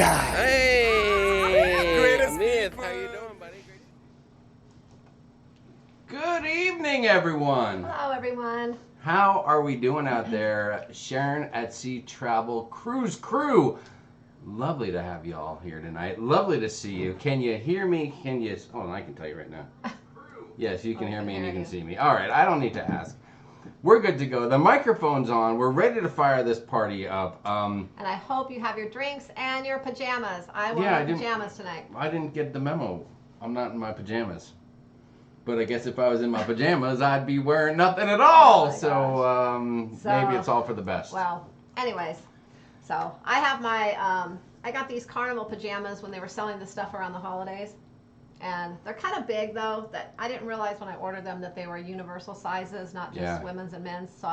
Hey, Amith, how you doing, buddy? Good evening, everyone. Hello, everyone. How are we doing out there? Sharon at Sea Travel Cruise Crew. Lovely to have you all here tonight. Lovely to see you. Can you hear me? Can you? Oh, I can tell you right now. Yes, you can hear me and you can see me. All right, I don't need to ask. We're good to go. The microphone's on. We're ready to fire this party up. And I hope you have your drinks and your pajamas. I wore my pajamas tonight. I didn't get the memo. I'm not in my pajamas. But I guess if I was in my pajamas, I'd be wearing nothing at all. So maybe it's all for the best. Well, anyways, so I have my, I got these Carnival pajamas when they were selling the stuff around the holidays. And they're kind of big, though, that I didn't realize when I ordered them that they were universal sizes, not just women's and men's. So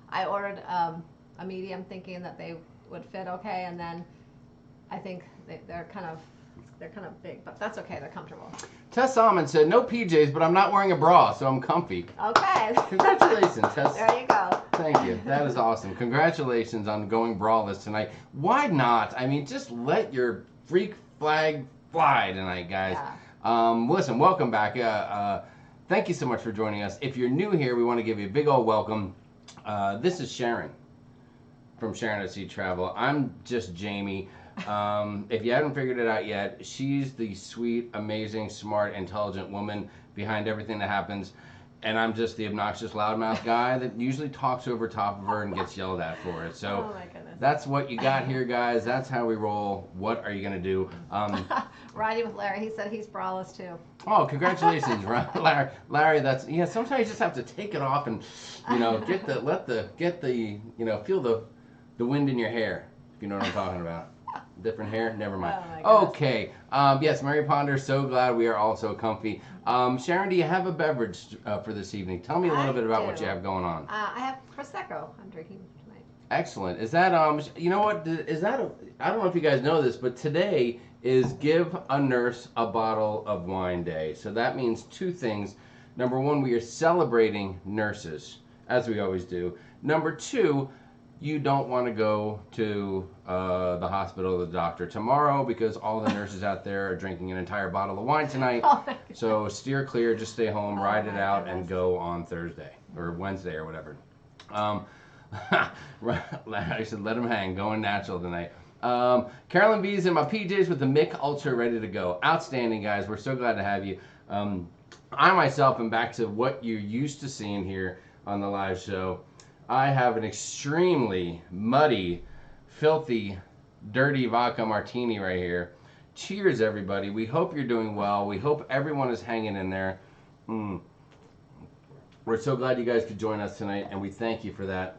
I ordered a medium thinking that they would fit okay, and then I think they're kind of big, but that's okay. They're comfortable. Tess Salmon said, no PJs, but I'm not wearing a bra, so I'm comfy. Okay. Congratulations, Tess. There you go. Thank you. That is awesome. Congratulations on going braless tonight. Why not? I mean, just let your freak flag fly tonight, guys. Yeah. Listen, welcome back. Thank you so much for joining us. If you're new here, we want to give you a big old welcome. This is Sharon from Sharon at Sea Travel. I'm just Jamie. If you haven't figured it out yet, she's the sweet, amazing, smart, intelligent woman behind everything that happens. And I'm just the obnoxious loudmouth guy that usually talks over top of her and gets yelled at for it. So that's what you got here, guys. That's how we roll. What are you going to do? Riding with Larry. He said he's braless too. Oh, congratulations, Larry. Larry, that's, sometimes you just have to take it off and, feel the wind in your hair, if you know what I'm talking about. Different hair? Never mind. Oh, okay. Yes, Mary Ponder, so glad we are all so comfy. Sharon, do you have a beverage for this evening? Tell me a little bit about what you have going on. I have Prosecco I'm drinking tonight. Excellent. Is that, you know what, I don't know if you guys know this, but today is Give a Nurse a Bottle of Wine Day. So that means two things. Number one, we are celebrating nurses, as we always do. Number two, you don't want to go to the hospital or the doctor tomorrow because all the nurses out there are drinking an entire bottle of wine tonight. So steer clear, just stay home, ride it out, and go on Thursday or Wednesday or whatever. I said let them hang, going natural tonight. Carolyn B's in my PJs with the Mick Ultra ready to go. Outstanding, guys. We're so glad to have you. I myself am back to what you're used to seeing here on the live show. I have an extremely muddy, filthy, dirty vodka martini right here. Cheers, everybody. We hope you're doing well. We hope everyone is hanging in there. We're so glad you guys could join us tonight, and we thank you for that.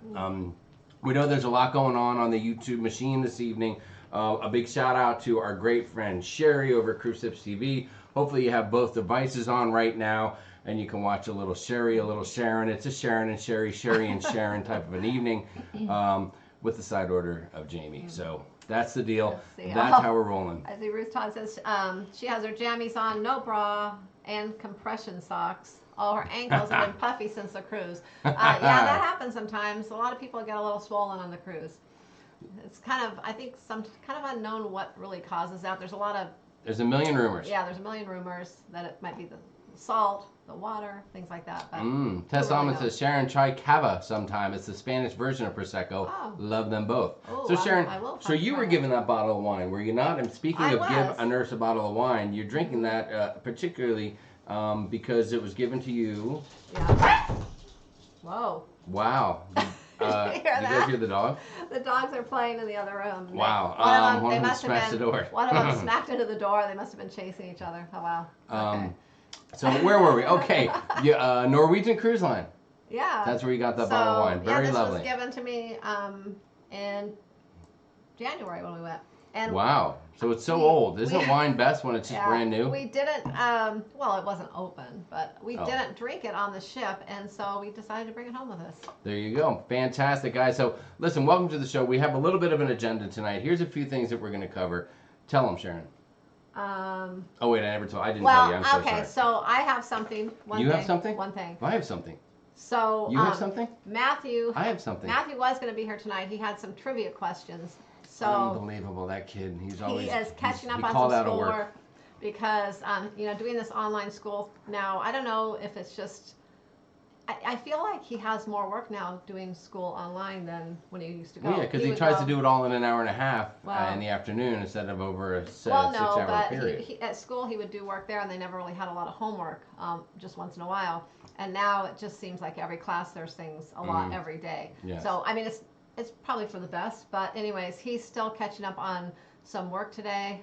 We know there's a lot going on the YouTube machine this evening. A big shout out to our great friend Sherry over at CruiseTipsTV. Hopefully you have both devices on right now, and you can watch a little Sherry, a little Sharon. It's a Sharon and Sherry, Sherry and Sharon type of an evening with the side order of Jamie. So that's the deal. That's how we're rolling. I see Ruth Todd says she has her jammies on, no bra, and compression socks. All her ankles have been puffy since the cruise. Yeah, that happens sometimes. A lot of people get a little swollen on the cruise. It's kind of, I think, kind of unknown what really causes that. There's a million rumors. Yeah, there's a million rumors that it might be the salt, the water, things like that. Tess Almond says, Sharon, try Cava sometime. It's the Spanish version of Prosecco. Oh. Love them both. Oh, so Sharon, so you were given that bottle of wine, were you not? And speaking of give a nurse a bottle of wine, you're drinking that particularly because it was given to you. Yeah. Whoa. Wow. Did you guys hear the dog? The dogs are playing in the other room. Wow. One of them smashed the door. One of them smacked into the door. They must have been chasing each other. Oh, wow. Okay. So where were we? Okay. Norwegian Cruise Line. Yeah. That's where you got that bottle of wine. Very lovely. This was given to me in January when we went. And wow. So it's so old. Isn't wine best when it's just brand new? We didn't, well, it wasn't open, but we didn't drink it on the ship, and so we decided to bring it home with us. There you go. Fantastic, guys. So, listen, welcome to the show. We have a little bit of an agenda tonight. Here's a few things that we're going to cover. Tell them, Sharon. Oh, wait, I didn't tell you. I'm so sorry. So I have something. You have something? One thing. I have something. So you have something? Matthew. I have something. Matthew was going to be here tonight. He had some trivia questions. So unbelievable, that kid. He is catching up he on called some out of work. schoolwork because doing this online school now. I don't know if it's just. I feel like he has more work now doing school online than when he used to go. Well, yeah, because he tries to do it all in an hour and a half in the afternoon instead of over a 6-hour period. He, at school he would do work there, and they never really had a lot of homework, just once in a while. And now it just seems like every class there's things a lot every day. Yes. So I mean it's probably for the best. But anyways, he's still catching up on some work today.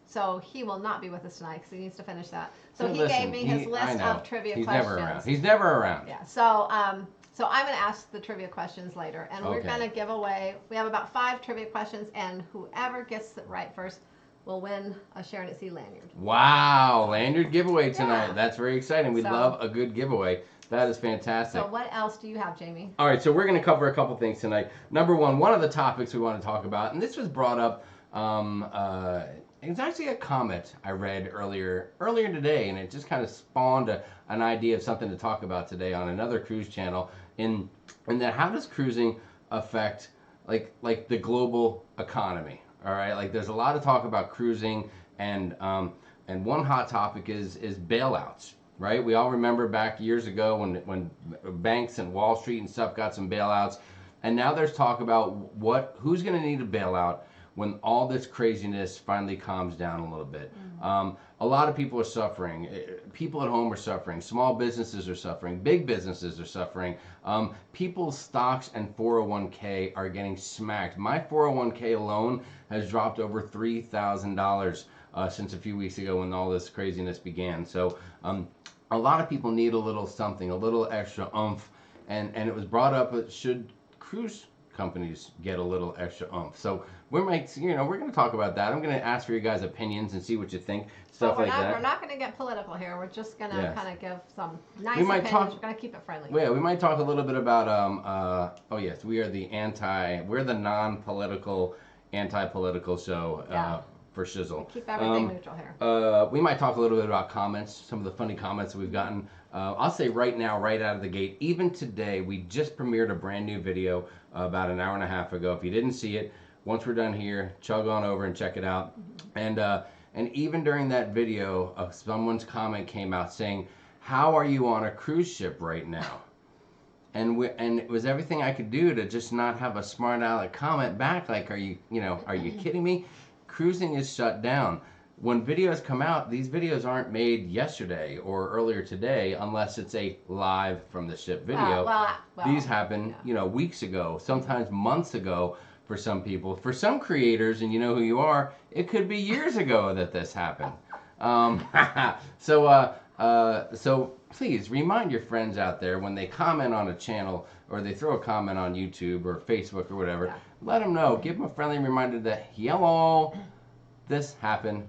So he will not be with us tonight because he needs to finish that. So he gave me his list of trivia questions. He's never around. Yeah. So I'm going to ask the trivia questions later, and we're going to give away. We have about 5 trivia questions, and whoever gets it right first will win a Sharon at Sea lanyard. Wow, lanyard giveaway tonight. Yeah. That's very exciting. We love a good giveaway. That is fantastic. So what else do you have, Jamie? All right, so we're going to cover a couple things tonight. Number one of the topics we want to talk about, and this was brought up. It's actually a comment I read earlier today, and it just kind of spawned an idea of something to talk about today on another cruise channel. In that, how does cruising affect like the global economy? All right, like there's a lot of talk about cruising, and one hot topic is bailouts. Right, we all remember back years ago when banks and Wall Street and stuff got some bailouts, and now there's talk about who's going to need a bailout when all this craziness finally calms down a little bit. A lot of people are suffering. People at home are suffering. Small businesses are suffering. Big businesses are suffering. People's stocks and 401k are getting smacked. My 401k alone has dropped over $3,000 since a few weeks ago when all this craziness began. So a lot of people need a little something, a little extra oomph. And it was brought up, should cruise companies get a little extra oomph? So we're going to talk about that. I'm going to ask for your guys' opinions and see what you think, that. We're not going to get political here. We're just going to kind of give some nice opinions. We're going to keep it friendly. Yeah, we might talk a little bit about, we are we're the non-political, anti-political show for Shizzle. Keep everything neutral here. We might talk a little bit about comments, some of the funny comments that we've gotten. I'll say right now, right out of the gate, even today, we just premiered a brand new video about an hour and a half ago. If you didn't see it, once we're done here, chug on over and check it out. And even during that video, someone's comment came out saying, "How are you on a cruise ship right now?" And it was everything I could do to just not have a smart aleck comment back. Like, are you kidding me? Cruising is shut down. When videos come out, these videos aren't made yesterday or earlier today unless it's a live from the ship video. These happen, weeks ago, sometimes months ago for some people. For some creators, and you know who you are, it could be years ago that this happened. So please remind your friends out there when they comment on a channel or they throw a comment on YouTube or Facebook or whatever, let them know. Give them a friendly reminder that, hello, this happened.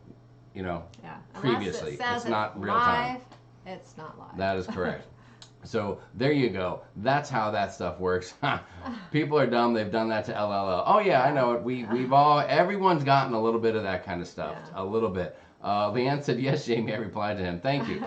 Previously. It's not real time. It's not live. That is correct. So there you go. That's how that stuff works. People are dumb. They've done that to LLL. Oh yeah, I know it. Everyone's gotten a little bit of that kind of stuff. A little bit. Leanne said, yes, Jamie, I replied to him. Thank you.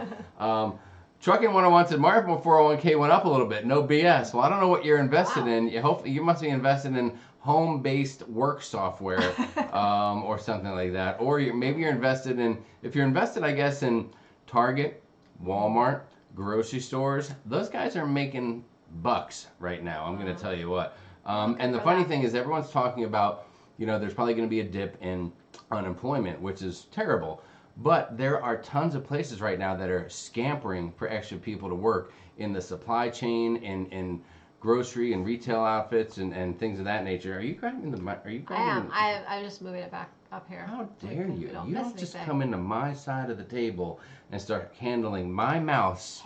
Trucking 101 said, my 401k went up a little bit. No BS. Well, I don't know what you're invested in. You must be invested in home-based work software or something like that. Or maybe you're invested in, if you're invested, I guess, in Target, Walmart, grocery stores, those guys are making bucks right now. I'm going to tell you what. And the funny thing is everyone's talking about, there's probably going to be a dip in unemployment, which is terrible. But there are tons of places right now that are scampering for extra people to work in the supply chain, in grocery and retail outfits and things of that nature. Are you grabbing the mic? I am. I'm just moving it back up here. How dare you? You don't just come into my side of the table and start handling my mouse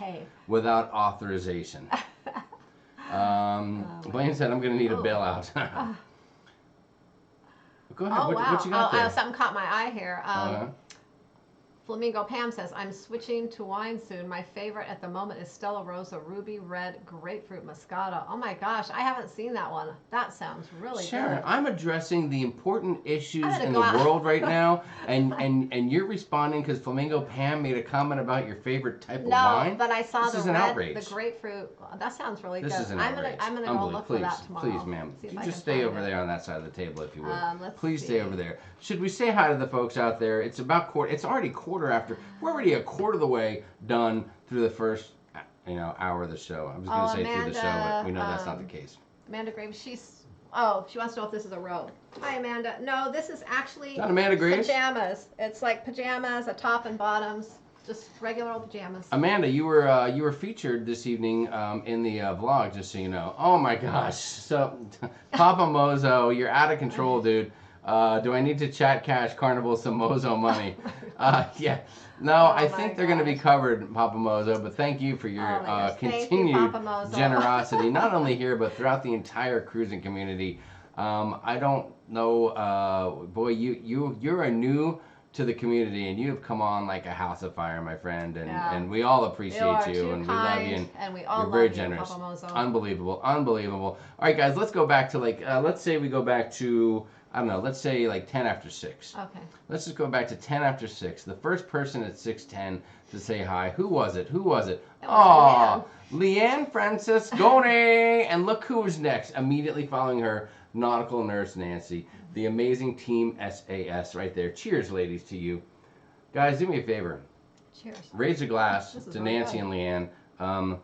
without authorization. Blaine said, I'm going to need a bailout. Go ahead. Oh, what you got there? Something caught my eye here. Flamingo Pam says, I'm switching to wine soon. My favorite at the moment is Stella Rosa Ruby Red Grapefruit Moscato. Oh my gosh, I haven't seen that one. That sounds really Sharon, good. I'm addressing the important issues in the go out. world right now, and you're responding because Flamingo Pam made a comment about your favorite type of wine. No, but I saw This the is an red, outrage. the grapefruit. That sounds really This good. is an I'm outrage. gonna go look for that tomorrow. Please, ma'am. See if You I just can stay find over it. there on that side of the table, if you would. Let's Please see. stay over there. Should we say hi to the folks out there? It's about quarter. It's already quarter after. We're already a quarter of the way done through the first, hour of the show. I was going to say through the show, but we know that's not the case. Amanda Graves, she wants to know if this is a robe. Hi, Amanda. No, this is actually Not Amanda Graves? pajamas. It's like pajamas, a top and bottoms, just regular old pajamas. Amanda, you were featured this evening in the vlog, just so you know. Oh my gosh! So, Papa Mozo, you're out of control, dude. Do I need to chat cash Carnival some Mozo money? Yeah. No, I think they're going to be covered, Papa Mozo. But thank you for your continued generosity, not only here but throughout the entire cruising community. I don't know, boy, you're a new to the community, and you have come on like a house of fire, my friend, and we all appreciate you, and we love you, and we all you're very love generous. you, Papa Mozo. Unbelievable. All right, guys, let's go back to let's say we go back to, I don't know, let's say like 10 after 6. Okay. Let's just go back to 10 after 6. The first person at 6:10 to say hi. Who was it? Oh, Leanne Franciscone. And look who's next. Immediately following her, Nautical Nurse Nancy. The amazing Team SAS right there. Cheers, ladies, to you. Guys, do me a favor. Cheers. Raise a glass This is to really Nancy good. and Leanne.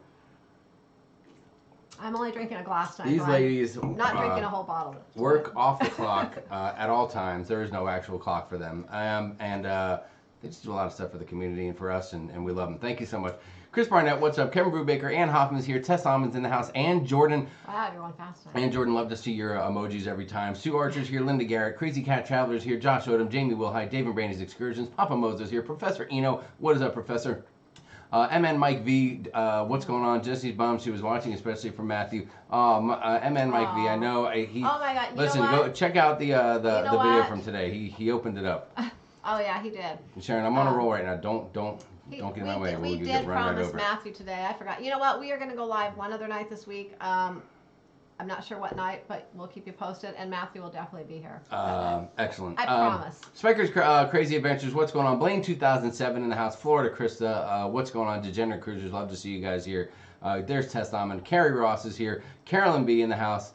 I'm only drinking a glass tonight. These ladies not drinking a whole bottle. work off the clock at all times. There is no actual clock for them. And they just do a lot of stuff for the community and for us, and we love them. Thank you so much. Chris Barnett, what's up? Kevin Brubaker, Ann Hoffman's here. Tess Almond's in the house. And Jordan. Wow, you're going fast tonight. And Jordan, love to see your emojis every time. Sue Archer's here. Linda Garrett. Crazy Cat Traveler's here. Josh Odom. Jamie Wilhite. Dave and Brandy's Excursions. Papa Moses here. Professor Eno. What is up, Professor? MN Mike V, what's going on? Jesse's bummed she was watching, especially for Matthew. MN Mike V, I know. Oh my God! Listen, go check out the video from today. He opened it up. Oh yeah, he did. Sharon, I'm on a roll right now. Don't get in my way. We We'll did get run right promise over. Matthew today. I forgot. You know what? We are going to go live one other night this week. I'm not sure what night, but we'll keep you posted. And Matthew will definitely be here. Excellent. I promise. Spiker's Crazy Adventures, what's going on? Blaine 2007 in the house. Florida Krista, what's going on? Degenerate Cruisers, love to see you guys here. There's Tess Almond. Carrie Ross is here. Carolyn B in the house.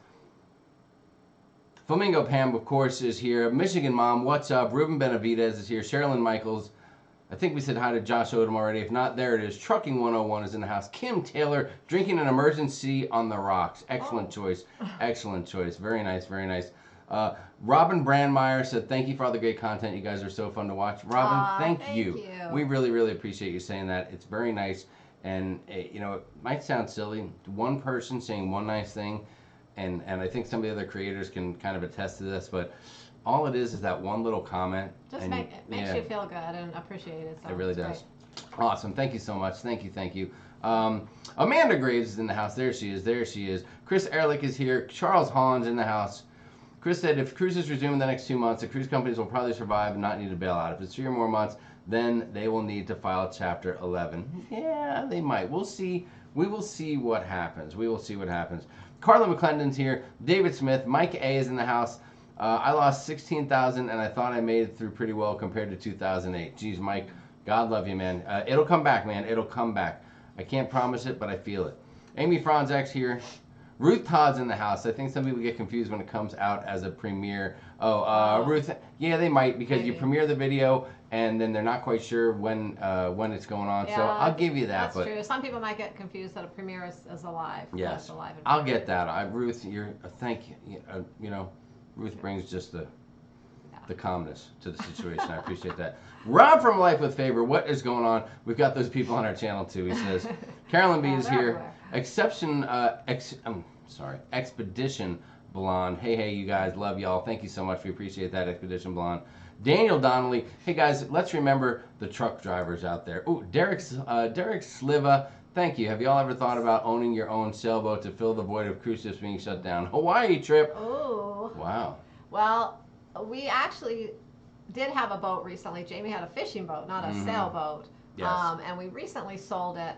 Flamingo Pam, of course, is here. Michigan Mom, what's up? Ruben Benavidez is here. Sherilyn Michaels. I think we said hi to Josh Odom already. If not, there it is. Trucking 101 is in the house. Kim Taylor, drinking an emergency on the rocks. Excellent choice. Excellent choice. Very nice, very nice. Robin Brandmeier said, thank you for all the great content. You guys are so fun to watch. Robin, thank you. We really, really appreciate you saying that. It's very nice. And, it might sound silly. One person saying one nice thing, and I think some of the other creators can kind of attest to this, but all it is that one little comment. Just makes you feel good and appreciated. So it really does. Great. Awesome. Thank you so much. Thank you. Amanda Graves is in the house. There she is. Chris Ehrlich is here. Charles Holland's in the house. Chris said, if cruises resume in the next 2 months, the cruise companies will probably survive and not need to bail out. If it's 3 or more months, then they will need to file Chapter 11. Yeah, they might. We'll see. We will see what happens. Carla McClendon's here. David Smith. Mike A is in the house. I lost 16,000 and I thought I made it through pretty well compared to 2008. Geez, Mike, God love you, man. It'll come back, man. It'll come back. I can't promise it, but I feel it. Amy Franzak's here. Ruth Todd's in the house. I think some people get confused when it comes out as a premiere. Ruth, yeah, they might, because you premiere the video and then they're not quite sure when it's going on. Yeah, so I'll give you that. That's true. Some people might get confused that a premiere is alive. Yes, I'll get that. Ruth, thank you. Ruth brings just the calmness to the situation. I appreciate that. Rob from Life with Favor, what is going on? We've got those people on our channel too. He says, Carolyn B is here. Expedition Blonde. Hey, you guys, love y'all. Thank you so much. We appreciate that, Expedition Blonde. Daniel Donnelly. Hey guys, let's remember the truck drivers out there. Ooh, Derek Sliva. Thank you. Have y'all ever thought about owning your own sailboat to fill the void of cruise ships being shut down? Hawaii trip. Oh. Wow. Well, we actually did have a boat recently. Jamie had a fishing boat, not a sailboat. Yes. And we recently sold it.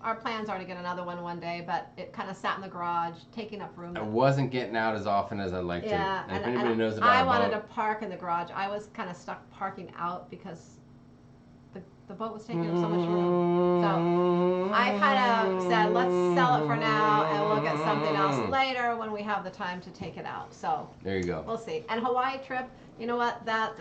Our plans are to get another one day, but it kind of sat in the garage, taking up room. I wasn't getting out as often as I'd like to. And if anybody knows about I a wanted boat, to park in the garage. I was kind of stuck parking out because the boat was taking up so much room. So I kind of said, let's sell it for now and we'll get something else later when we have the time to take it out. So there you go. We'll see. And Hawaii trip, you know what? That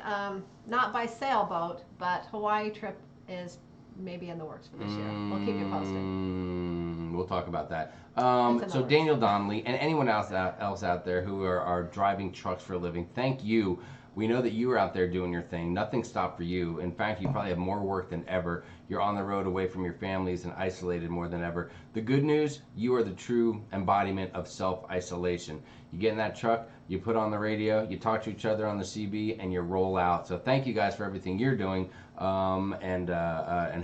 not by sailboat, but Hawaii trip is maybe in the works for this year. We'll keep you posted. We'll talk about that. So Daniel Donnelly and anyone else out there who are driving trucks for a living, thank you. We know that you are out there doing your thing. Nothing stopped for you. In fact, you probably have more work than ever. You're on the road away from your families and isolated more than ever. The good news, you are the true embodiment of self-isolation. You get in that truck, you put on the radio, you talk to each other on the CB, and you roll out. So thank you guys for everything you're doing and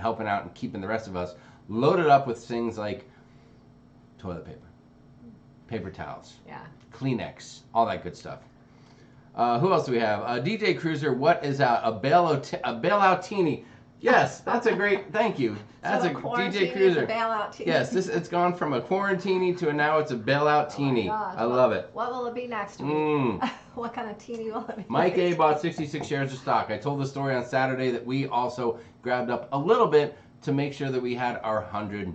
helping out and keeping the rest of us loaded up with things like toilet paper, paper towels, Kleenex, all that good stuff. Who else do we have? DJ Cruiser, what is out? A bailout teeny. Yes, that's a great, thank you. That's so a DJ Cruiser. A bailout teeny. Yes, it's gone from a quarantini to now it's a bailout teeny. I love it. What will it be next week? What kind of teeny will it be? Mike A bought 66 shares of stock. I told the story on Saturday that we also grabbed up a little bit to make sure that we had our 100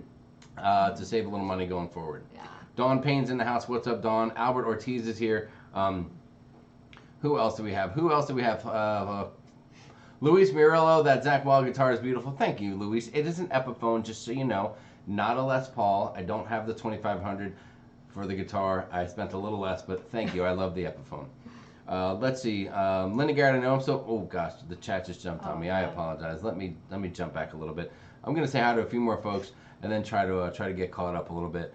to save a little money going forward. Yeah. Dawn Payne's in the house. What's up, Dawn? Albert Ortiz is here. Who else do we have? Luis Murillo, that Zach Wild guitar is beautiful. Thank you, Luis. It is an Epiphone, just so you know. Not a Les Paul. I don't have the 2500 for the guitar. I spent a little less, but thank you. I love the Epiphone. Let's see. Linda Garrett, I know I'm so... Oh, gosh, the chat just jumped on me. I apologize. Let me jump back a little bit. I'm going to say hi to a few more folks and then try to get caught up a little bit.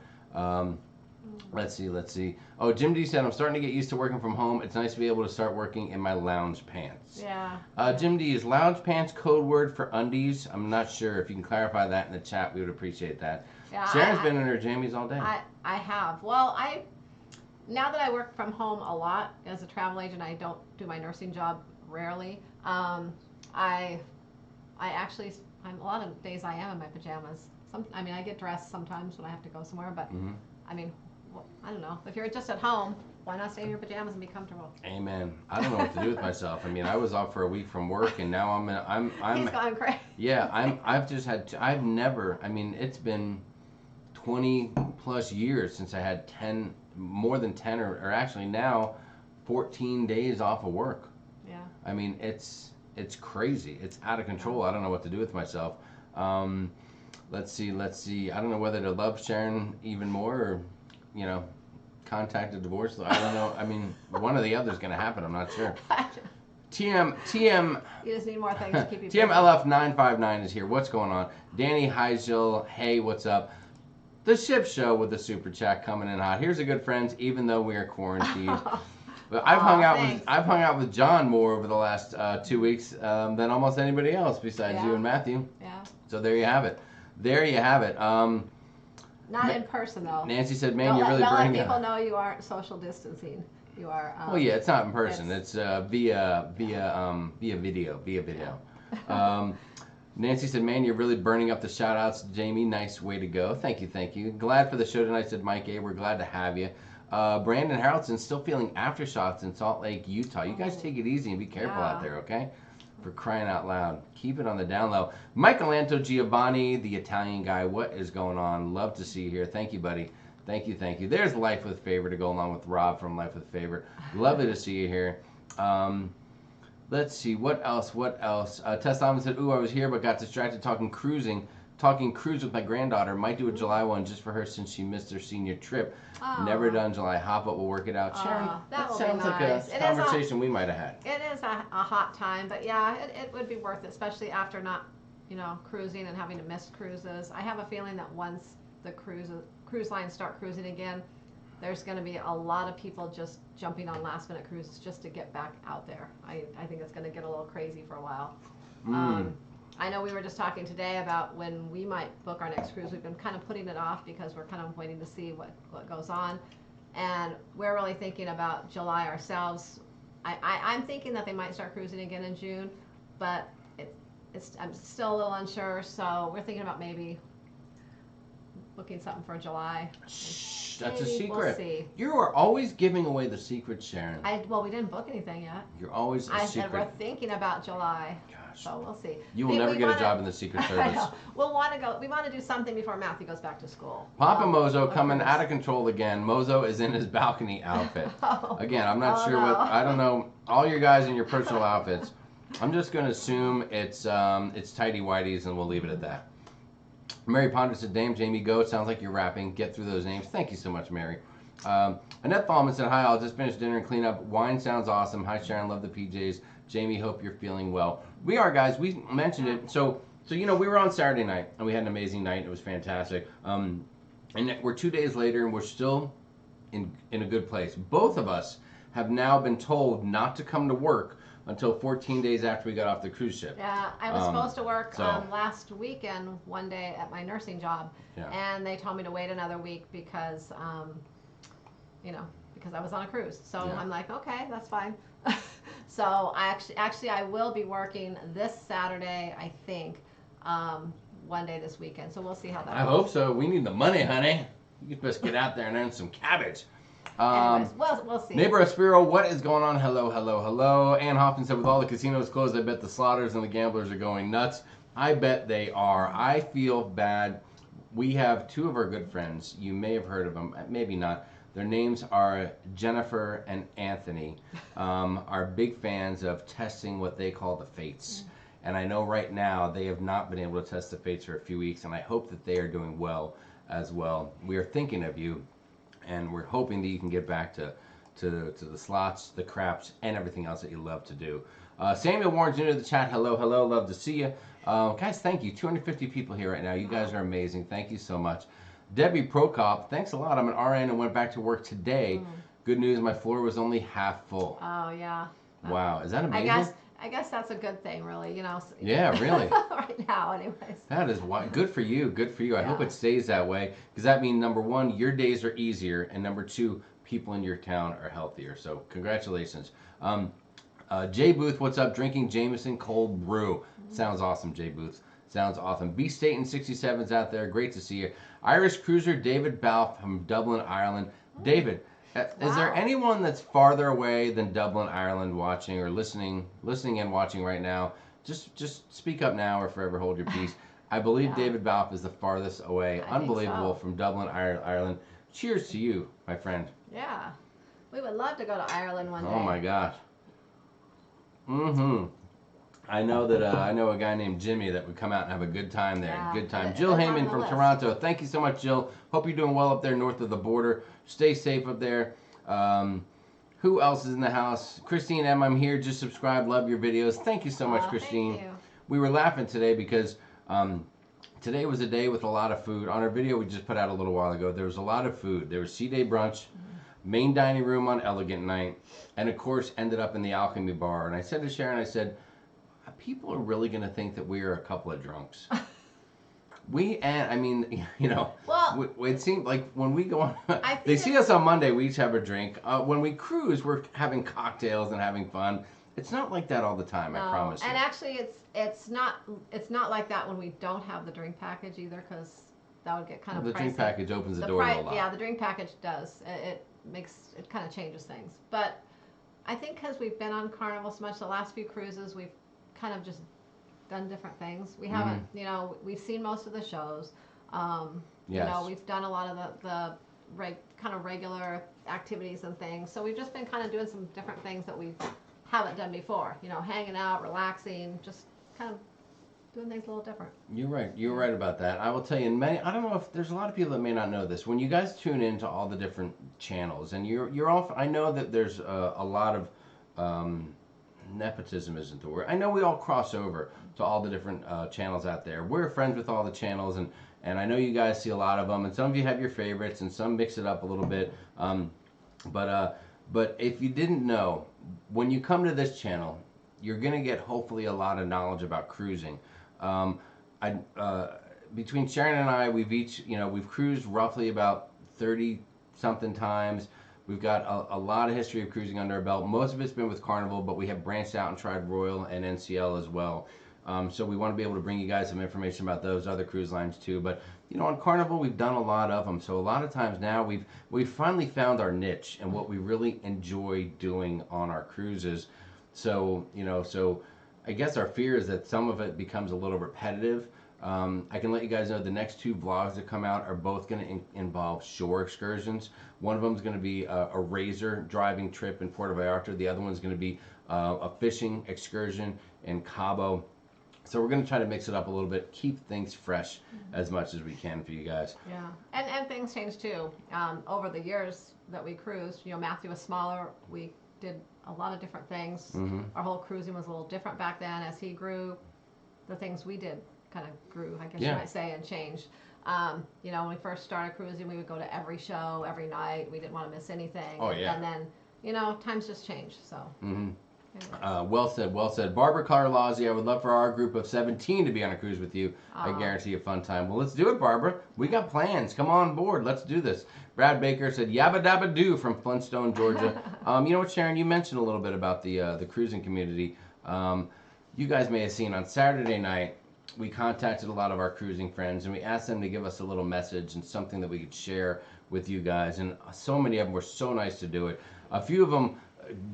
Let's see. Oh, Jim D said, I'm starting to get used to working from home. It's nice to be able to start working in my lounge pants. Yeah. Jim D, is lounge pants code word for undies? I'm not sure. If you can clarify that in the chat, we would appreciate that. Yeah, Sharon's been in her jammies all day. I have. Well, now that I work from home a lot as a travel agent, I don't do my nursing job rarely. I actually, a lot of days I am in my pajamas. I get dressed sometimes when I have to go somewhere, but I don't know. If you're just at home, why not stay in your pajamas and be comfortable? Amen. I don't know what to do with myself. I was off for a week from work, and now I'm He's gone crazy. Yeah, I've never. It's been 20 plus years since I had more than 10, or actually now 14 days off of work. Yeah. It's crazy. It's out of control. I don't know what to do with myself. Let's see. I don't know whether to love Sharon even more or, contact a divorce. I don't know. One or the other is going to happen. I'm not sure. TM. You just need more things to keep you. TMLF959 is here. What's going on? Danny Heigel. Hey, what's up? The Ship Show with the super chat coming in hot. Here's a good friends. Even though we are quarantined. But I've hung out with John more over the last 2 weeks than almost anybody else besides you and Matthew. Yeah. So there you have it. Not in person though. Nancy said, "Man, you're really bringing it." Don't let people know you aren't social distancing. You are. Well, yeah, it's not in person. It's via video. Nancy said, "Man, you're really burning up the shout-outs, Jamie. Nice way to go. Thank you. Glad for the show tonight," said Mike A. We're glad to have you. Brandon Harrelson still feeling aftershocks in Salt Lake, Utah. You guys take it easy and be careful out there, okay? For crying out loud. Keep it on the down low. Michelanto Giovanni, the Italian guy. What is going on? Love to see you here. Thank you, buddy. Thank you. There's Life with Favor to go along with Rob from Life with Favor. Lovely to see you here. Let's see. What else? Tess Thomas said, "Ooh, I was here but got distracted talking cruise with my granddaughter. Might do a July one just for her since she missed her senior trip. Never done July. Hop up, we'll work it out." Sharon, that sounds like a conversation we might have had. It is a hot time, but yeah, it would be worth it, especially after not, cruising and having to miss cruises. I have a feeling that once the cruise lines start cruising again, there's going to be a lot of people just jumping on last minute cruises just to get back out there. I think it's going to get a little crazy for a while. I know we were just talking today about when we might book our next cruise. We've been kind of putting it off because we're kind of waiting to see what goes on. And we're really thinking about July ourselves. I'm thinking that they might start cruising again in June, but I'm still a little unsure. So we're thinking about maybe booking something for July. Shh, that's a Maybe, secret. We'll see. You are always giving away the secrets, Sharon. Well, we didn't book anything yet. You're always a I said secret. we're thinking about July. Gosh. So we'll see. You will never get a job in the Secret I Service. know. We'll want to go. We want to do something before Matthew goes back to school. Papa Mozo a coming cruise. out of control again. Mozo is in his balcony outfit. Oh. Again, I'm not Oh, sure no. what. I don't know all your guys in your personal outfits. I'm just gonna assume it's tidy whities, and we'll leave it at that. Mary Ponder said, "Dame Jamie, go. It sounds like you're rapping. Get through those names." Thank you so much, Mary. Annette Thalman said, "Hi, I'll just finish dinner and clean up. Wine sounds awesome. Hi, Sharon. Love the PJs. Jamie, hope you're feeling well." We are, guys. We mentioned it. So you know, we were on Saturday night, and we had an amazing night. It was fantastic. And we're 2 days later, and we're still in a good place. Both of us have now been told not to come to work until 14 days after we got off the cruise ship. Yeah, I was supposed to work so- last weekend one day at my nursing job, Yeah. and they told me to wait another week because, because I was on a cruise. So Yeah. I'm like, okay, that's fine. So actually, I will be working this Saturday, I think, one day this weekend. So we'll see how that I goes. hope so. We need the money, honey. You best get out there and earn some cabbage. Anyways, we'll see. Neighbor Aspiro, what is going on? Hello, hello, hello. Ann Hoffman said, with all the casinos closed, I bet the slotters and the gamblers are going nuts. I bet they are. I feel bad. We have two of our good friends. You may have heard of them, maybe not. Their names are Jennifer and Anthony. Are big fans of testing what they call the fates. And I know right now they have not been able to test the fates for a few weeks, and I hope that they are doing well as well. We are thinking of you, and we're hoping that you can get back to the slots, the craps, and everything else that you love to do. Samuel Warren Jr. in the chat, hello, hello, love to see you. Guys, thank you. 250 people here right now. You guys are amazing. Thank you so much. Debbie Prokop, thanks a lot. I'm an RN and went back to work today. Good news, my floor was only half full. Oh, yeah. Wow, is that amazing? I guess that's a good thing, really, Yeah, really. Right now, anyways. That is good for you. Good for you. I hope Yeah. it stays that way, because that means, number one, your days are easier, and number two, people in your town are healthier. So congratulations. Jay Booth, what's up? Drinking Jameson cold brew. Sounds awesome, Jay Booth. Sounds awesome. B State and 67's out there. Great to see you. Irish cruiser David Balfe from Dublin, Ireland. David, is there anyone that's farther away than Dublin, Ireland watching or listening and watching right now? Just speak up now or forever hold your peace. I believe David Balfe is the farthest away. I think Unbelievable, so. from Dublin, Ireland. Cheers to you, my friend. Yeah. We would love to go to Ireland one day. Oh my gosh. I know that I know a guy named Jimmy that would come out and have a good time there. Yeah, Good time. it's Jill on Heyman the from list. Toronto. Thank you so much, Jill. Hope you're doing well up there north of the border. Stay safe up there. Who else is in the house? Christine M. I'm here. Just subscribe. Love your videos. Thank you so much, Christine. Thank you. We were laughing today because today was a day with a lot of food. On our video we just put out a little while ago, there was a lot of food. There was Sea Day brunch, main dining room on Elegant Night, and of course ended up in the Alchemy Bar. And I said to Sharon, I said, people are really going to think that we are a couple of drunks. Well, it seemed like when we go on, they see us on Monday, we each have a drink. When we cruise, we're having cocktails and having fun. It's not like that all the time, I promise you. And actually, it's not like that when we don't have the drink package either, because that would get kind of the pricey. drink package opens the door to a lot. Yeah, the drink package does. It kind of changes things. But I think because we've been on Carnival so much, the last few cruises, we've kind of just done different things. We haven't, we've seen most of the shows. We've done a lot of the kind of regular activities and things. So we've just been kind of doing some different things that we haven't done before. Hanging out, relaxing, just kind of doing things a little different. You're right. You're right about that. I will tell you, I don't know if there's a lot of people that may not know this. When you guys tune into all the different channels, and you're all, I know that there's a lot of nepotism isn't the word. I know we all cross over to all the different channels out there. We're friends with all the channels, and I know you guys see a lot of them, and some of you have your favorites, and some mix it up a little bit. But if you didn't know, when you come to this channel, you're gonna get hopefully a lot of knowledge about cruising. Between Sharon and I, we've cruised roughly about 30 something times. We've got a lot of history of cruising under our belt. Most of it's been with Carnival, but we have branched out and tried Royal and NCL as well. So we want to be able to bring you guys some information about those other cruise lines too. But on Carnival, we've done a lot of them. So a lot of times now we've finally found our niche and what we really enjoy doing on our cruises. So so I guess our fear is that some of it becomes a little repetitive. I can let you guys know the next 2 vlogs that come out are both going to involve shore excursions. One of them is going to be a razor driving trip in Puerto Vallarta. The other one is going to be a fishing excursion in Cabo. So we're going to try to mix it up a little bit, keep things fresh as much as we can for you guys. Yeah, and things change too. Over the years that we cruised, Matthew was smaller. We did a lot of different things. Our whole cruising was a little different back then. As he grew, the things we did kind of grew, I guess you might say, and changed. When we first started cruising, we would go to every show, every night. We didn't want to miss anything. Oh, yeah. And then, times just changed, so. Well said, well said. Barbara Carlozzi, I would love for our group of 17 to be on a cruise with you. I guarantee a fun time. Well, let's do it, Barbara. We got plans. Come on board. Let's do this. Brad Baker said, yabba dabba doo from Flintstone, Georgia. You know what, Sharon? You mentioned a little bit about the cruising community. You guys may have seen on Saturday night, we contacted a lot of our cruising friends and we asked them to give us a little message and something that we could share with you guys. And so many of them were so nice to do it. A few of them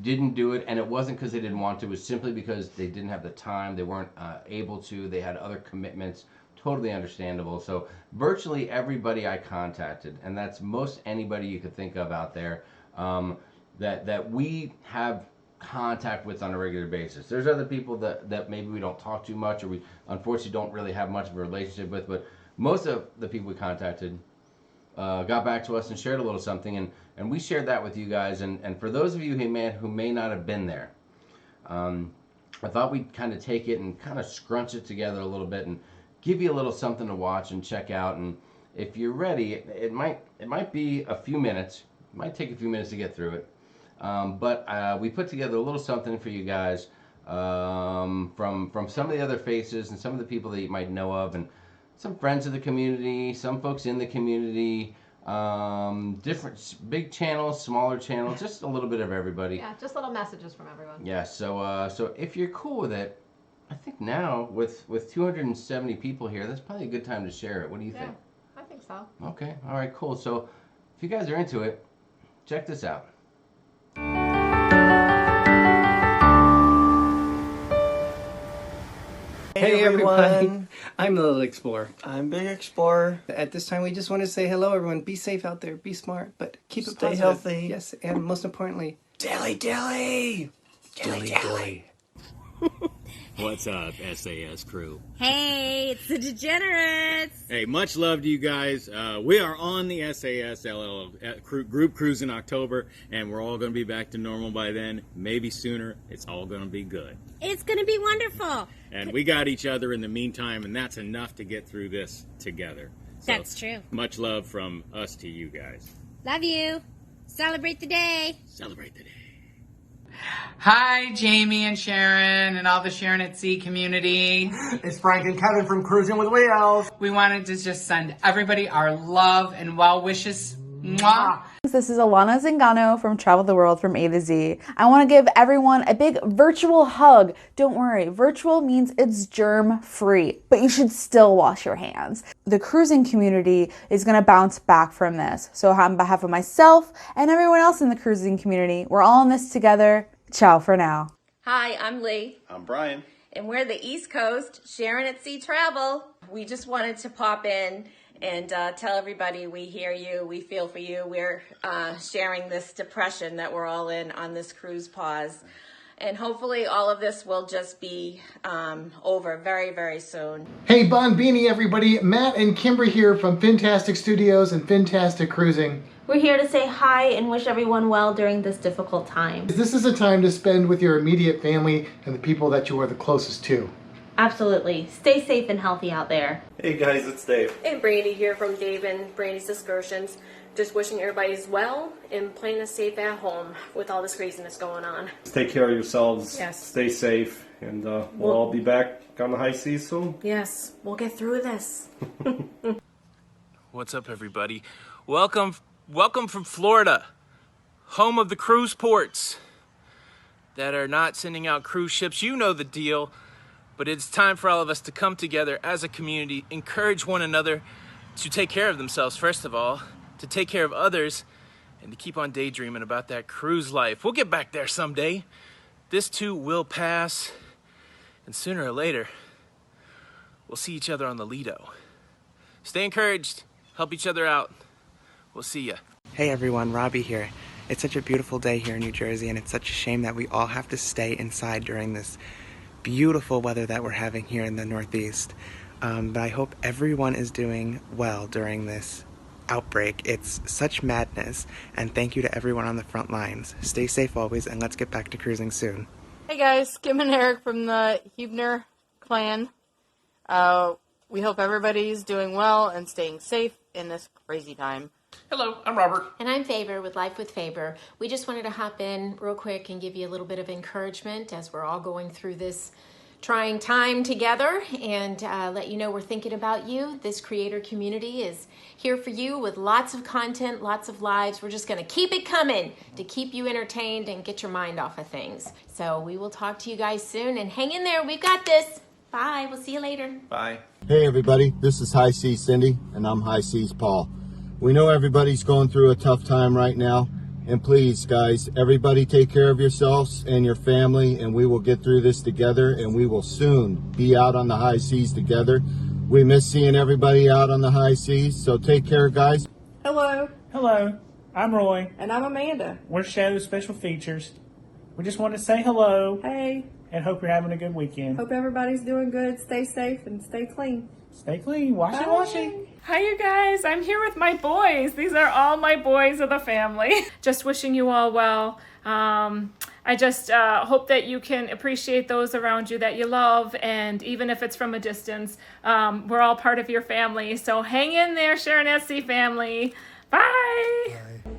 didn't do it, and it wasn't because they didn't want to. It was simply because they didn't have the time. They weren't able to. They had other commitments. Totally understandable. So virtually everybody I contacted, and that's most anybody you could think of out there, that we have contact with on a regular basis. There's other people that maybe we don't talk too much, or we unfortunately don't really have much of a relationship with, but most of the people we contacted got back to us and shared a little something, and we shared that with you guys. And for those of you who may not have been there, I thought we'd kind of take it and kind of scrunch it together a little bit and give you a little something to watch and check out. And if you're ready, it might be a few minutes. It might take a few minutes to get through it. But we put together a little something for you guys from some of the other faces and some of the people that you might know of, and some friends of the community, some folks in the community, different big channels, smaller channels, just a little bit of everybody. Yeah, just little messages from everyone. Yeah, so if you're cool with it, I think now with 270 people here, that's probably a good time to share it. What do you think? I think so. Okay, all right, cool. So if you guys are into it, check this out. Hey everyone, I'm the Little Explorer. I'm Big Explorer. At this time, we just want to say hello, everyone. Be safe out there, be smart, but keep it positive. Stay healthy. Yes, and most importantly, dilly dilly. dilly dilly. What's up, SAS crew? Hey, it's the Degenerates! Hey, much love to you guys. We are on the SAS group cruise in October, and we're all going to be back to normal by then. Maybe sooner. It's all going to be good. It's going to be wonderful. And we got each other in the meantime, and that's enough to get through this together. So, that's true. Much love from us to you guys. Love you. Celebrate the day. Celebrate the day. Hi, Jamie and Sharon and all the Sharon at Sea community. It's Frank and Kevin from Cruising with Wheels. We wanted to just send everybody our love and well wishes. Mwah. This is Alanna Zingano from Travel the World from A to Z. I want to give everyone a big virtual hug. Don't worry, virtual means it's germ-free, but you should still wash your hands. The cruising community is going to bounce back from this. So on behalf of myself and everyone else in the cruising community, we're all in this together. Ciao for now. Hi, I'm Lee. I'm Brian. And we're the East Coast Sharon at Sea Travel. We just wanted to pop in and tell everybody we hear you, we feel for you. We're sharing this depression that we're all in on this cruise pause. And hopefully all of this will just be over very, very soon. Hey, Bon Beanie, everybody. Matt and Kimber here from Fintastic Studios and Fintastic Cruising. We're here to say hi and wish everyone well during this difficult time. This is a time to spend with your immediate family and the people that you are the closest to. Absolutely. Stay safe and healthy out there. Hey guys, it's Dave. And Brandy here from Dave and Brandy's Excursions. Just wishing everybody's well and playing it safe at home with all this craziness going on. Take care of yourselves. Yes. Stay safe, and we'll all be back on the high seas soon. Yes, we'll get through this. What's up, everybody? Welcome from Florida. home of the cruise ports that are not sending out cruise ships. You know the deal, but it's time for all of us to come together as a community, encourage one another to take care of themselves, first of all, to take care of others, and to keep on daydreaming about that cruise life. We'll get back there someday. This too will pass, and sooner or later, we'll see each other on the Lido. Stay encouraged, help each other out. We'll see ya. Hey everyone, Robbie here. It's such a beautiful day here in New Jersey, and it's such a shame that we all have to stay inside during this beautiful weather that we're having here in the Northeast. But I hope everyone is doing well during this outbreak. It's such madness, and thank you to everyone on the front lines. Stay safe always, and let's get back to cruising soon. Hey guys, Kim and Eric from the Huebner clan. We hope everybody's doing well and staying safe in this crazy time. Hello, I'm Robert. And I'm Faber with Life with Faber. We just wanted to hop in real quick and give you a little bit of encouragement as we're all going through this trying time together, and let you know we're thinking about you. This creator community is here for you with lots of content, lots of lives. We're just going to keep it coming to keep you entertained and get your mind off of things. So we will talk to you guys soon, and hang in there. We've got this. Bye. We'll see you later. Bye. Hey everybody, this is High Seas Cindy, and I'm High Seas Paul. We know everybody's going through a tough time right now, and please guys, everybody take care of yourselves and your family, and we will get through this together, and we will soon be out on the high seas together. We miss seeing everybody out on the high seas, so take care guys. Hello. Hello, I'm Roy. And I'm Amanda. We're Shadow Special Features. We just want to say hello. Hey. And hope you're having a good weekend. Hope everybody's doing good. Stay safe and stay clean. Stay clean. Washing. Hi, you guys. I'm here with my boys. These are all my boys of the family. Just wishing you all well. I just hope that you can appreciate those around you that you love, and even if it's from a distance, we're all part of your family. So hang in there, Sharonatsea family. Bye. Bye.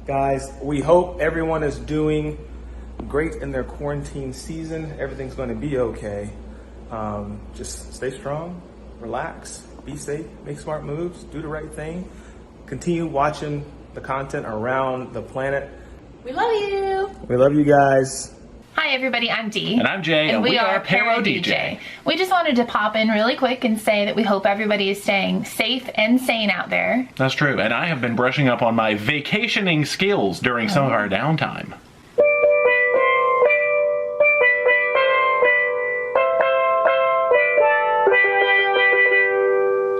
Guys, we hope everyone is doing great in their quarantine season. Everything's going to be okay. Just stay strong, relax, be safe, make smart moves, do the right thing, continue watching the content around the planet. We love you. We love you guys. Hi everybody, I'm Dee. And I'm Jay, and we are ParoDeeJay. We just wanted to pop in really quick and say that we hope everybody is staying safe and sane out there. That's true, and I have been brushing up on my vacationing skills during some of our downtime.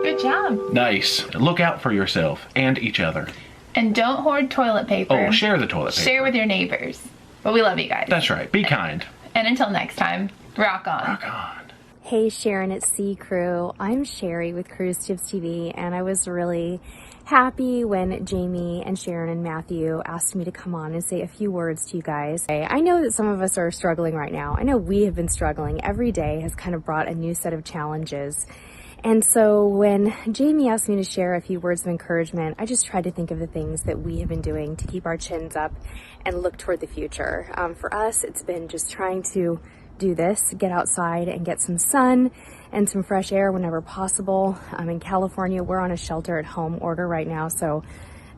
Good job. Nice. Look out for yourself and each other. And don't hoard toilet paper. Oh, share the toilet paper. Share with your neighbors. But we love you guys. That's right. Be kind. And until next time, rock on. Rock on. Hey Sharonatsea crew, I'm Sherry with CruiseTipsTV, and I was really happy when Jamie and Sharon and Matthew asked me to come on and say a few words to you guys. I know that some of us are struggling right now. I know we have been struggling. Every day has kind of brought a new set of challenges. And so when Jamie asked me to share a few words of encouragement, I just tried to think of the things that we have been doing to keep our chins up and look toward the future. For us, it's been just trying to do this, get outside and get some sun and some fresh air whenever possible. In California, we're on a shelter at home order right now, so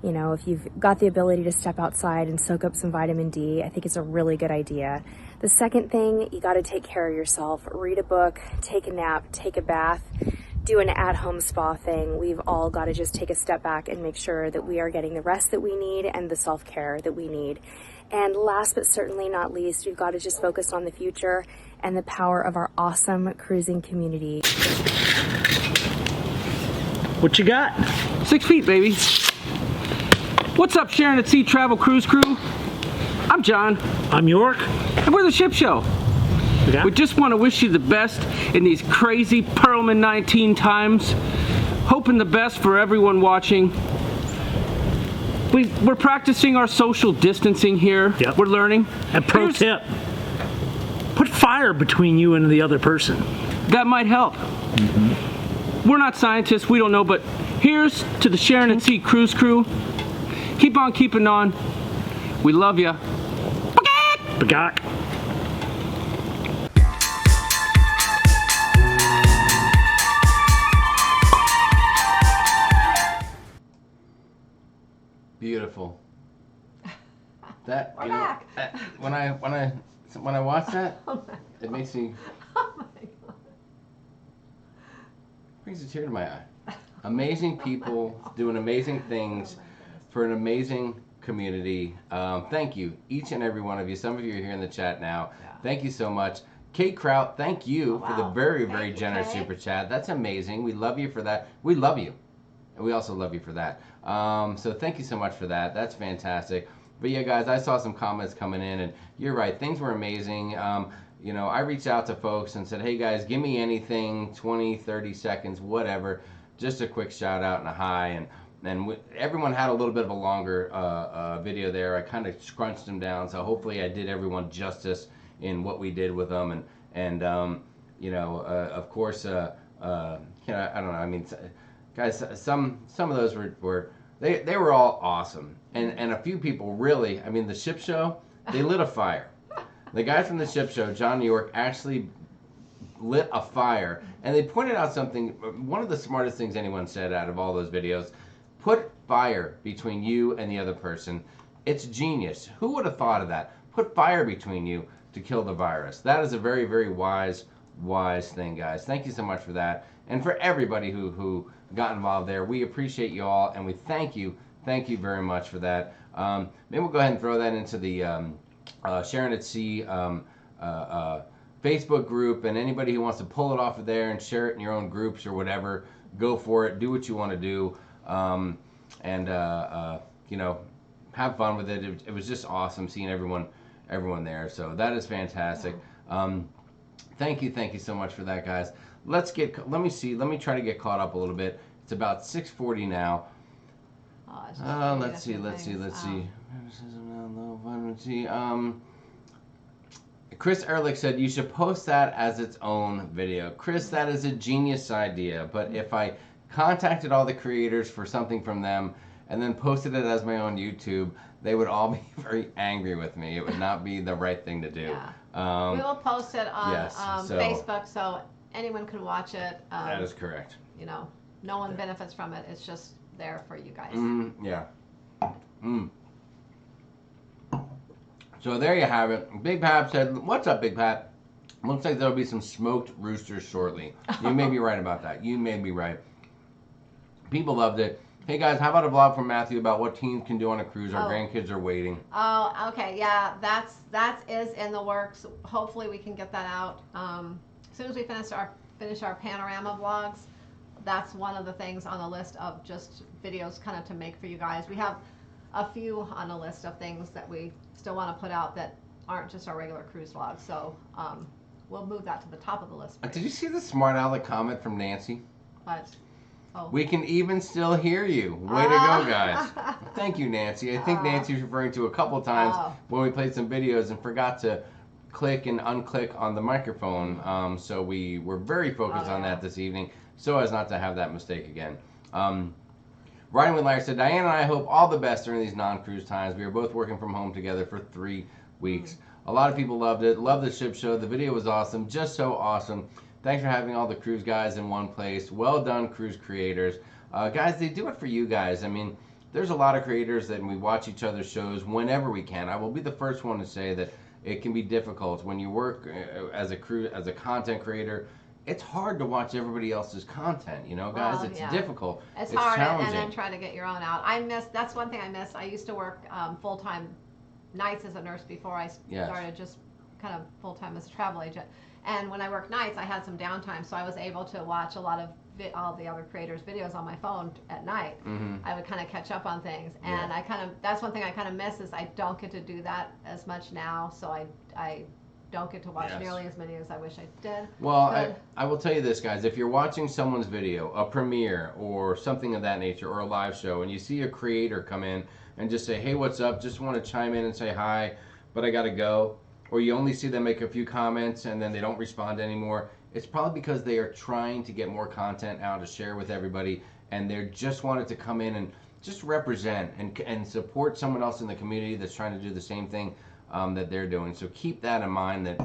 you know, if you've got the ability to step outside and soak up some vitamin D, I think it's a really good idea. The second thing, you got to take care of yourself. Read a book, take a nap, take a bath, do an at-home spa thing. We've all got to just take a step back and make sure that we are getting the rest that we need and the self-care that we need. And last but certainly not least, we've got to just focus on the future and the power of our awesome cruising community. What you got? 6 feet, baby. What's up, Sharonatsea Travel Cruise Crew? I'm John. I'm York. And we're the Ship Show. Okay. We just want to wish you the best in these crazy Perlman 19 times. Hoping the best for everyone watching. We're practicing our social distancing here. Yep. We're learning. And pro tip, put fire between you and the other person. That might help. Mm-hmm. We're not scientists, we don't know, but here's to the Sharonatsea Cruise Crew. Keep on keeping on. We love ya. Bagak. Beautiful. That We're you know, back. when I watch that, it makes me brings a tear to my eye. Amazing people doing amazing things for an amazing community. Thank you, each and every one of you. Some of you are here in the chat now. Thank you so much. Kate Kraut, thank you for the very generous super chat. That's amazing. We love you for that. We love you. And we also love you for that. So thank you so much for that. That's fantastic. But yeah, guys, I saw some comments coming in, and you're right. Things were amazing. You know, I reached out to folks and said, hey, guys, give me anything, 20, 30 seconds, whatever. Just a quick shout out and a hi. And everyone had a little bit of a longer video there. I kind of scrunched them down, so hopefully I did everyone justice in what we did with them. And you know, of course, you know, I don't know. I mean, guys, some of those were they were all awesome, and a few people really. I mean, the ship show, they lit a fire. The guy from the ship show, John New York, actually lit a fire, and they pointed out something. One of the smartest things anyone said out of all those videos: put fire between you and the other person. It's genius. Who would have thought of that? Put fire between you to kill the virus. That is a very wise thing, guys. Thank you so much for that, and for everybody who got involved there. We appreciate you all, and we thank you very much for that. Maybe we'll go ahead and throw that into the Sharon at Sea Facebook group, and anybody who wants to pull it off of there and share it in your own groups or whatever, go for it. Do what you want to do, and you know, have fun with it. It was just awesome seeing everyone there. So that is fantastic. Thank you so much for that, guys. Let me try to get caught up a little bit. It's about 6:40 now. Let's see. Chris Ehrlich said you should post that as its own video. Chris, that is a genius idea, but if I contacted all the creators for something from them and then posted it as my own YouTube, they would all be very angry with me. It would not be the right thing to do. Yeah. We will post it on so Facebook so anyone can watch it. That is correct. You know, no one benefits from it. It's just there for you guys. Yeah. So there you have it. Big Pap said, what's up, Big Pap? Looks like there'll be some smoked roosters shortly. You may be right about that. You may be right. People loved it. Hey guys, how about a vlog from Matthew about what teens can do on a cruise? Our grandkids are waiting. Oh, okay. Yeah, that is in the works. Hopefully we can get that out. As soon as we finish our panorama vlogs, that's one of the things on the list of just videos kind of to make for you guys. We have a few on the list of things that we still want to put out that aren't just our regular cruise vlogs. So we'll move that to the top of the list. Did you see the smart aleck comment from Nancy? What? Oh. We can even still hear you. Way to go, guys. Thank you, Nancy. I think Nancy's referring to a couple times when we played some videos and forgot to click and unclick on the microphone. So we were very focused on that this evening so as not to have that mistake again. Ryan Whitlayer said, Diane and I hope all the best during these non-cruise times. We are both working from home together for 3 weeks. A lot of people loved it. Loved the ship show. The video was awesome. Just so awesome. Thanks for having all the cruise guys in one place. Well done, cruise creators. Guys, they do it for you guys. I mean, there's a lot of creators that we watch each other's shows whenever we can. I will be the first one to say that it can be difficult when you work as a content creator. It's hard to watch everybody else's content, you know, guys. It's difficult. It's hard, challenging. and then try to get your own out. That's one thing I miss. I used to work full-time nights as a nurse before I started just kind of full-time as a travel agent. And when I worked nights, I had some downtime, so I was able to watch a lot of all the other creators' videos on my phone at night. I would kind of catch up on things, and that's one thing I kind of miss is I don't get to do that as much now. So I don't get to watch nearly as many as I wish I did. Well, I will tell you this, guys. If you're watching someone's video, a premiere or something of that nature, or a live show, and you see a creator come in and just say, hey, what's up? Just want to chime in and say hi, but I got to go. Or you only see them make a few comments and then they don't respond anymore, it's probably because they are trying to get more content out to share with everybody, and they're just wanted to come in and just represent and support someone else in the community that's trying to do the same thing that they're doing. So keep that in mind, that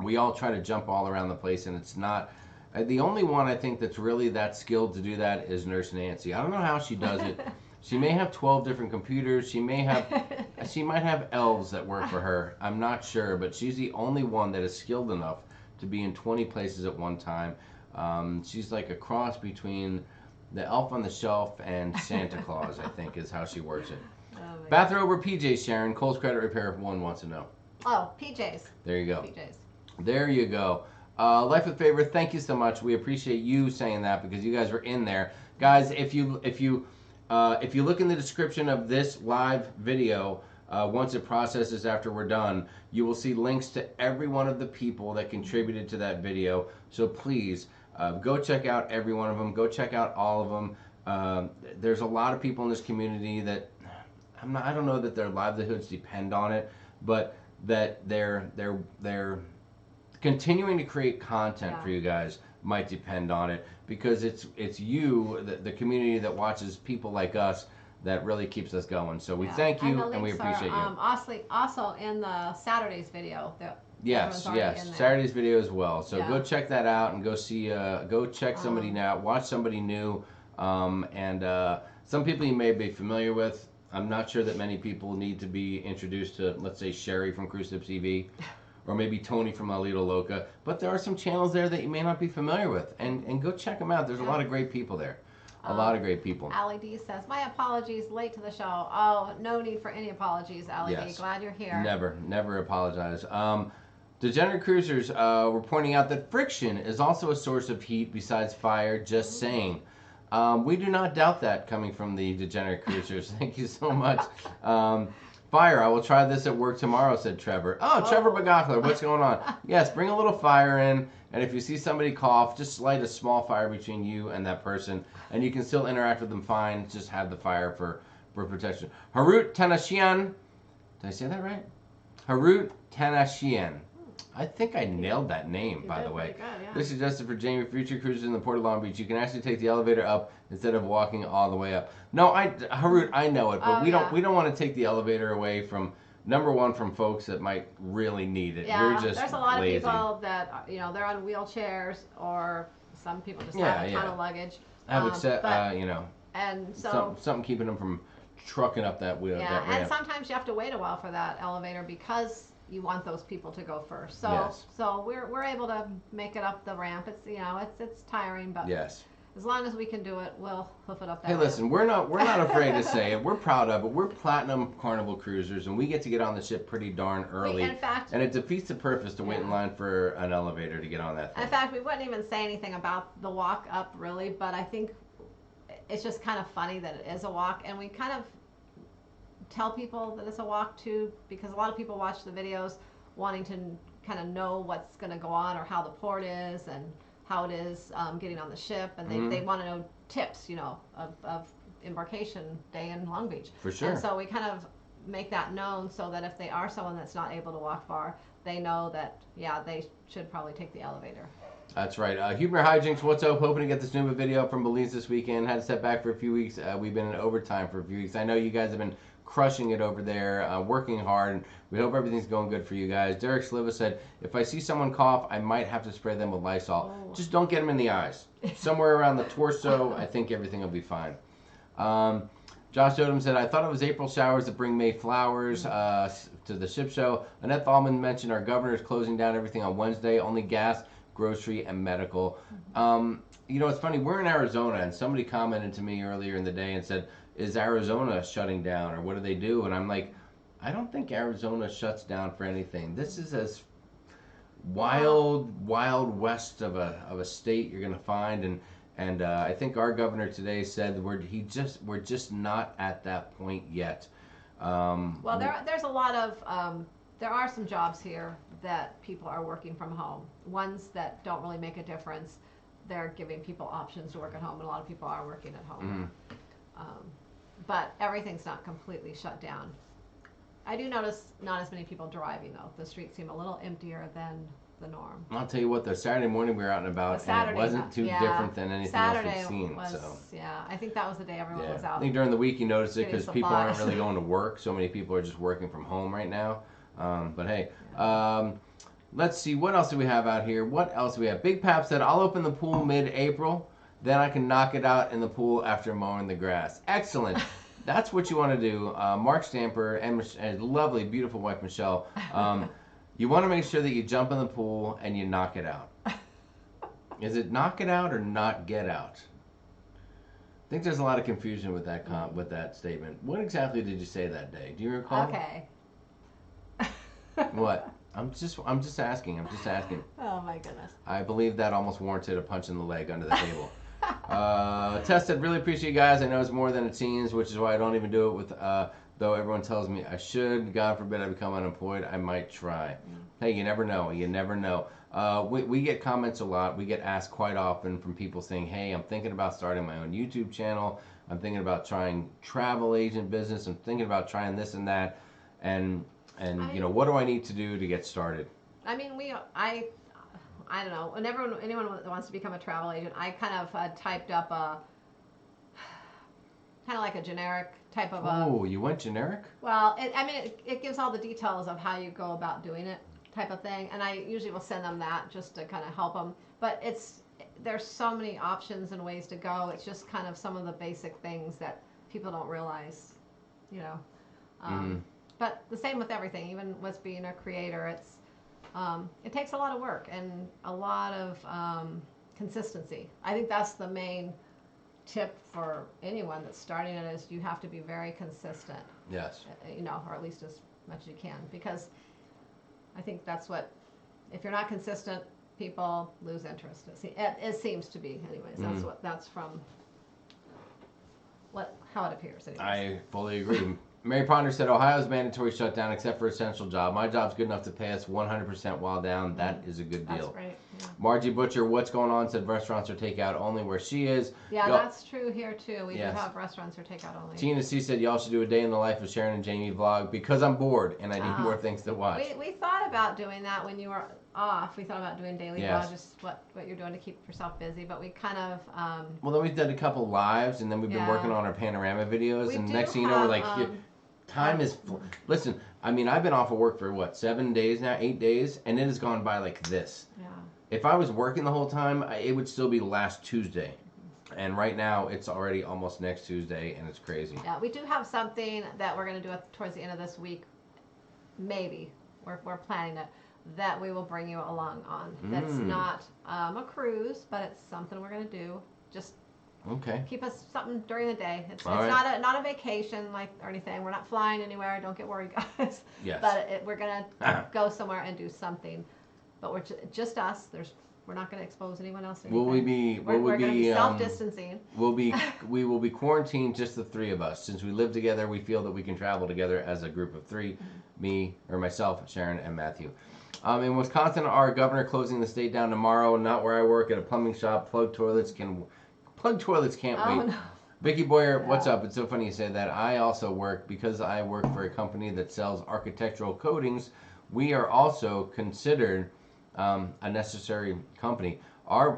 we all try to jump all around the place, and it's not the only one I think that's really that skilled to do that is Nurse Nancy. I don't know how she does it. She may have 12 different computers. She might have elves that work for her. I'm not sure, but she's the only one that is skilled enough to be in 20 places at one time. She's like a cross between the Elf on the Shelf and Santa Claus, I think, is how she works it. Bathrobe or PJs, Sharon? Kohl's Credit Repair 1 wants to know. Oh, PJs. There you go. PJs. There you go. Life with Favor, thank you so much. We appreciate you saying that because you guys were in there. Guys, if you look in the description of this live video, once it processes after we're done, you will see links to every one of the people that contributed to that video. So please, go check out every one of them. Go check out all of them. There's a lot of people in this community that, I don't know that their livelihoods depend on it, but that they're continuing to create content for you guys might depend on it, because it's you, the community that watches people like us, that really keeps us going. So we thank you and we appreciate you. Also in the Saturday's video. Yes, Saturday's video as well. So go check that out and go see, go check somebody now, watch somebody new, and some people you may be familiar with. I'm not sure that many people need to be introduced to, let's say, Sherry from CruiseTipsTV, or maybe Tony from Lido, Loca, but there are some channels there that you may not be familiar with, and go check them out. There's a lot of great people there. A lot of great people. Allie D says, my apologies, late to the show. Oh, no need for any apologies, Allie D. Glad you're here. Never apologize. Degenerate Cruisers, we're pointing out that friction is also a source of heat besides fire, just saying. We do not doubt that coming from the Degenerate Cruisers. Thank you so much. Fire, I will try this at work tomorrow, said Trevor. Oh, Trevor Bagachler, what's going on? Yes, bring a little fire in, and if you see somebody cough, just light a small fire between you and that person, and you can still interact with them fine. Just have the fire for protection. Harut Tanashian, did I say that right? Harut Tanashian. I think I nailed that name, by the way. Good, This is suggested for Jamie Future Cruises in the Port of Long Beach. You can actually take the elevator up instead of walking all the way up. No, Harut, I know it, but we don't want to take the elevator away from, number one, from folks that might really need it. Yeah, You're just there's a lot lazy. of people that they're on wheelchairs, or some people just have a ton of luggage. And so something keeping them from trucking up that wheel. Yeah, and sometimes you have to wait a while for that elevator because you want those people to go first. So so we're able to make it up the ramp. It's it's tiring, but as long as we can do it, we'll hoof it up that ramp. Listen, we're not afraid to say it. We're proud of it. We're Platinum Carnival Cruisers, and we get to get on the ship pretty darn early. In fact, and it defeats the purpose to wait in line for an elevator to get on that thing. In fact, we wouldn't even say anything about the walk up really, but I think it's just kind of funny that it is a walk, and we kind of tell people that it's a walk too, because a lot of people watch the videos wanting to kind of know what's going to go on, or how the port is and how it is getting on the ship, and they want to know tips, of embarkation day in Long Beach. For sure. And so we kind of make that known so that if they are someone that's not able to walk far, they know that they should probably take the elevator. That's right. Huebner Hijinks, what's up? Hoping to get this new video up from Belize this weekend. Had to step back for a few weeks. We've been in overtime for a few weeks. I know you guys have been crushing it over there, working hard, and we hope everything's going good for you guys. Derek Sliva said, if I see someone cough, I might have to spray them with Lysol. Just don't get them in the eyes. Somewhere around the torso, I think everything will be fine. Josh Odom said, I thought it was April showers that bring May flowers to the ship show. Annette Thalman mentioned our governor is closing down everything on Wednesday, only gas, grocery, and medical. It's funny, we're in Arizona, and somebody commented to me earlier in the day and said, is Arizona shutting down, or what do they do? And I'm like, I don't think Arizona shuts down for anything. This is as wild west of a state you're gonna find, and I think our governor today said we're just not at that point yet. Well, there's a lot of there are some jobs here that people are working from home. Ones that don't really make a difference. They're giving people options to work at home, and a lot of people are working at home. But everything's not completely shut down. I do notice not as many people driving, though. The streets seem a little emptier than the norm. I'll tell you what, the Saturday morning we were out and about, and it wasn't too different than anything else we've seen. I think that was the day everyone was out. I think during the week you notice it because people aren't really going to work. So many people are just working from home right now. But hey, let's see, what else do we have out here? What else do we have? Big Pap said, I'll open the pool mid-April. Then I can knock it out in the pool after mowing the grass. Excellent. That's what you want to do. Mark Stamper and his lovely, beautiful wife, Michelle. You want to make sure that you jump in the pool and you knock it out. Is it knock it out or not get out? I think there's a lot of confusion with that statement. What exactly did you say that day? Do you recall? Okay. What? I'm just asking. Oh my goodness. I believe that almost warranted a punch in the leg under the table. Tess said, really appreciate you guys. I know it's more than it seems, which is why I don't even do it with, though everyone tells me I should. God forbid I become unemployed. I might try. Hey, you never know. You never know. We get comments a lot. We get asked quite often from people saying, hey, I'm thinking about starting my own YouTube channel. I'm thinking about trying travel agent business. I'm thinking about trying this and that. And you know, what do I need to do to get started? I mean, I don't know. Whenever anyone that wants to become a travel agent, I kind of typed up a kind of like a generic type of Oh, you went generic? Well, it gives all the details of how you go about doing it, type of thing. And I usually will send them that just to kind of help them. But there's so many options and ways to go. It's just kind of some of the basic things that people don't realize, you know. But the same with everything, even with being a creator, it takes a lot of work and a lot of consistency. I think that's the main tip for anyone that's starting it is you have to be very consistent. Yes. You know, or at least as much as you can, because I think that's what, if you're not consistent, people lose interest. It seems to be, anyways. That's from how it appears. Anyways. I fully agree. Mary Ponder said, Ohio's mandatory shutdown except for essential job. My job's good enough to pay us 100% while down. That is a good deal. That's right. Yeah. Margie Butcher, what's going on? Said restaurants are takeout only where she is. Yeah, that's true here too. We do have restaurants are takeout only. Tina C said, y'all should do a day in the life of Sharon and Jamie vlog because I'm bored and I need more things to watch. We thought about doing that when you were off. We thought about doing daily vlogs, just what you're doing to keep yourself busy. But we kind of... well, then we did a couple lives and then we've been working on our panorama videos. And next thing you know, we're like... time is... Listen, I mean, I've been off of work for, what, 7 days now? 8 days? And it has gone by like this. Yeah. If I was working the whole time, it would still be last Tuesday. And right now, it's already almost next Tuesday, and it's crazy. Yeah, we do have something that we're going to do towards the end of this week. Maybe. We're planning it. That we will bring you along on. That's not a cruise, but it's something we're going to do. Just... Okay. Keep us something during the day. It's not a vacation or anything. We're not flying anywhere. Don't get worried, guys. Yes. But we're gonna go somewhere and do something. But we're just us. We're not gonna expose anyone else. We're gonna be self-distancing. We will be quarantined, just the three of us. Since we live together, we feel that we can travel together as a group of three. Myself, Sharon, and Matthew. In Wisconsin, our governor closing the state down tomorrow. Not where I work, at a plumbing shop. Plug toilets can't wait. No. Vicky Boyer, what's up? It's so funny you say that. I also work, because I work for a company that sells architectural coatings, we are also considered a necessary company.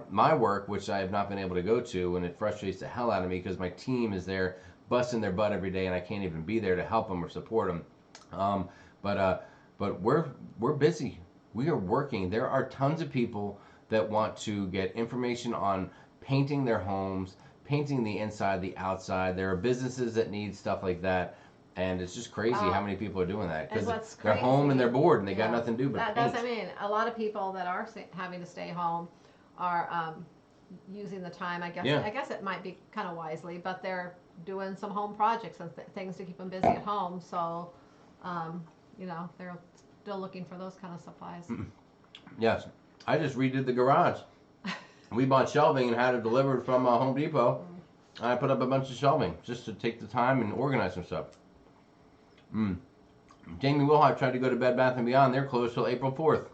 My work, which I have not been able to go to, and it frustrates the hell out of me because my team is there busting their butt every day and I can't even be there to help them or support them. But we're busy. We are working. There are tons of people that want to get information on painting their homes, painting the inside, the outside. There are businesses that need stuff like that, and it's just crazy how many people are doing that because they're home and they're bored and they got nothing to do but paint. A lot of people that are having to stay home are using the time. I guess it might be kind of wisely, but they're doing some home projects and things to keep them busy at home. So, they're still looking for those kind of supplies. Yes, I just redid the garage. We bought shelving and had it delivered from Home Depot. I put up a bunch of shelving just to take the time and organize some stuff. Jamie Wilhite tried to go to Bed Bath & Beyond. They're closed till April 4th.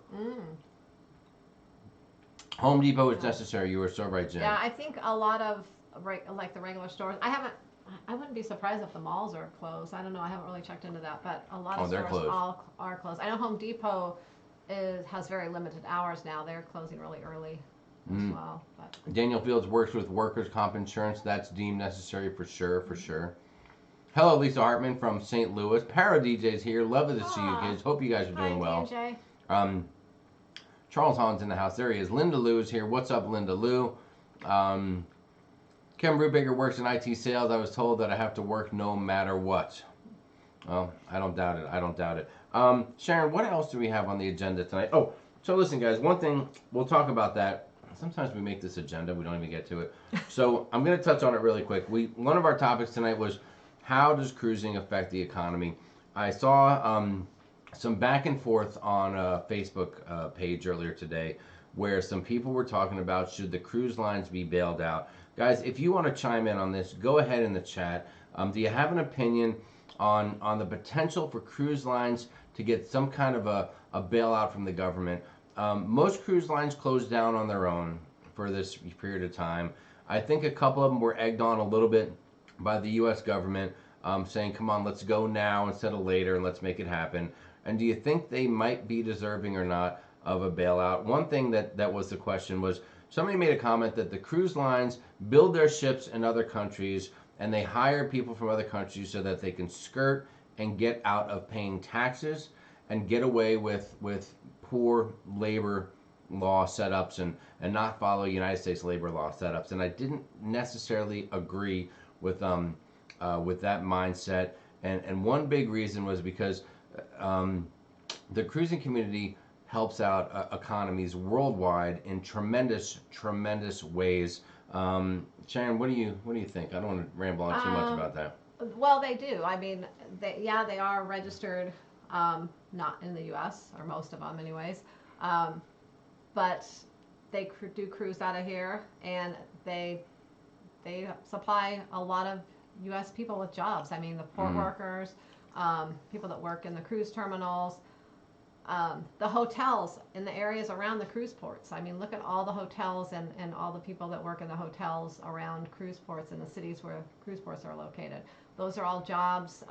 Home Depot is necessary. You were so right, Jen. Yeah, I think a lot of like the regular stores. I wouldn't be surprised if the malls are closed. I don't know. I haven't really checked into that, but a lot of stores all are closed. I know Home Depot has very limited hours now. They're closing really early. As well, but. Daniel Fields works with workers' comp insurance. That's deemed necessary for sure. Hello, Lisa Hartman from St. Louis. ParoDeeJay's here. Love to see you kids. Hope you guys are doing well. DJ. Charles Hahn's in the house. There he is. Linda Lou is here. What's up, Linda Lou? Kevin Brubaker works in IT sales. I was told that I have to work no matter what. Well, I don't doubt it. I don't doubt it. Sharon, what else do we have on the agenda tonight? Oh, so listen, guys, one thing, we'll talk about that. Sometimes we make this agenda, we don't even get to it. So I'm going to touch on it really quick. One of our topics tonight was, how does cruising affect the economy? I saw some back and forth on a Facebook page earlier today where some people were talking about, should the cruise lines be bailed out? Guys, if you want to chime in on this, go ahead in the chat. Do you have an opinion on the potential for cruise lines to get some kind of a bailout from the government? Most cruise lines closed down on their own for this period of time. I think a couple of them were egged on a little bit by the U.S. government, saying, come on, let's go now instead of later and let's make it happen. And do you think they might be deserving or not of a bailout? One thing that was the question was, somebody made a comment that the cruise lines build their ships in other countries and they hire people from other countries so that they can skirt and get out of paying taxes and get away with poor labor law setups and not follow United States labor law setups. And I didn't necessarily agree with that mindset. And one big reason was because the cruising community helps out economies worldwide in tremendous ways. Sharon, what do you think? I don't want to ramble on too much about that. Well, they do. I mean, they are registered, not in the U.S., or most of them anyways, but they do cruise out of here, and they supply a lot of U.S. people with jobs. I mean, the port workers, people that work in the cruise terminals, the hotels in the areas around the cruise ports. I mean, look at all the hotels and all the people that work in the hotels around cruise ports in the cities where cruise ports are located. Those are all jobs.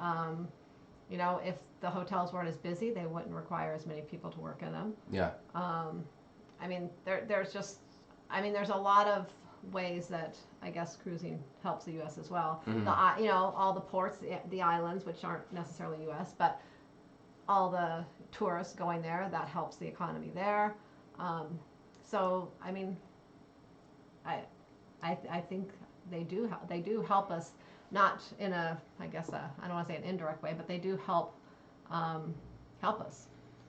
You know, if the hotels weren't as busy, they wouldn't require as many people to work in them. Yeah. I mean, there's a lot of ways that I guess cruising helps the U.S. as well. Mm-hmm. All the ports, the islands, which aren't necessarily U.S., but all the tourists going there, that helps the economy there. So I mean, I think they do help us, not in a, I guess I don't want to say an indirect way, but they do help us.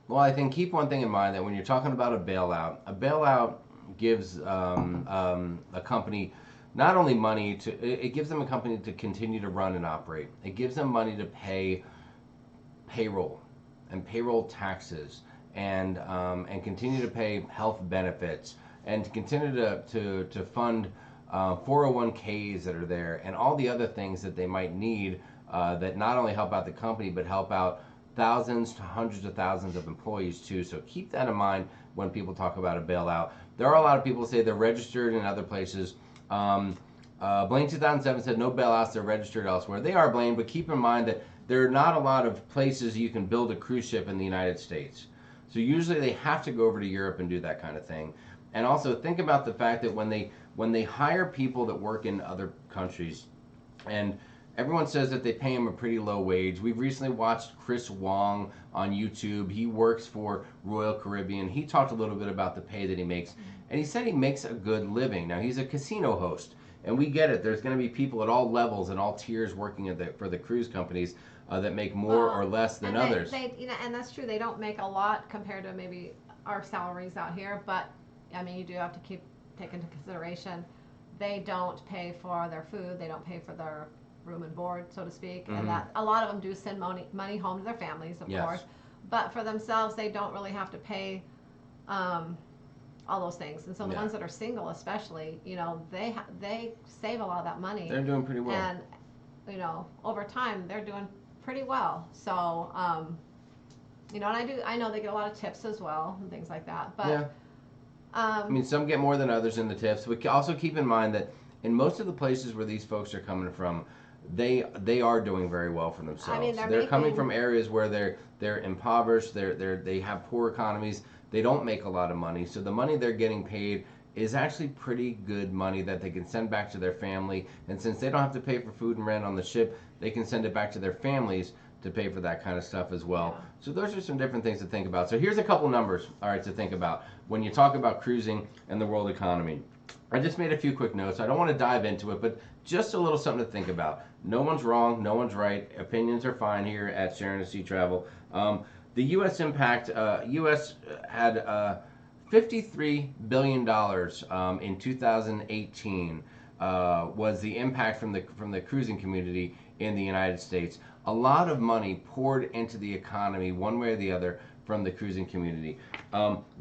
Well, I think keep one thing in mind, that when you're talking about a bailout gives a company not only money it gives them a company to continue to run and operate. It gives them money to pay payroll and payroll taxes and continue to pay health benefits and to continue to fund 401ks that are there and all the other things that they might need that not only help out the company but help out thousands to hundreds of thousands of employees too. So keep that in mind when people talk about a bailout. There are a lot of people who say they're registered in other places. Blaine 2007 said no bailouts, they're registered elsewhere. They are, Blaine, but keep in mind that there are not a lot of places you can build a cruise ship in the United States. So usually they have to go over to Europe and do that kind of thing. And also think about the fact that when they hire people that work in other countries, and everyone says that they pay them a pretty low wage. We've recently watched Chris Wong on YouTube. He works for Royal Caribbean. He talked a little bit about the pay that he makes, and he said he makes a good living. Now, he's a casino host, and we get it. There's going to be people at all levels and all tiers working for the cruise companies that make more or less than others. And that's true. They don't make a lot compared to maybe our salaries out here, but I mean, you do have to take into consideration they don't pay for their food. They don't pay for their room and board, so to speak, and that a lot of them do send money home to their families, of course, but for themselves they don't really have to pay all those things. And so the ones that are single, especially, they save a lot of that money. They're doing pretty well, and over time they're doing pretty well. So and I know they get a lot of tips as well and things like that, but I mean, some get more than others in the tips. But also keep in mind that in most of the places where these folks are coming from, they are doing very well for themselves. I mean, they're coming from areas where they're impoverished, they have poor economies, they don't make a lot of money, so the money they're getting paid is actually pretty good money that they can send back to their family. And since they don't have to pay for food and rent on the ship, they can send it back to their families to pay for that kind of stuff as well. So those are some different things to think about. So here's a couple numbers, all right, to think about when you talk about cruising and the world economy. I just made a few quick notes. I don't want to dive into it, but just a little something to think about. No one's wrong, no one's right. Opinions are fine here at Sharon at Sea Travel. The U.S. impact, U.S. had $53 billion in 2018 was the impact from the cruising community in the United States. A lot of money poured into the economy one way or the other from the cruising community.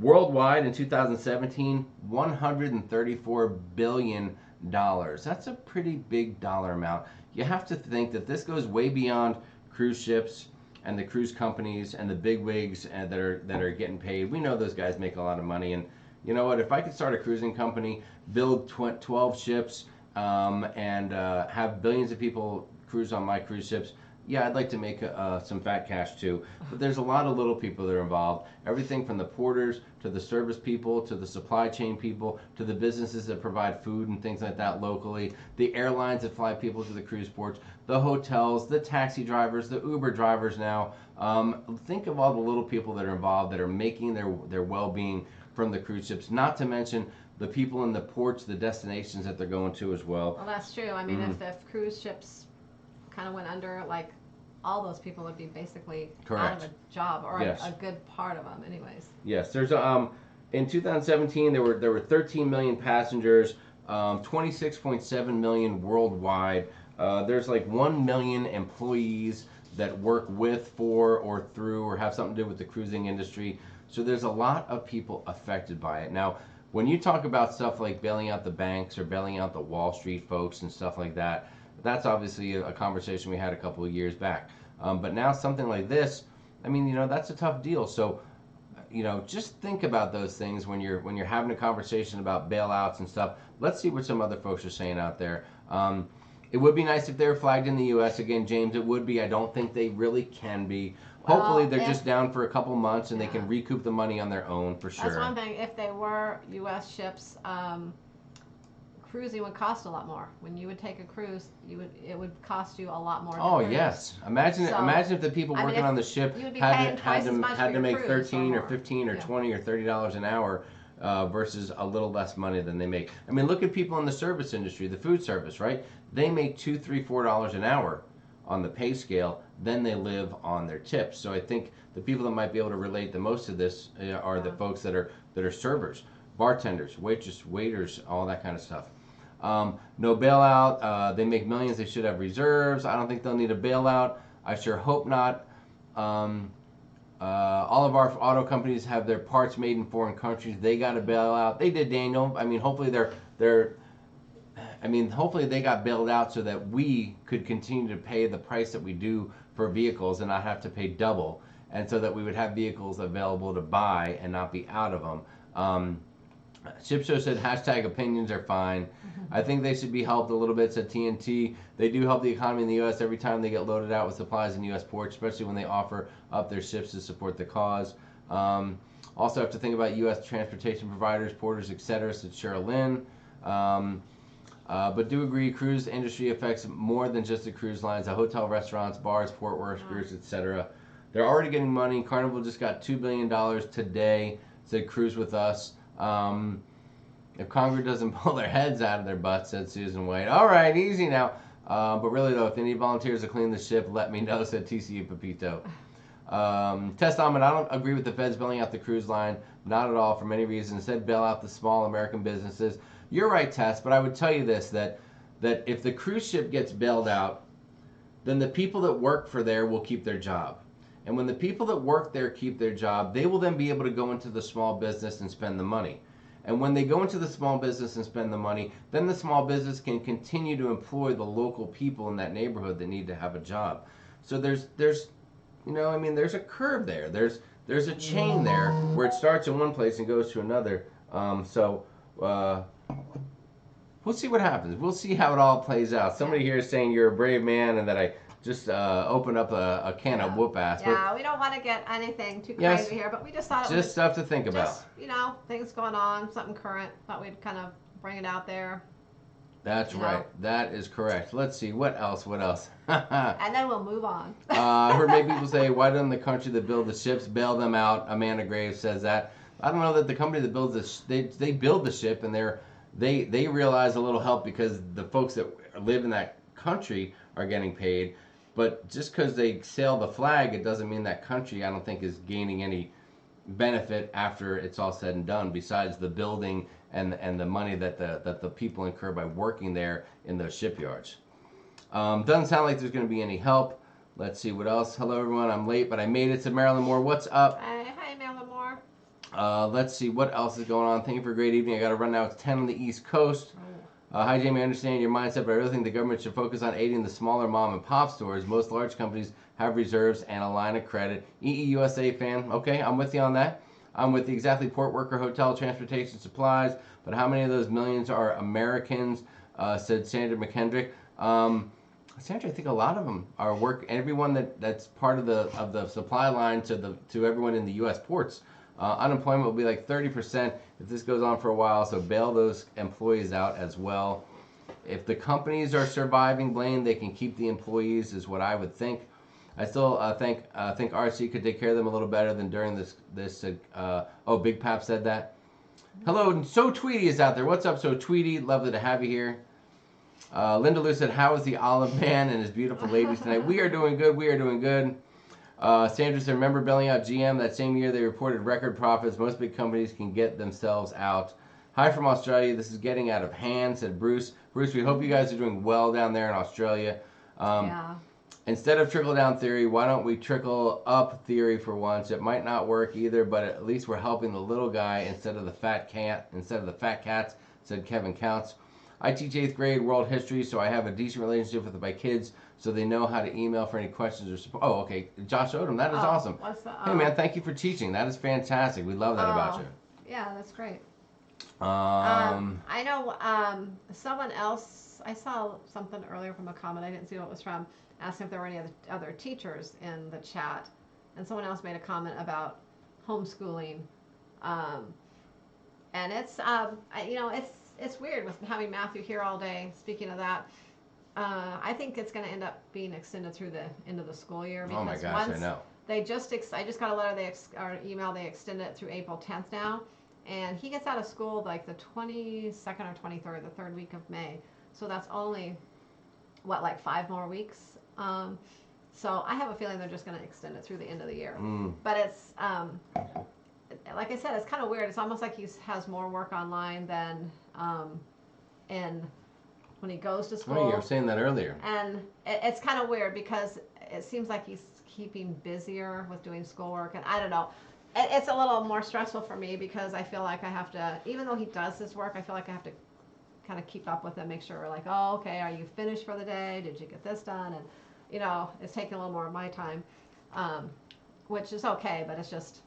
Worldwide in 2017, $134 billion. That's a pretty big dollar amount. You have to think that this goes way beyond cruise ships and the cruise companies and the big wigs that are getting paid. We know those guys make a lot of money, and you know what? If I could start a cruising company, build 12 ships, and have billions of people cruise on my cruise ships, yeah, I'd like to make some fat cash too. But there's a lot of little people that are involved. Everything from the porters to the service people to the supply chain people to the businesses that provide food and things like that locally, the airlines that fly people to the cruise ports, the hotels, the taxi drivers, the Uber drivers now. Think of all the little people that are involved that are making their well-being from the cruise ships, not to mention the people in the ports, the destinations that they're going to as well. Well, that's true. I mean, if the cruise ships kind of went under, like, all those people would be basically out of a job, or a good part of them anyways. Yes, there's in 2017 there were 13 million passengers, 26.7 million worldwide. There's like 1 million employees that work with, for, or through, or have something to do with the cruising industry. So there's a lot of people affected by it. Now, when you talk about stuff like bailing out the banks or bailing out the Wall Street folks and stuff like that, that's obviously a conversation we had a couple of years back. But now something like this, I mean, you know, that's a tough deal. So, you know, just think about those things when you're having a conversation about bailouts and stuff. Let's see what some other folks are saying out there. It would be nice if they were flagged in the U.S. Again, James, it would be. I don't think they really can be. Hopefully they're just down for a couple months and they can recoup the money on their own, for sure. That's one thing. If they were U.S. ships, cruising would cost a lot more. When you would take a cruise, it would cost you a lot more. Oh yes, imagine if the people working on the ship had to make $13 or $15 or $20 or $30 an hour versus a little less money than they make. I mean, look at people in the service industry, the food service, right? They make $2, $3, $4 an hour on the pay scale. Then they live on their tips. So I think the people that might be able to relate the most to this are the folks that are servers, bartenders, waiters, all that kind of stuff. No bailout. They make millions. They should have reserves. I don't think they'll need a bailout. I sure hope not. All of our auto companies have their parts made in foreign countries. They got a bailout. They did, Daniel. I mean, hopefully hopefully they got bailed out so that we could continue to pay the price that we do for vehicles and not have to pay double, and so that we would have vehicles available to buy and not be out of them. Ship Show said #opinions are fine. I think they should be helped a little bit, said TNT. They do help the economy in the U.S. every time they get loaded out with supplies in U.S. ports, especially when they offer up their ships to support the cause. Also have to think about U.S. transportation providers, porters, etc., said Cheryl Lynn. But do agree, cruise industry affects more than just the cruise lines, the hotel, restaurants, bars, port workers, etc. They're already getting money. Carnival just got $2 billion today, said Cruise With Us. If Congress doesn't pull their heads out of their butts, said Susan Wade. All right, easy now. But really, though, if they need volunteers to clean the ship, let me know, said TCU Pepito. Test Ahmed, I don't agree with the feds bailing out the cruise line. Not at all, for many reasons. Instead, bail out the small American businesses. You're right, Tess, but I would tell you this, that if the cruise ship gets bailed out, then the people that work for there will keep their job. And when the people that work there keep their job, they will then be able to go into the small business and spend the money. And when they go into the small business and spend the money, then the small business can continue to employ the local people in that neighborhood that need to have a job. So there's you know, I mean, there's a curve there. There's a chain there where it starts in one place and goes to another. We'll see what happens. We'll see how it all plays out. Somebody here is saying you're a brave man and that I just opened up a can of whoop ass. Yeah, we don't want to get anything too crazy here, but we just thought it was just stuff to think about. You know, things going on, something current. Thought we'd kind of bring it out there. That's right. That is correct. Let's see. What else? And then we'll move on. I heard many people say, why doesn't the country that build the ships bail them out? Amanda Graves says that. I don't know that the company that builds they build the ship and they're they realize a little help because the folks that live in that country are getting paid. But just because they sail the flag, it doesn't mean that country, I don't think, is gaining any benefit after it's all said and done, besides the building and the money that the people incur by working there in those shipyards. Doesn't sound like there's going to be any help. Let's see what else. Hello, everyone. I'm late, but I made it to Marilyn Moore. What's up? Hi, Marilyn Moore. Let's see what else is going on. Thank you for a great evening. I got to run now. It's 10 on the East Coast. Hi, Jamie. I understand your mindset, but I really think the government should focus on aiding the smaller mom and pop stores. Most large companies have reserves and a line of credit. EEUSA fan. Okay, I'm with you on that. I'm with you. Exactly. Port worker, hotel, transportation, supplies. But how many of those millions are Americans? Said Sandra McKendrick. Sandra, I think a lot of them are work. Everyone that's part of the supply line to everyone in the U.S. ports. Unemployment will be like 30% if this goes on for a while. So bail those employees out as well. If the companies are surviving, Blaine, they can keep the employees, is what I would think. I still think RC could take care of them a little better than during this. Big Pap said that. Hello, So Tweety is out there. What's up, So Tweety? Lovely to have you here. Linda Lou said, how is the Olive Man and his beautiful ladies tonight? We are doing good. We are doing good. Sandra said, remember bailing out GM? That same year they reported record profits. Most big companies can get themselves out. Hi from Australia. This is getting out of hand, said Bruce. Bruce, we hope you guys are doing well down there in Australia. Yeah. Instead of trickle-down theory, why don't we trickle-up theory for once? It might not work either, but at least we're helping the little guy instead of the fat cats, said Kevin Counts. I teach 8th grade world history, so I have a decent relationship with my kids, so they know how to email for any questions or support. Oh, okay. Josh Odom, that is awesome. Hey, man, thank you for teaching. That is fantastic. We love that about you. Yeah, that's great. I know someone else, I saw something earlier from a comment, I didn't see what it was from, asking if there were any other teachers in the chat, and someone else made a comment about homeschooling, and it's it's weird with having Matthew here all day. Speaking of that, I think it's going to end up being extended through the end of the school year. Because oh my gosh, I know. I just got a letter, or email, they extended it through April 10th now, and he gets out of school like the 22nd or 23rd, the third week of May. So that's only like 5 more weeks. So I have a feeling they're just going to extend it through the end of the year. But it's like I said, it's kind of weird. It's almost like he has more work online than when he goes to school. Oh, you were saying that earlier. And it's kind of weird because it seems like he's keeping busier with doing schoolwork, and I don't know. It's a little more stressful for me because I feel like I have to, even though he does his work, I feel like I have to kind of keep up with him, make sure we're like, oh, okay, are you finished for the day? Did you get this done? And it's taking a little more of my time, which is okay, but it's just,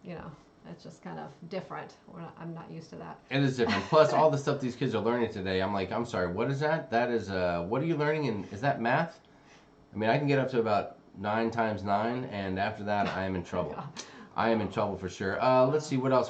it's just kind of different. I'm not used to that. It is different. Plus, all the stuff these kids are learning today, I'm like, I'm sorry, what is that? That is, what are you learning? And is that math? I mean, I can get up to about 9 times 9, and after that, I am in trouble. I am in trouble for sure. Let's see, what else?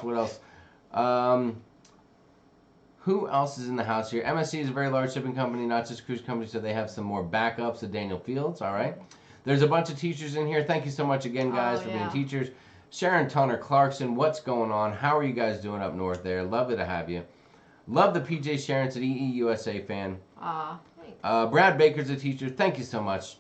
Who else is in the house here? MSC is a very large shipping company, not just a cruise company, so they have some more backups at Daniel Fields, all right? There's a bunch of teachers in here. Thank you so much again, guys, for being teachers. Sharon, Tunner, Clarkson, what's going on? How are you guys doing up north there? Lovely to have you. Love the PJ Sharon, said EEUSA fan. Thanks. Brad Baker's a teacher. Thank you so much.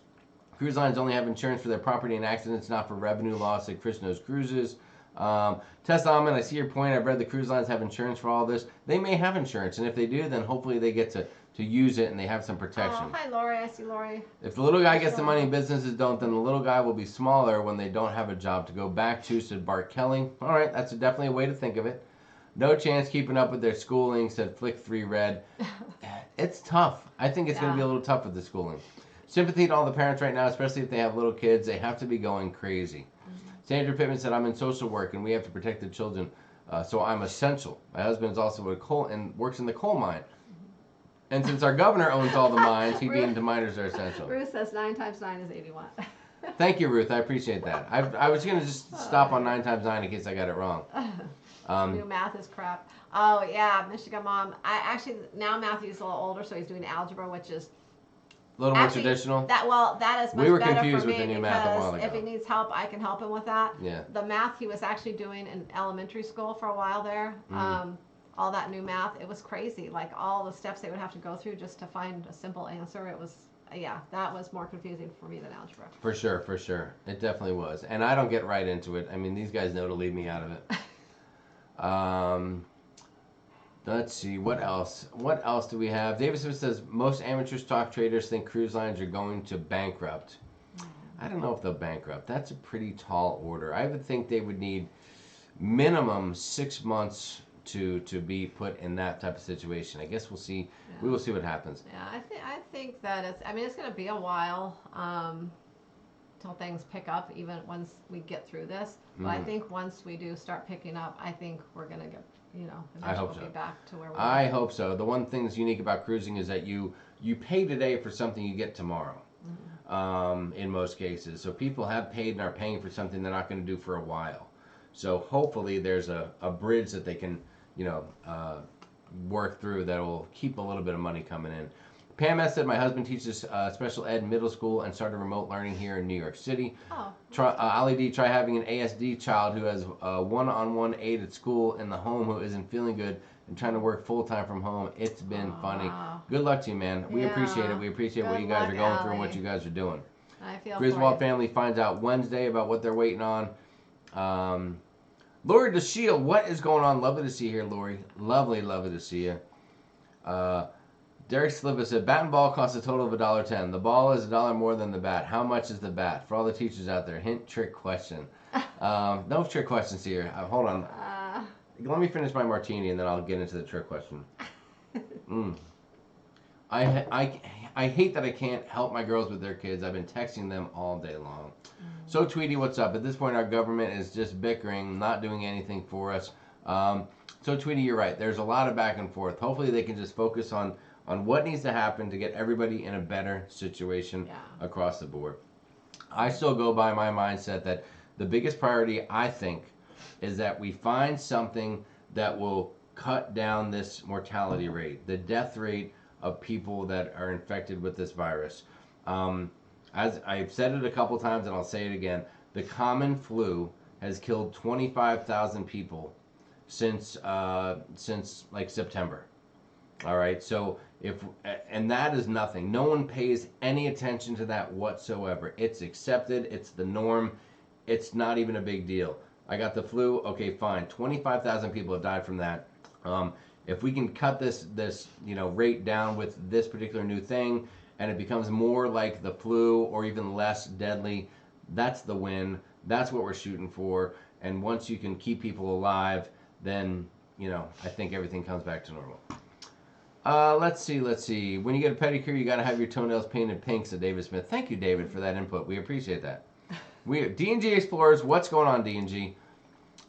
Cruise lines only have insurance for their property and accidents, not for revenue loss, said Chris Knows Cruises. Tess Alman, I see your point. I've read the cruise lines have insurance for all this. They may have insurance, and if they do, then hopefully they get to use it and they have some protection. Hi, Lori. I see Lori. If the little guy gets the money and businesses don't, then the little guy will be smaller when they don't have a job to go back to, said Bart Kelly. All right, that's definitely a way to think of it. No chance keeping up with their schooling, said Flick 3 Red. It's tough. I think it's going to be a little tough with the schooling. Sympathy to all the parents right now, especially if they have little kids. They have to be going crazy. Sandra Pittman said, I'm in social work and we have to protect the children, so I'm essential. My husband is also a coal and works in the coal mine. And since our governor owns all the mines, he deemed the miners are essential. Ruth says 9 times 9 is 81. Thank you, Ruth. I appreciate that. I was going to just stop on 9 times 9 in case I got it wrong. New math is crap. Oh, yeah, Michigan Mom. Now Matthew's a little older, so he's doing algebra, which is a little more traditional. That is much better for me. We were confused with the new math a while ago. If he needs help, I can help him with that. Yeah. The math he was actually doing in elementary school for a while there. all that new math, it was crazy. Like all the steps they would have to go through just to find a simple answer. It was, yeah, that was more confusing for me than algebra. For sure. It definitely was. And I don't get right into it. I mean, these guys know to leave me out of it. Let's see, what else? What else do we have? David Smith says, most amateur stock traders think cruise lines are going to bankrupt. I don't know if they'll bankrupt. That's a pretty tall order. I would think they would need minimum 6 months to be put in that type of situation. I guess we'll see. Yeah. We will see what happens. Yeah, I think that it's. I mean, it's going to be a while till things pick up. Even once we get through this, but I think once we do start picking up, I think we're going to get. I hope so. Be back to where we I hope so. The one thing that's unique about cruising is that you pay today for something you get tomorrow. In most cases, so people have paid and are paying for something they're not going to do for a while. So hopefully there's a bridge that they can work through that will keep a little bit of money coming in. Pam S. said, my husband teaches special ed in middle school and started remote learning here in New York City. Ali D, try having an ASD child who has one-on-one aid at school in the home who isn't feeling good and trying to work full-time from home. It's been funny. Good luck to you, man. We appreciate it. We appreciate what you guys are going through and what you guys are doing. I feel Griswold family finds out Wednesday about what they're waiting on. Lori DeShield, what is going on? Lovely to see you here, Lori. Lovely to see you. Derek Sliva said, bat and ball costs a total of $1.10. The ball is $1 more than the bat. How much is the bat? For all the teachers out there, hint, trick question. No trick questions here. Hold on. Let me finish my martini and then I'll get into the trick question. I hate that I can't help my girls with their kids. I've been texting them all day long. So Tweety, what's up? At this point, our government is just bickering, not doing anything for us. So Tweety, you're right. There's a lot of back and forth. Hopefully they can just focus on what needs to happen to get everybody in a better situation across the board. I still go by my mindset that the biggest priority, I think, is that we find something that will cut down this mortality rate, the death rate of people that are infected with this virus. As I've said it a couple times and I'll say it again, the common flu has killed 25,000 people since like September. All right, so and that is nothing. No one pays any attention to that whatsoever. It's accepted. It's the norm. It's not even a big deal. I got the flu. Okay, fine. 25,000 people have died from that. If we can cut this rate down with this particular new thing, and it becomes more like the flu or even less deadly, that's the win. That's what we're shooting for. And once you can keep people alive, then I think everything comes back to normal. Let's see. When you get a pedicure, you got to have your toenails painted pink, said David Smith. Thank you, David, for that input. We appreciate that. D&G Explorers, what's going on, D&G?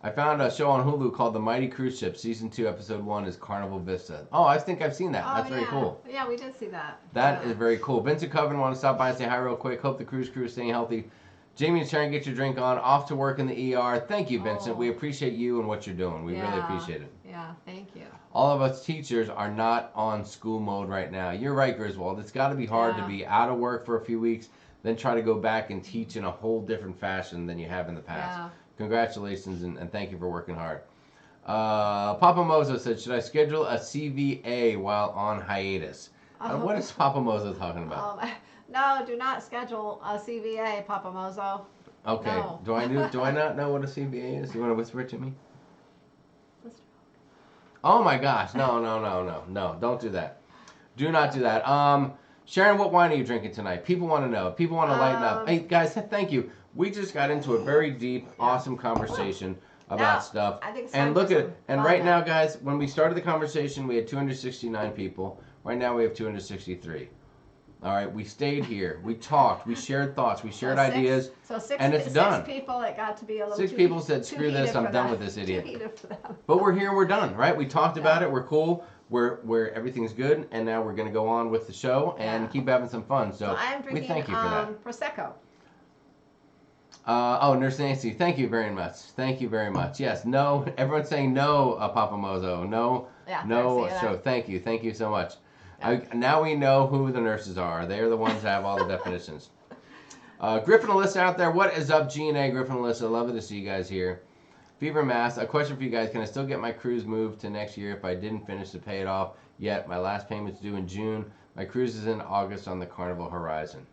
I found a show on Hulu called The Mighty Cruise Ship. Season 2, Episode 1 is Carnival Vista. Oh, I think I've seen that. That's very cool. Yeah, we did see that. That is very cool. Vincent Coven want to stop by and say hi real quick. Hope the cruise crew is staying healthy. Jamie and Sharon, get your drink on. Off to work in the ER. Thank you, Vincent. We appreciate you and what you're doing. We really appreciate it. Yeah, thank you. All of us teachers are not on school mode right now. You're right, Griswold. It's got to be hard to be out of work for a few weeks, then try to go back and teach in a whole different fashion than you have in the past. Yeah. Congratulations and thank you for working hard. Papa Mozo said, should I schedule a CVA while on hiatus? What is Papa Mozo talking about? No, do not schedule a CVA, Papa Mozo. Okay. No. Do I not know what a CVA is? You want to whisper it to me? Oh my gosh. No. Don't do that. Do not do that. Sharon, what wine are you drinking tonight? People want to know. People want to lighten up. Hey, guys, thank you. We just got into a very deep, awesome conversation about stuff. I think and look at it. And right now, guys, when we started the conversation, we had 269 people. Right now, we have 263. All right, we stayed here. We talked. We shared thoughts. We shared ideas. And it's done. 6 people, it got to be a little 6 people said, screw this, I'm done with this idiot. But we're here and we're done, right? We talked about it. We're cool. We're everything's good. And now we're going to go on with the show and keep having some fun. So I'm drinking, we thank you for that. Prosecco. Nurse Nancy, thank you very much. Thank you very much. Yes, no, everyone's saying no, Papa Mozo. No, no. So thank you so much. Now we know who the nurses are. They're the ones that have all the definitions. Griff and Alyssa out there, what is up, G&A? Griff and Alyssa, love it to see you guys here. Fever Mass, a question for you guys. Can I still get my cruise moved to next year if I didn't finish to pay it off yet? My last payment's due in June. My cruise is in August on the Carnival Horizon.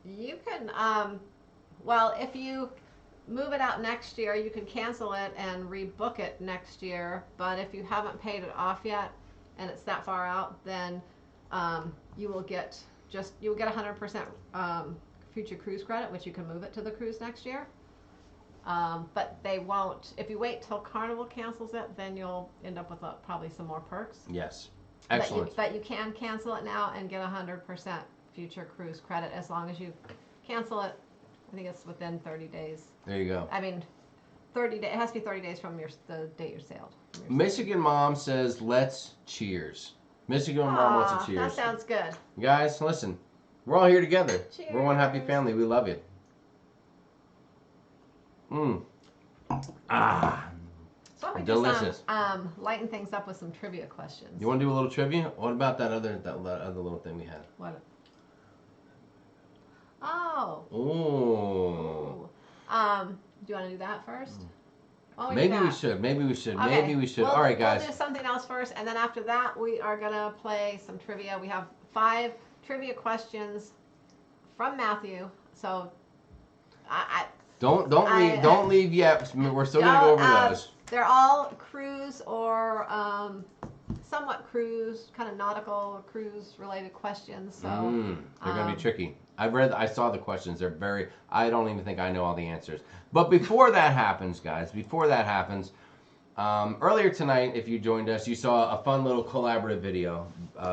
You can, well, if you move it out next year, you can cancel it and rebook it next year. But if you haven't paid it off yet and it's that far out, then you will get 100% future cruise credit, which you can move it to the cruise next year. But they won't. If you wait till Carnival cancels it, then you'll end up with probably some more perks. Yes. Excellent. But you can cancel it now and get 100% future cruise credit as long as you cancel it. I think it's within 30 days. There you go. I mean, 30 days. It has to be 30 days from the date you sailed. Michigan Mom says, let's cheers. Michigan Mom wants to cheers. That sounds good. Guys, listen. We're all here together. Cheers. We're one happy family. We love you. So we delicious. Just lighten things up with some trivia questions. You want to do a little trivia? What about that other little thing we had? What? Oh. Ooh. Do you want to do that first? Maybe we should. Okay. Maybe we should. All right, guys. We'll do something else first, and then after that, we are gonna play some trivia. We have 5 trivia questions from Matthew. So, Don't leave yet. We're still gonna go over those. They're all cruise or somewhat cruise, kind of nautical cruise related questions. So they're gonna be tricky. I saw the questions. They're very. I don't even think I know all the answers. But before that happens, guys. Earlier tonight, if you joined us, you saw a fun little collaborative video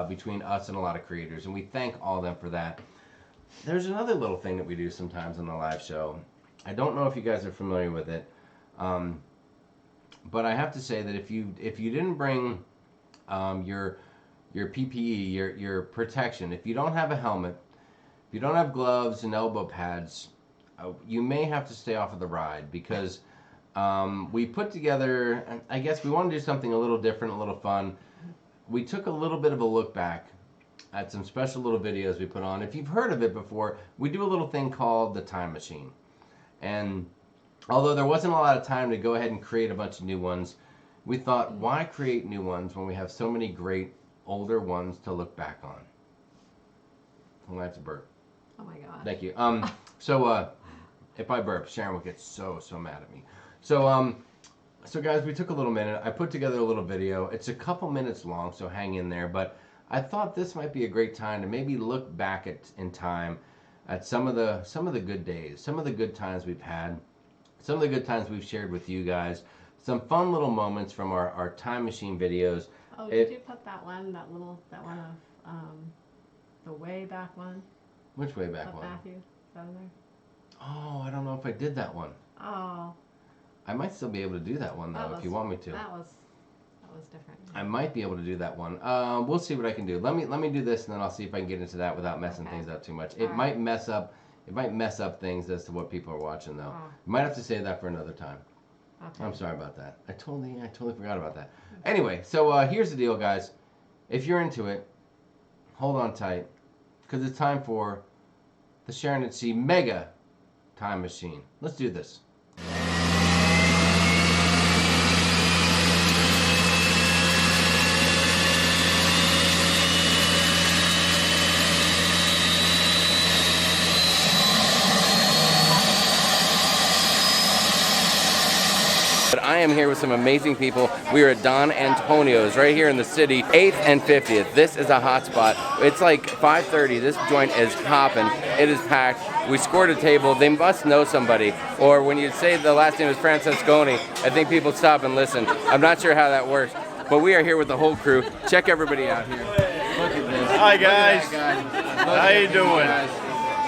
between us and a lot of creators, and we thank all of them for that. There's another little thing that we do sometimes on the live show. I don't know if you guys are familiar with it, but I have to say that if you didn't bring your PPE, your protection, if you don't have a helmet, if you don't have gloves and elbow pads, you may have to stay off of the ride because we put together, I guess we want to do something a little different, a little fun. We took a little bit of a look back at some special little videos we put on. If you've heard of it before, we do a little thing called the Time Machine. And although there wasn't a lot of time to go ahead and create a bunch of new ones, we thought, why create new ones when we have so many great older ones to look back on? Well, that's a burp. Oh my God. Thank you. So if I burp, Sharon will get so mad at me. So guys, we took a little minute. I put together a little video. It's a couple minutes long, so hang in there. But I thought this might be a great time to maybe look back in time at some of the good days, some of the good times we've had, some of the good times we've shared with you guys, some fun little moments from our Time Machine videos. Oh, did you put that one of the way back one? Which way back one? Matthew, is that in there? Oh, I don't know if I did that one. Oh. I might still be able to do that one though, if you want me to. That was different. I might be able to do that one. We'll see what I can do. Let me do this, and then I'll see if I can get into that without messing things up too much. It might mess up things as to what people are watching though. You might have to say that for another time. Okay. I'm sorry about that. I totally forgot about that. Anyway, so here's the deal, guys. If you're into it, hold on tight, because it's time for the Sharonatsea Mega Time Machine. Let's do this. But I am here with some amazing people. We are at Don Antonio's right here in the city, 8th and 50th. This is a hot spot. It's like 5:30. This joint is hopping. It is packed. We scored a table. They must know somebody. Or when you say the last name is Francesconi, I think people stop and listen. I'm not sure how that works. But we are here with the whole crew. Check everybody out here. Look at this. Hi, guys. How you doing?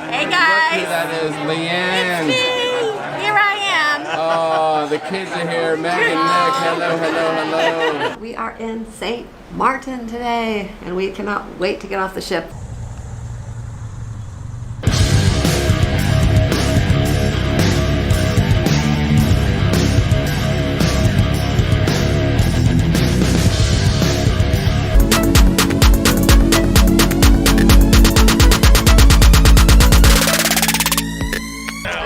Hey, guys. Look who that is, Leanne. It's me. Here I am. Oh, the kids are here. Meg and Nick. Hello, hello, hello. We are in St. Martin today, and we cannot wait to get off the ship.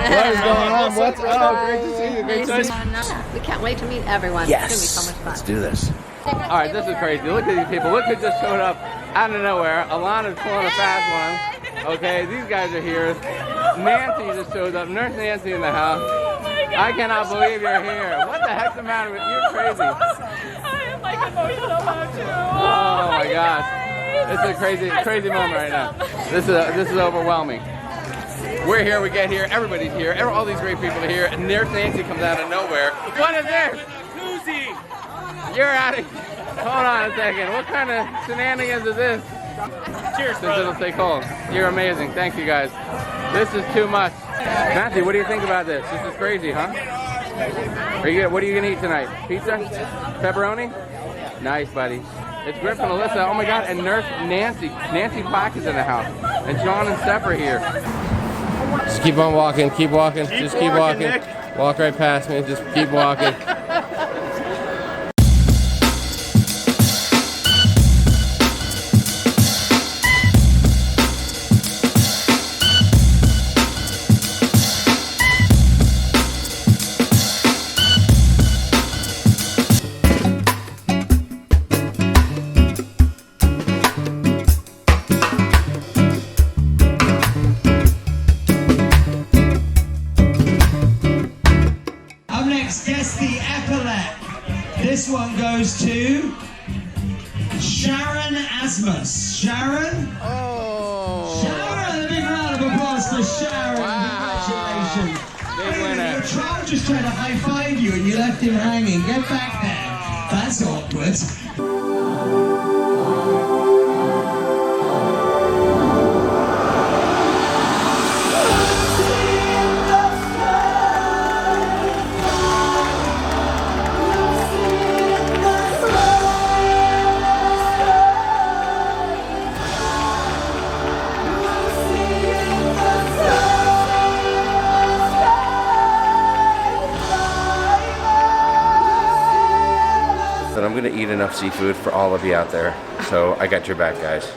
What is going on, Mom, what's up? Great to see you. Great to see you. We can't wait to meet everyone. Yes. It's going to be so much fun. Let's do this. All right, this is crazy. Look at these people. Look who just showed up out of nowhere. Alanna's pulling a fast one. Okay, these guys are here. Nancy just showed up. Nurse Nancy in the house. I cannot believe you're here. What the heck's the matter with you? You're crazy. I am like emotional about you. Oh my gosh. It's a crazy moment right now. This is overwhelming. We're here, we get here, everybody's here, all these great people are here, and Nurse Nancy comes out of nowhere. What is this? You're out of hold on a second. What kind of shenanigans is this? Cheers, since it'll stay cold. You're amazing. Thank you guys. This is too much. Matthew, what do you think about this? This is crazy, huh? What are you gonna eat tonight? Pizza? Pepperoni? Nice, buddy. It's Griff and Alyssa. Oh my God, and Nurse Nancy. Nancy Black is in the house. And Sharon and Steph are here. Just keep on walking, keep walking. Just keep walking. Nick. Walk right past me, just keep walking. This one goes to Sharon Asmus. Sharon? Oh. Sharon, a big round of applause for Sharon. Wow. Congratulations. Big winner. Your child just tried to high-five you and you left him hanging. Get back there. That's awkward. I'm gonna eat enough seafood for all of you out there. So I got your back, guys.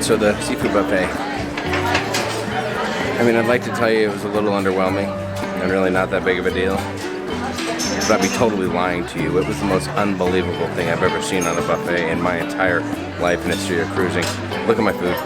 So the seafood buffet, I mean, I'd like to tell you it was a little underwhelming and really not that big of a deal, but I'd be totally lying to you. It was the most unbelievable thing I've ever seen on a buffet in my entire life and history of cruising. Look at my food.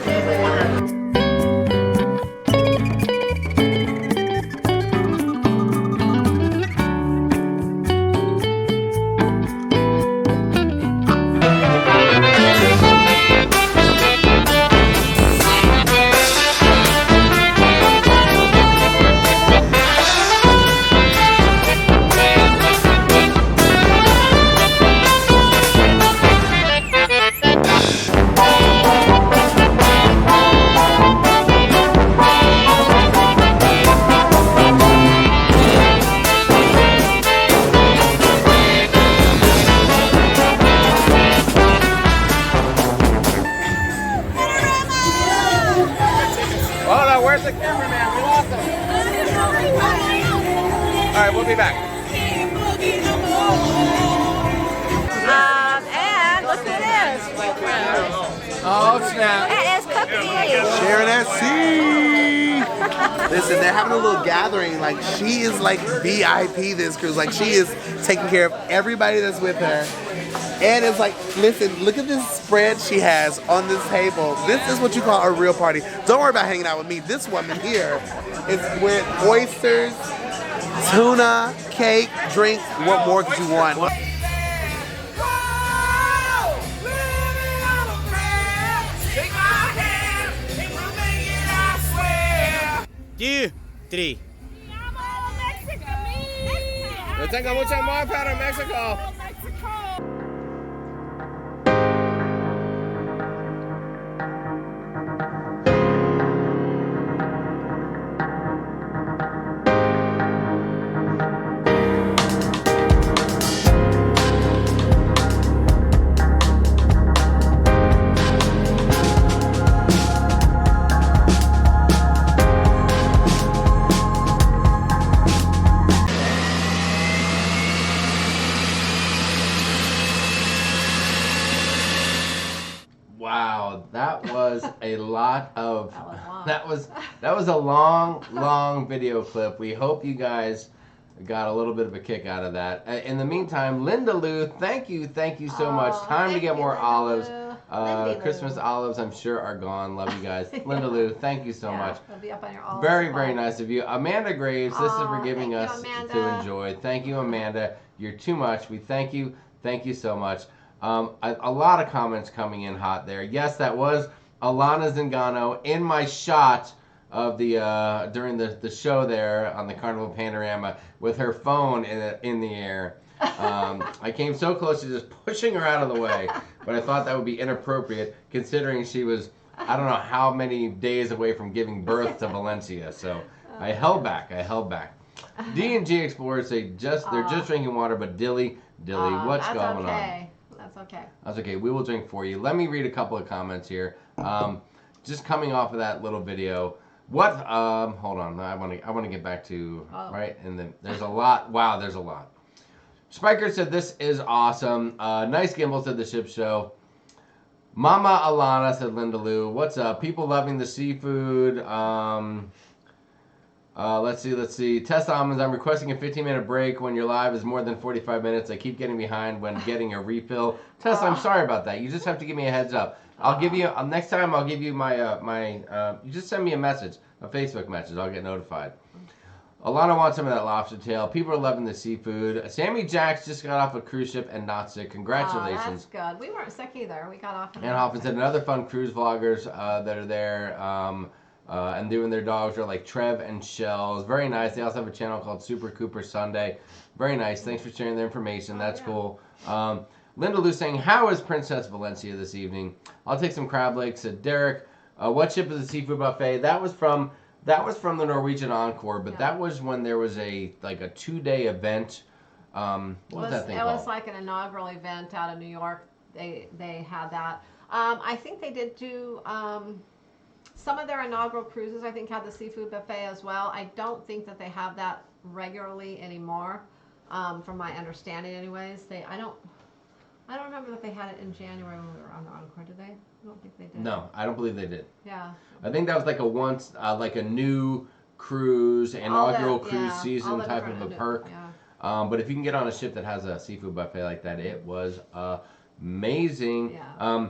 Where's the cameraman? We lost him. All right, we'll be back. And look who it is. Oh, snap. It is Cookie. Sharonatsea. Listen, they're having a little gathering. Like, she is like VIP this cruise. Like, she is taking care of everybody that's with her. And it's like, listen, look at this spread she has on this table. This is what you call a real party. Don't worry about hanging out with me. This woman here is with oysters, tuna, cake, drinks. What more could you want? Two, three. Yo tengo mucho amor para Mexico. a lot of that was a long video clip. We hope you guys got a little bit of a kick out of that. In the meantime, Linda Lou, thank you so much. Time to get more olives. Christmas olives, I'm sure, are gone. Love you guys. Linda Lou, thank you so much. It'll be up on your olive Very, supply. very nice of you. Amanda Graves, this is for giving us to enjoy. Thank you, Amanda. You're too much. We thank you. Thank you so much. A lot of comments coming in hot there. Yes, that was Alanna Zingano in my shot of the during the show there on the Carnival Panorama with her phone in the air. I came so close to just pushing her out of the way, but I thought that would be inappropriate considering she was, I don't know how many days away from giving birth to Valencia. So I held back. D&G Explorers they're just drinking water, but Dilly, what's going on? That's okay. That's okay. We will drink for you. Let me read a couple of comments here. Just coming off of that little video. What? Hold on. I want to get back to right. And then there's a lot. Wow, there's a lot. Spiker said this is awesome. Nice gimbal said the ship show. Mama Alanna said Linda Lou. What's up? People loving the seafood. Let's see. Test almonds. I'm requesting a 15-minute break when your live is more than 45 minutes. I keep getting behind when getting a refill. Tess, I'm sorry about that. You just have to give me a heads up. I'll give you next time. I'll give you my you just send me a message, a Facebook message. I'll get notified. Alana wants some of that lobster tail. People are loving the seafood. Sammy Jacks just got off a cruise ship and not sick. Congratulations. Oh, that's good. We weren't sick either. We got off. And Hoffman said another fun cruise vloggers that are there. And doing their dogs are like Trev and Shells. Very nice. They also have a channel called Super Cooper Sunday. Very nice. Thanks for sharing the information. That's cool. Linda Lou saying, how is Princess Valencia this evening? I'll take some crab legs. Said Derek, what ship is the seafood buffet? That was from the Norwegian Encore, but that was when there was a 2-day event. What was that thing called? It was like an inaugural event out of New York. They had that. I think they did do some of their inaugural cruises. I think had the seafood buffet as well. I don't think that they have that regularly anymore, from my understanding, anyways. I don't remember that they had it in January when we were on the Encore. Did they? I don't think they did. No, I don't believe they did. Yeah. I think that was like a new cruise, inaugural cruise season type of a perk. Yeah. But if you can get on a ship that has a seafood buffet like that, it was amazing. Yeah.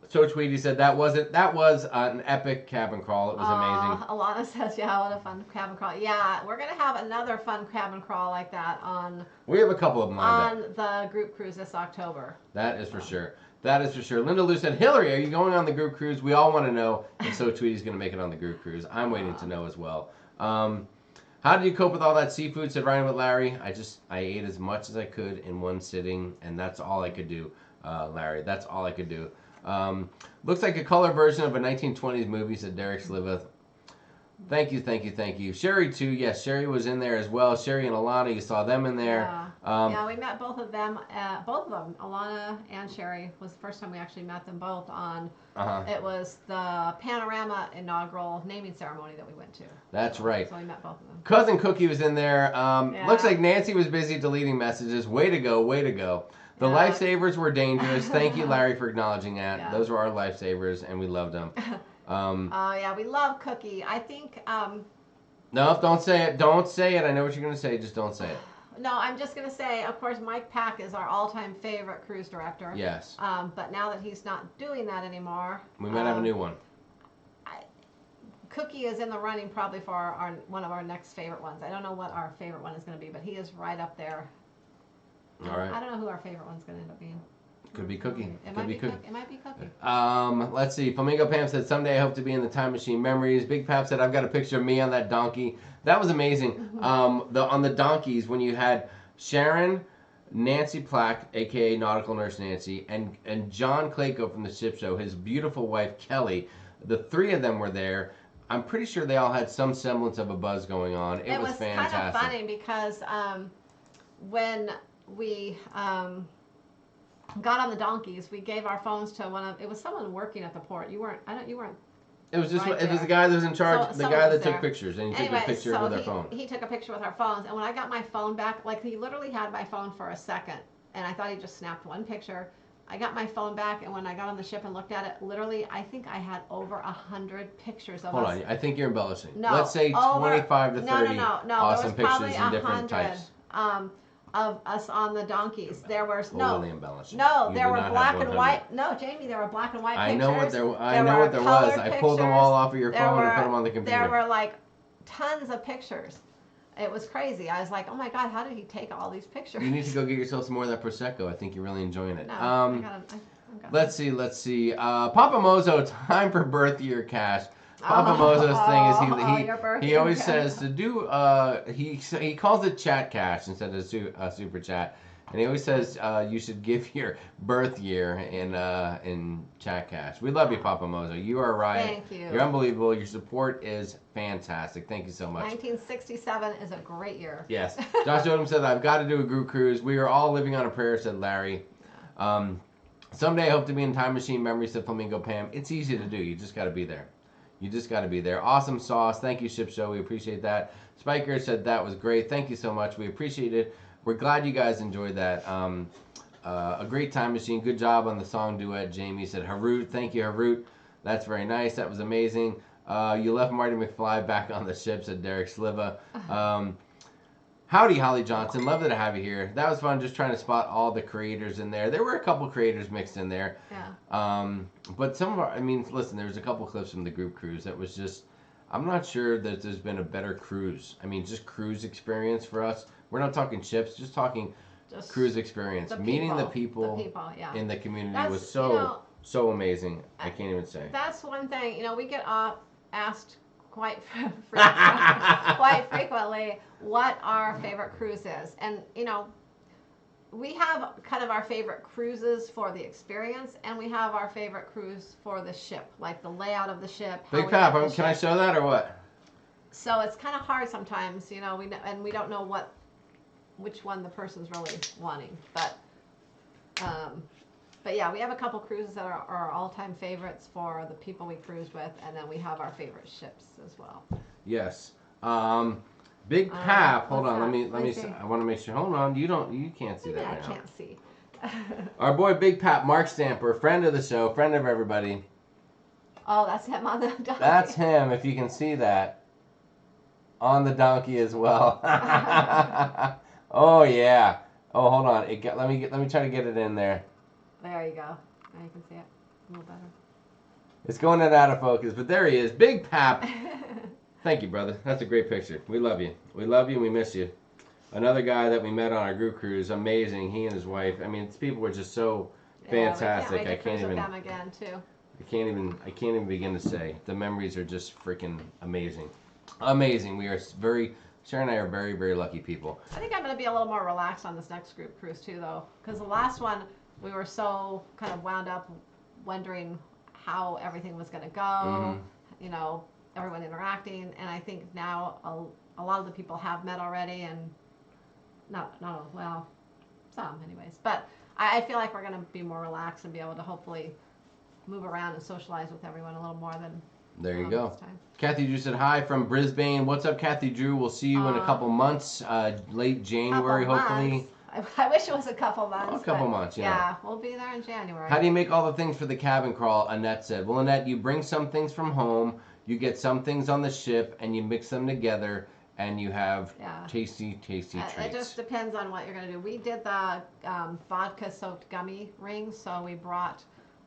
So Tweety said that was an epic cabin crawl. It was amazing. Alanna says, yeah, what a fun cabin crawl. Yeah, we're going to have another fun cabin crawl like that on... We have a couple of them lined up. On the group cruise this October. That is for sure. That is for sure. Linda Lou said, Hillary, are you going on the group cruise? We all want to know if So Tweety's going to make it on the group cruise. I'm waiting to know as well. How did you cope with all that seafood? Said Ryan with Larry. I ate as much as I could in one sitting, and that's all I could do, Larry. That's all I could do. Looks like a color version of a 1920s movie, said Derek Sliveth. Thank you. Sherry, too. Yes, Sherry was in there as well. Sherry and Alanna, you saw them in there. Yeah, we met both of them. Both of them, Alanna and Sherry, was the first time we actually met them both on, it was the Panorama inaugural naming ceremony that we went to. That's right. So we met both of them. Cousin Cookie was in there. Looks like Nancy was busy deleting messages. Way to go. The lifesavers were dangerous. Thank you, Larry, for acknowledging that. Yeah. Those were our lifesavers, and we loved them. Yeah, we love Cookie. I think... No, don't say it. Don't say it. I know what you're going to say. Just don't say it. No, I'm just going to say, of course, Mike Pack is our all-time favorite cruise director. Yes. But now that he's not doing that anymore... We might have a new one. Cookie is in the running probably for one of our next favorite ones. I don't know what our favorite one is going to be, but he is right up there. All right. I don't know who our favorite one's going to end up being. Could be Cookie. It might be Cookie. Let's see. Flamingo Pam said, someday I hope to be in the Time Machine Memories. Big Pap said, I've got a picture of me on that donkey. That was amazing. On the donkeys, when you had Sharon, Nancy Plack, a.k.a. Nautical Nurse Nancy, and John Clayco from the ship show, his beautiful wife, Kelly, the three of them were there. I'm pretty sure they all had some semblance of a buzz going on. It was fantastic. Kind of funny because when we got on the donkeys, we gave our phones to it was someone working at the port. You weren't. It was just it was the guy that was in charge, the guy that took pictures, and he took a picture with our phone. He took a picture with our phones, and when I got my phone back, like he literally had my phone for a second, and I thought he just snapped one picture, I got my phone back, and when I got on the ship and looked at it, literally, I think I had over 100 pictures of us. Hold on, I think you're embellishing. No, Let's say 25 to 30 awesome pictures in different types. Of us on the donkeys. There were Totally embellishing. no, You there did were not have black and 100. white. No, Jamie, there were black and white I pictures. know what there was. I pulled them all off of your phone and put them on the computer. There were like tons of pictures. It was crazy. I was like, oh my God, how did he take all these pictures? You need to go get yourself some more of that Prosecco. I think you're really enjoying it. No, I got let's see. Papa Mozo, time for birth year cash. Papa Mozo's thing is he always says to do, he calls it chat cash instead of super chat. And he always says you should give your birth year in chat cash. We love you, Papa Mozo. You are right. Thank you. You're unbelievable. Your support is fantastic. Thank you so much. 1967 is a great year. Yes. Josh Odom said, I've got to do a group cruise. We are all living on a prayer, said Larry. Someday I hope to be in Time Machine Memories, said Flamingo Pam. It's easy to do. You just got to be there. You just got to be there. Awesome sauce. Thank you, Ship Show. We appreciate that. Spiker said that was great. Thank you so much. We appreciate it. We're glad you guys enjoyed that. A great time machine. Good job on the song duet. Jamie said, Harut. Thank you, Harut. That's very nice. That was amazing. You left Marty McFly back on the ship, said Derek Sliva. Howdy, Holly Johnson. Love to have you here. That was fun, just trying to spot all the creators in there. There were a couple creators mixed in there. Yeah. But some of our, listen, there was a couple clips from the group cruise that was just, I'm not sure that there's been a better cruise. Just cruise experience for us. We're not talking ships, just talking cruise experience. Meeting the people in the community was so amazing. I can't even say. That's one thing. We get asked quite frequently what our favorite cruise is. And, we have kind of our favorite cruises for the experience, and we have our favorite cruise for the ship, like the layout of the ship. Big Pap, can I show that or what? So it's kind of hard sometimes, we don't know which one the person's really wanting. But yeah, we have a couple cruises that are our all-time favorites for the people we cruise with, and then we have our favorite ships as well. Yes. Big Pap, hold on, let me see. I want to make sure. Hold on, you can't see that now. I can't see. Our boy Big Pap, Mark Stamper, friend of the show, friend of everybody. Oh, that's him on the donkey. That's him, if you can see that. On the donkey as well. Oh yeah. Oh, hold on. Let me try to get it in there. There you go. Now you can see it a little better. It's going in out of focus, but there he is, Big Pap. Thank you, brother. That's a great picture. We love you. We love you and we miss you. Another guy that we met on our group cruise, amazing. He and his wife. These people were just so fantastic. I can't even. Them again too. I can't even begin to say. The memories are just freaking amazing. Amazing. We are Sharon and I are very, very lucky people. I think I'm going to be a little more relaxed on this next group cruise too, though, because the last one we were so kind of wound up, wondering how everything was going to go. Everyone interacting, and I think now a lot of the people have met already, and some anyways. But I feel like we're going to be more relaxed and be able to hopefully move around and socialize with everyone a little more than. There you go. Kathy Drew said hi from Brisbane. What's up, Kathy Drew? We'll see you in a couple months, late January, hopefully. I wish it was a couple months. A couple months, yeah. Yeah, we'll be there in January. How do you make all the things for the cabin crawl? Annette said. Well, Annette, you bring some things from home, you get some things on the ship, and you mix them together, and you have tasty treats. It just depends on what you're going to do. We did the vodka-soaked gummy rings, so we brought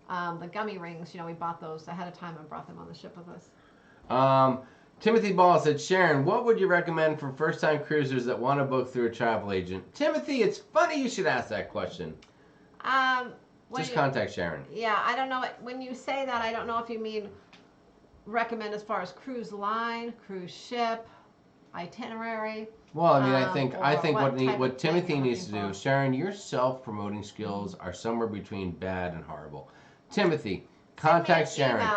the gummy rings. We bought those ahead of time and brought them on the ship with us. Timothy Ball said, Sharon, what would you recommend for first-time cruisers that want to book through a travel agent? Timothy, it's funny you should ask that question. Just contact Sharon. Yeah, I don't know. When you say that, I don't know if you mean recommend as far as cruise line, cruise ship, itinerary. Well, I think what Timothy needs to do, Sharon, your self-promoting skills are somewhere between bad and horrible. Timothy, contact Sharon.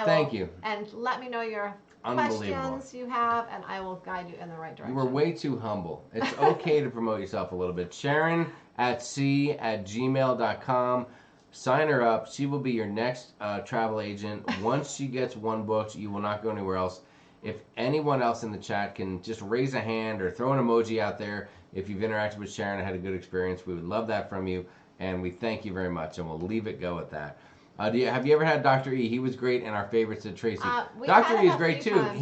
Thank you. And let me know your questions you have, and I will guide you in the right direction. You were way too humble. It's okay to promote yourself a little bit. sharonatsea@gmail.com. Sign her up. She will be your next travel agent. Once she gets one booked, you will not go anywhere else. If anyone else in the chat can just raise a hand or throw an emoji out there if you've interacted with Sharon and had a good experience, we would love that from you. and we thank you very much, and we'll leave it go at that. Have you ever had Dr. E? He was great, and our favorites at Tracy. Dr. E is great too. Times,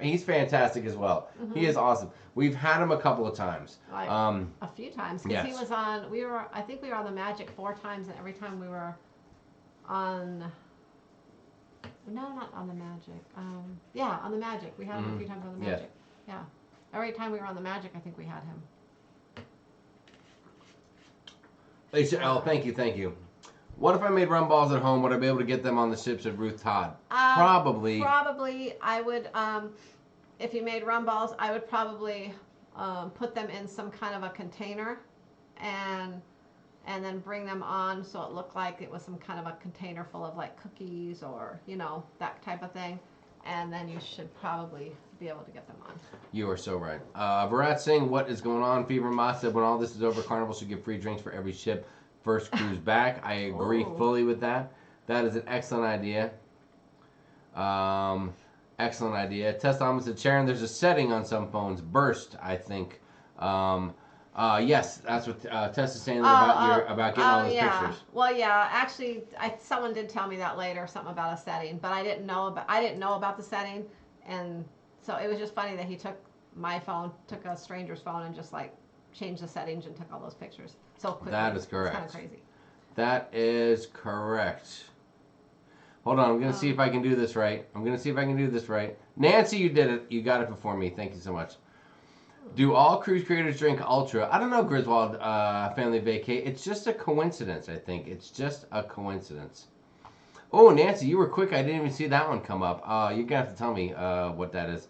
He's fantastic as well. He is awesome. We've had him a couple of times. Like, a few times, because he was on. I think we were on the Magic 4 times, and every time we were on. No, not on the Magic. Yeah, on the Magic. We had him a few times on the Magic. Yeah. Every time we were on the Magic, I think we had him. Oh, thank you. What if I made rum balls at home? Would I be able to get them on the ships at Ruth Todd? Probably. Probably, I would. If you made rum balls, I would probably put them in some kind of a container, and then bring them on so it looked like it was some kind of a container full of like cookies or that type of thing, and then you should probably be able to get them on. You are so right. Virat Singh, what is going on? Fever Ma said when all this is over, Carnival should give free drinks for every ship first cruise back. I agree fully with that. That is an excellent idea. Excellent idea. Tess Thomas said, Sharon, there's a setting on some phones. Burst, I think. Yes, that's what Tess is saying about getting all those pictures. Well, yeah. Actually, someone did tell me that later, something about a setting, but I didn't know about the setting, and so it was just funny that he took my phone, took a stranger's phone, and just like changed the settings and took all those pictures so quickly. That is correct. It's kind of crazy. That is correct. Hold on, I'm going to see if I can do this right. Nancy, you did it. You got it before me. Thank you so much. Do all cruise creators drink Ultra? I don't know, Griswold Family Vacay. It's just a coincidence, I think. It's just a coincidence. Oh, Nancy, you were quick. I didn't even see that one come up. You're going to have to tell me what that is.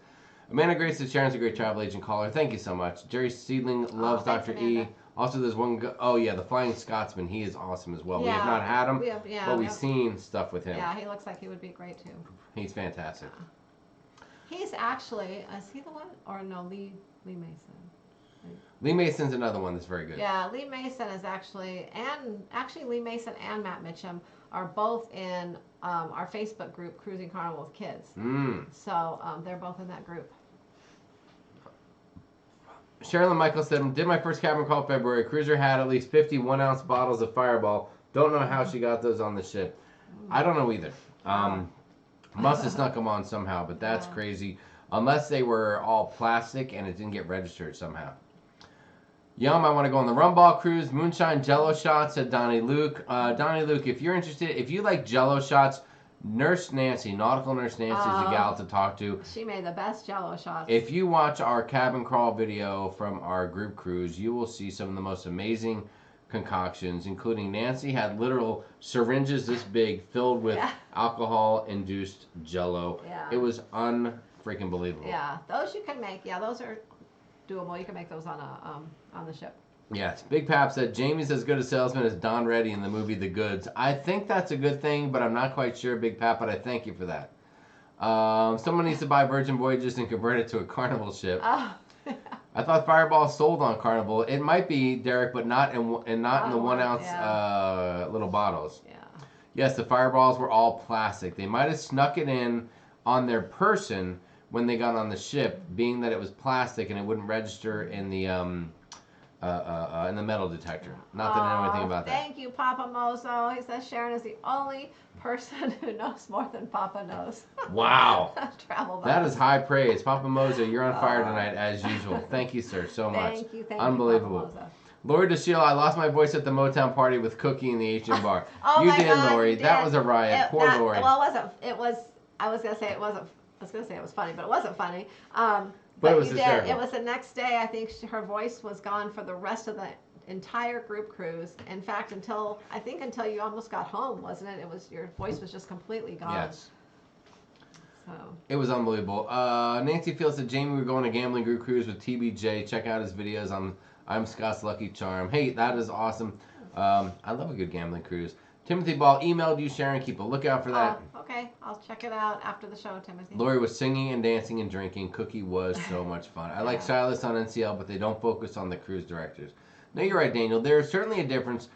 Amanda Grace says Sharon's a great travel agent caller. Thank you so much. Jerry Seedling loves Dr. E. Also, there's one the Flying Scotsman. He is awesome as well. We have not had him, but we've seen stuff with him. Yeah, he looks like he would be great too. He's fantastic. He's actually, is he the one? Or no, Lee Mason. Lee Mason's another one that's very good. Yeah, Lee Mason is actually Lee Mason and Matt Mitchum are both in our Facebook group, Cruising Carnival with Kids. So they're both in that group. Sherilyn Michael said, did my first cabin call February. Cruiser had at least 50 1-ounce bottles of Fireball. Don't know how she got those on the ship. I don't know either. Must have snuck them on somehow, but that's crazy. Unless they were all plastic and it didn't get registered somehow. Yum, I want to go on the Rum Ball Cruise. Moonshine Jello Shots, said Donnie Luke. Donnie Luke, if you're interested, if you like Jello Shots, Nurse Nancy, Nautical Nurse Nancy is the gal to talk to. She made the best Jello shots. If you watch our cabin crawl video from our group cruise, you will see some of the most amazing concoctions, including Nancy had literal syringes this big filled with alcohol-induced Jello. Yeah. It was unfreaking believable. Yeah, those you can make. Yeah, those are doable. You can make those on the ship. Yes. Big Pap said, Jamie's as good a salesman as Don Reddy in the movie The Goods. I think that's a good thing, but I'm not quite sure, Big Pap, but I thank you for that. Someone needs to buy Virgin Voyages and convert it to a Carnival ship. I thought Fireball sold on Carnival. It might be, Derek, but not in the 1-ounce little bottles. Yeah. Yes, the Fireballs were all plastic. They might have snuck it in on their person when they got on the ship, being that it was plastic and it wouldn't register in the metal detector. Not that I know anything about that. Thank you, Papa Mozo. He says Sharon is the only person who knows more than Papa knows. Wow. Travel that is high praise. Papa Mozo, you're on fire tonight as usual. Thank you, sir, so much. Thank you, unbelievable. Papa Mozo. Lori DeShiel, I lost my voice at the Motown party with Cookie in the HM bar. Oh you my did, God, Lori. you did. That was a riot. Poor Lori. Well, it was funny, but it wasn't funny. But it was you hysterical. did. It was the next day. I think her voice was gone for the rest of the entire group cruise. In fact, until you almost got home, wasn't it? Your voice was just completely gone. Yes. So. It was unbelievable. Nancy Fields said, Jamie, we're going to gambling group cruise with TBJ. Check out his videos. I'm Scott's Lucky Charm. Hey, that is awesome. I love a good gambling cruise. Timothy Ball emailed you, Sharon. Keep a lookout for that. Okay, I'll check it out after the show, Timothy. Lori was singing and dancing and drinking. Cookie was so much fun. I like stylists on NCL, but they don't focus on the cruise directors. No, you're right, Daniel. There's certainly a difference.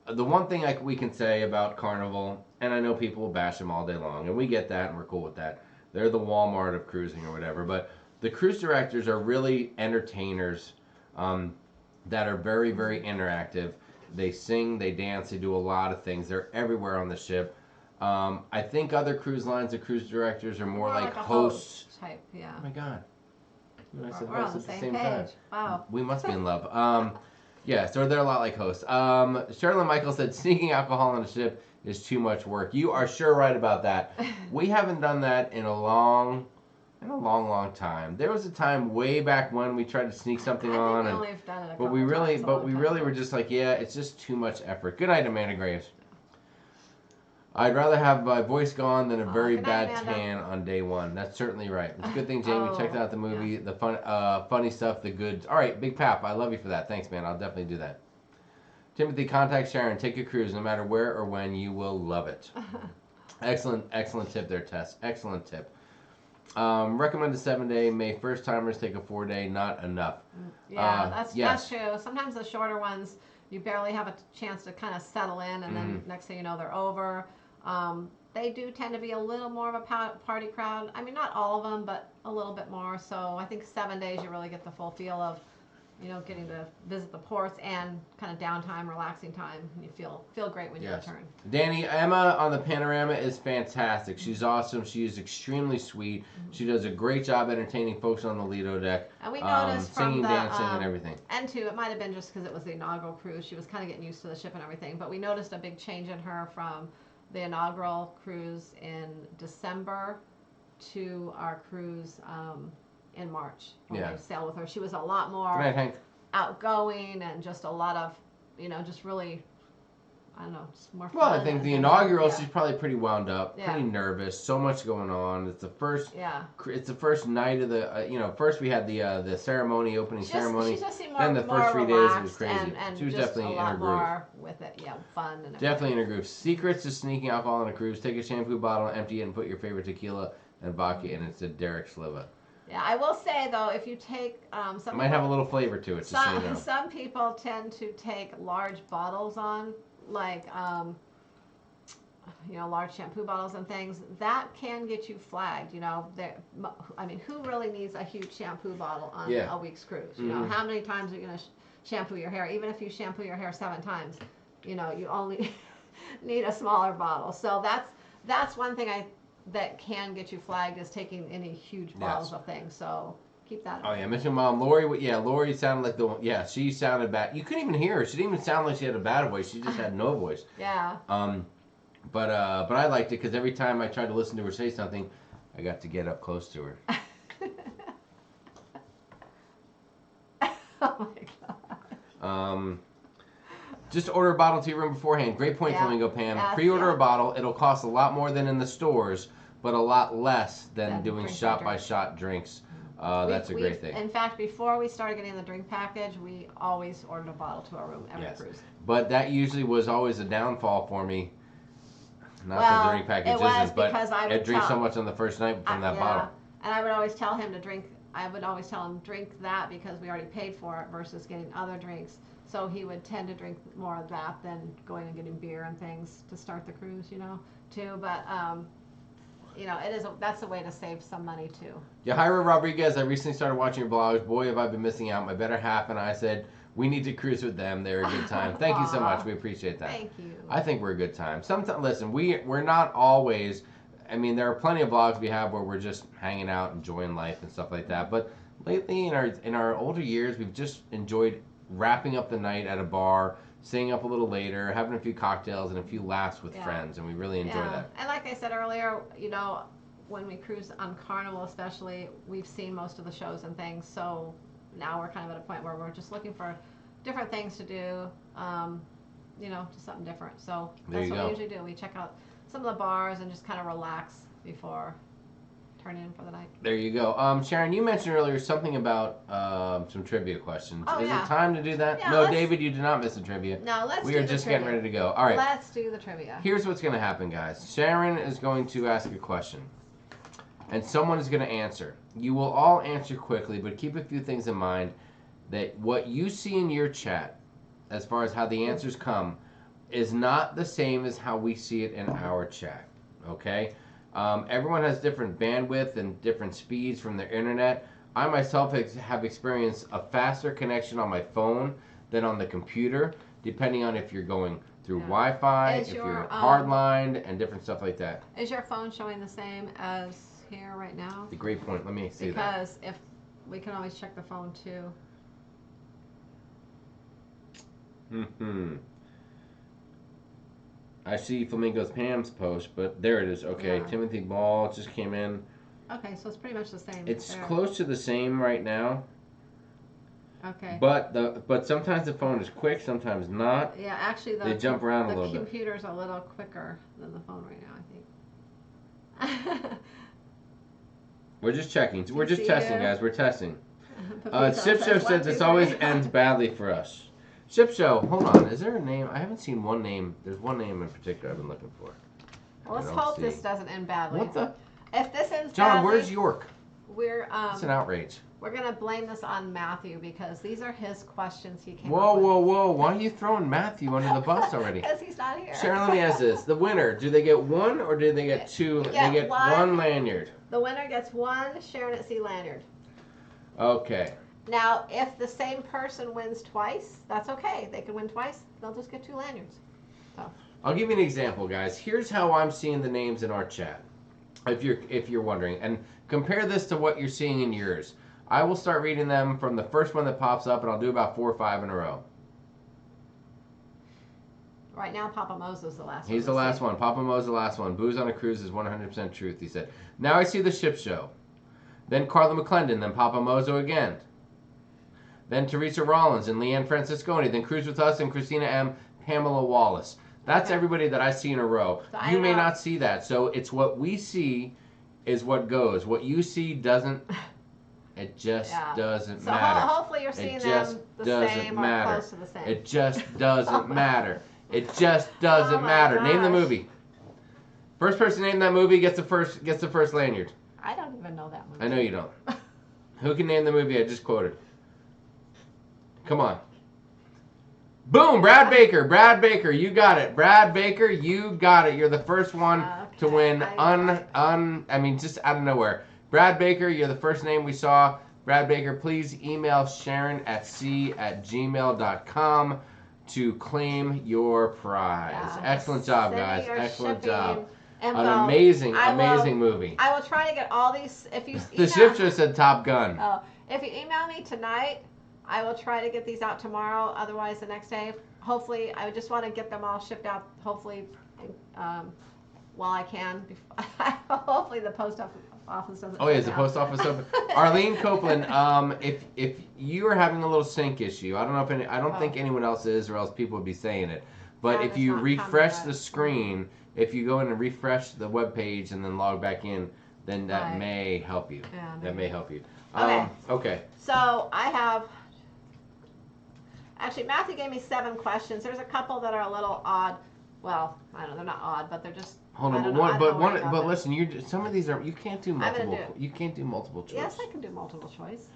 The one thing we can say about Carnival, and I know people will bash them all day long, and we get that, and we're cool with that. They're the Walmart of cruising or whatever, but the cruise directors are really entertainers that are very, very interactive. They sing, they dance, they do a lot of things. They're everywhere on the ship. I think other cruise lines, the cruise directors are more like a hosts. host type, yeah. Oh my God. You know, I said We're on hosts the at same the same time. page. Wow. We must be in love. Yeah, so they're a lot like hosts. Sherilyn Michael said sneaking alcohol on a ship is too much work. You are sure right about that. We haven't done that in a long time. There was a time way back when we tried to sneak something on, only have done it a but we couple really, times, a but long we time really ago. were just like, yeah, it's just too much effort. Good night, Amanda Graves. I'd rather have my voice gone than a very good night, bad Amanda. tan on day one. That's certainly right. It's a good thing Jamie checked out the movie, the funny stuff, the good. All right, Big Pap, I love you for that. Thanks, man. I'll definitely do that. Timothy, contact Sharon. Take a cruise, no matter where or when. You will love it. Excellent tip there, Tess. Excellent tip. Recommend a 7-day. May first timers take a 4-day. Not enough. Yeah, that's true. Sometimes the shorter ones, you barely have a chance to kind of settle in, and then next thing you know, they're over. They do tend to be a little more of a party crowd. I mean, not all of them, but a little bit more. So I think 7 days you really get the full feel of, you know, getting to visit the ports and kind of downtime, relaxing time. And you feel great when you return. Danny, Emma on the Panorama is fantastic. She's awesome. She's extremely sweet. She does a great job entertaining folks on the Lido deck. And we noticed from singing, the, dancing, and everything. And too, it might have been just because it was the inaugural cruise. She was kind of getting used to the ship and everything. But we noticed a big change in her from the inaugural cruise in December to our cruise in March when we sailed with her. She was a lot more Good night, Hank. outgoing and just a lot of, you know, just really, I don't know, just more fun. Well, I think the inaugural, yeah. she's probably pretty wound up, Yeah. pretty nervous, so much going on. It's the first, Yeah. it's the first night of the, you know, first we had the ceremony, opening ceremony. She just seemed then the first 3 days it was relaxed crazy. and She was just definitely a in her lot groove. more with it, yeah, fun and everything. Definitely in her groove. Secrets to sneaking alcohol on a cruise: take a shampoo bottle, empty it, and put your favorite tequila and vodka in it. Said Derek Sliva. Yeah, I will say though, if you take It might have a little flavor to it. Just so you know. some people tend to take large bottles on, like you know, large shampoo bottles and things. That can get you flagged. You know, I mean, who really needs a huge shampoo bottle on a week's cruise? You know, how many times are you gonna shampoo your hair? Even if you shampoo your hair 7 times, you know, you only need a smaller bottle. So that's one thing that can get you flagged, is taking any huge bottles of things. So keep that in mind. Oh yeah, Mission Mom Lori. Lori sounded like the one. Yeah, she sounded bad. You couldn't even hear her. She didn't even sound like she had a bad voice. She just had no voice. Yeah. But I liked it because every time I tried to listen to her say something, I got to get up close to her. Oh my God. Just order a bottle to your room beforehand. Great point, Flamingo Pam. Yes, Pre-order yeah. a bottle. It'll cost a lot more than in the stores, but a lot less than doing shot-by-shot drinks. That's a great thing. In fact, before we started getting the drink package, we always ordered a bottle to our room every cruise. But that usually was always a downfall for me. Not that the drink package isn't, but I drink so much on the first night from that bottle. And I would always tell him to drink. I would always tell him drink that because we already paid for it versus getting other drinks. So he would tend to drink more of that than going and getting beer and things to start the cruise, you know, too. But you know, that's a way to save some money too. Yahaira Rodriguez, I recently started watching your blogs. Boy, have I been missing out. My better half and I said we need to cruise with them. They're a good time. Thank you so much. We appreciate that. Thank you. I think we're a good time. Sometimes, listen, we're not always. I mean, there are plenty of vlogs we have where we're just hanging out, enjoying life and stuff like that. But lately, in our older years, we've just enjoyed wrapping up the night at a bar, staying up a little later, having a few cocktails and a few laughs with friends, and we really enjoy that. And like I said earlier, you know, when we cruise on Carnival especially, we've seen most of the shows and things, so now we're kind of at a point where we're just looking for different things to do, you know, just something different. So that's what we usually do. We check out some of the bars and just kind of relax before turning in for the night. There you go. Sharon, you mentioned earlier something about some trivia questions. Oh, Is it time to do that? Yeah, no, David, you did not miss the trivia. No, let's We do are the just trivia. getting ready to go. All right. Let's do the trivia. Here's what's going to happen, guys. Sharon is going to ask a question, and someone is going to answer. You will all answer quickly, but keep a few things in mind that what you see in your chat, as far as how the answers come, is not the same as how we see it in our chat, okay? Everyone has different bandwidth and different speeds from their internet. I myself have experienced a faster connection on my phone than on the computer. depending on if you're going through Wi-Fi, if you're hardlined, and different stuff like that. Is your phone showing the same as here right now? The great point. Let me see because if we can always check the phone too. I see Flamingo's Pam's post, but there it is. Okay, Yeah. Timothy Ball just came in. Okay, so it's pretty much the same. It's there. close to the same right now. Okay. But sometimes the phone is quick, sometimes not. Yeah, actually they jump around a little bit. The computer's a little quicker than the phone right now, I think. We're just checking. We're just testing, guys. We're testing. Pepito Ship Show says this always ends badly for us. Ship Show, hold on. Is there a name? I haven't seen one name. There's one name in particular I've been looking for. Well, let's hope this doesn't end badly. What the? If this ends John, badly, where's York? We're It's an outrage. We're gonna blame this on Matthew because these are his questions he came Whoa, up with. whoa, whoa! Why are you throwing Matthew under the bus already? Because he's not here. Sharon, let me ask this: the winner, do they get one or do they get two? They get one lanyard. The winner gets one Sharon at Sea lanyard. Okay. Now, if the same person wins twice, that's okay. They can win twice. They'll just get two lanyards. So. I'll give you an example, guys. Here's how I'm seeing the names in our chat. If you're wondering, and compare this to what you're seeing in yours. I will start reading them from the first one that pops up, and I'll do about 4 or 5 in a row. Right now, Papa Mo's the last one. He's the last one. Papa Mo's the last one. Booze on a Cruise is 100% truth, he said. Now I see the Ship Show. Then Carla McClendon. Then Papa Mozo again. Then Teresa Rollins and Leanne Francisconi. Then Cruise With Us and Christina M. Pamela Wallace. That's everybody that I see in a row. So you may not see that. So it's what we see is what goes. What you see doesn't... It just doesn't matter. So hopefully you're seeing them the same or close to the same. It just doesn't matter. It just doesn't matter. Gosh. Name the movie. First person to name that movie gets the first lanyard. I don't even know that movie. I know you don't. Who can name the movie I just quoted? Come on. Boom, Brad Baker. Brad Baker, you got it. Brad Baker, you got it. You're the first one to win just out of nowhere. Brad Baker, you're the first name we saw. Brad Baker, please email sharonatsea@gmail.com to claim your prize. Yeah. Excellent job, guys. Excellent job. An amazing movie. I will try to get all these. If you the Ship Show said Top Gun. Oh, if you email me tonight, I will try to get these out tomorrow. Otherwise, the next day. Hopefully, I just want to get them all shipped out. Hopefully, while I can. Hopefully, the post office doesn't. Oh, yeah, is the post office open? Arlene Copeland, if you are having a little sync issue, I don't know if I don't think anyone else is, or else people would be saying it. But if you refresh the screen, if you go in and refresh the web page and then log back in, then that may help you. Yeah, that may help you. Okay. So I have. Actually, Matthew gave me 7 questions. There's a couple that are a little odd. Well, I don't know, they're not odd, but they're just. Hold on, but listen, some of these are you can't do multiple. You can't do multiple choice. Yes, I can do multiple choice.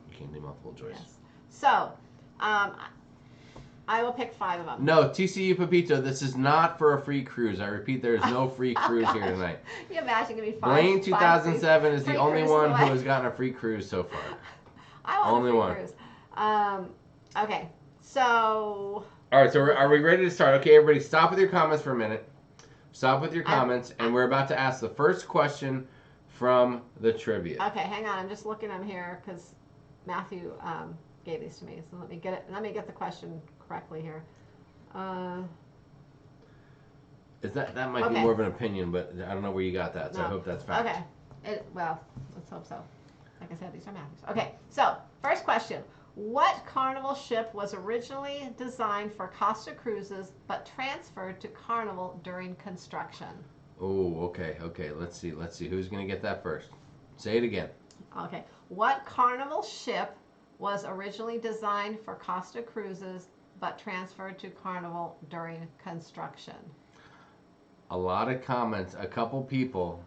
You can't do multiple choice. Yes. So, I will pick 5 of them. No, TCU Pepito, this is not for a free cruise. I repeat, there is no free cruise here tonight. You imagine giving me 5. Blaine 2007 is the only one away. who has gotten a free cruise so far. I want only a free cruise. Okay, so. All right, so are we ready to start? Okay, everybody, stop with your comments for a minute. Stop with your comments, and we're about to ask the first question from the trivia. Okay, hang on. I'm just looking at them here because Matthew gave these to me. So let me get it. Let me get the question correctly here. That might be more of an opinion, but I don't know where you got that, so I hope that's fact. Okay. Well, let's hope so. Like I said, these are Matthew's. Okay, so first question. What Carnival ship was originally designed for Costa Cruises but transferred to Carnival during construction? Oh, okay. Let's see. Who's going to get that first? Say it again. Okay. What Carnival ship was originally designed for Costa Cruises but transferred to Carnival during construction? A lot of comments. A couple people.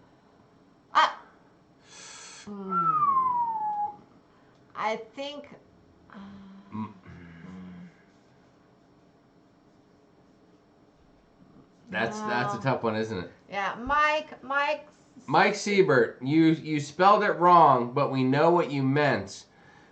I think... That's a tough one, isn't it? Yeah, Mike Siebert, you spelled it wrong, but we know what you meant.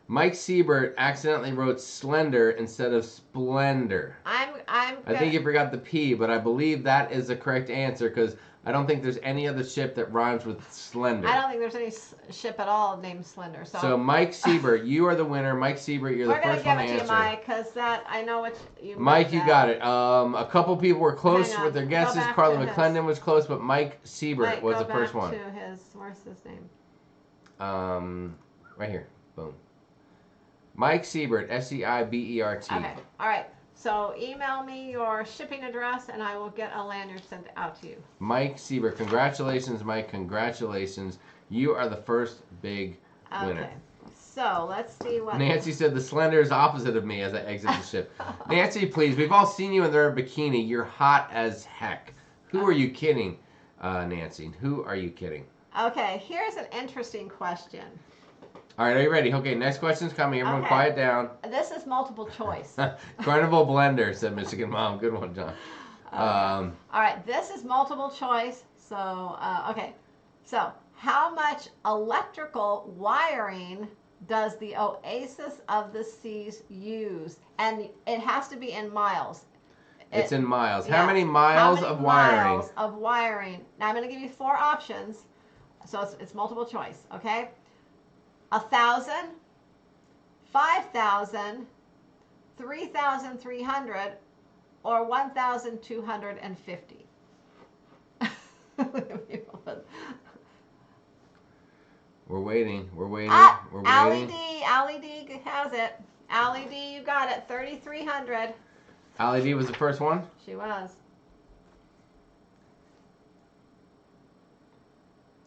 Mike Siebert accidentally wrote slender instead of splendor. I think you forgot the P, but I believe that is the correct answer because I don't think there's any other ship that rhymes with slender. I don't think there's any ship at all named Slender. So Mike Siebert, you are the winner. Mike Siebert, you're the first one to answer. We're gonna give it to you, Mike, because I know what you. Mike, you got it. A couple people were close with their guesses. Carla McClendon was close, but Mike Siebert was the first one. Where's his name? Right here. Boom. Mike Siebert, Seibert. Okay. All right. So email me your shipping address, and I will get a lanyard sent out to you. Mike Siebert, congratulations, Mike. Congratulations. You are the first big winner. Okay. So let's see what. Nancy said the slender is opposite of me as I exit the ship. Nancy, please. We've all seen you in their bikini. You're hot as heck. Who are you kidding, Nancy? Who are you kidding? Okay. Here's an interesting question. All right, are you ready? Okay, next question's coming. Everyone quiet down. This is multiple choice. Carnival Blender, said Michigan Mom. Good one, John. All right, this is multiple choice. So, okay. So, how much electrical wiring does the Oasis of the Seas use? And it has to be in miles. It's in miles. Yeah. How many miles of wiring? Miles of wiring. Now, I'm going to give you 4 options. So, it's multiple choice, okay? 1,000, 5,000, 3,300, or 1,250. We're waiting. We're waiting. We're waiting. Allie D has it. Allie D, you got it. 3,300. Allie D was the first one? She was.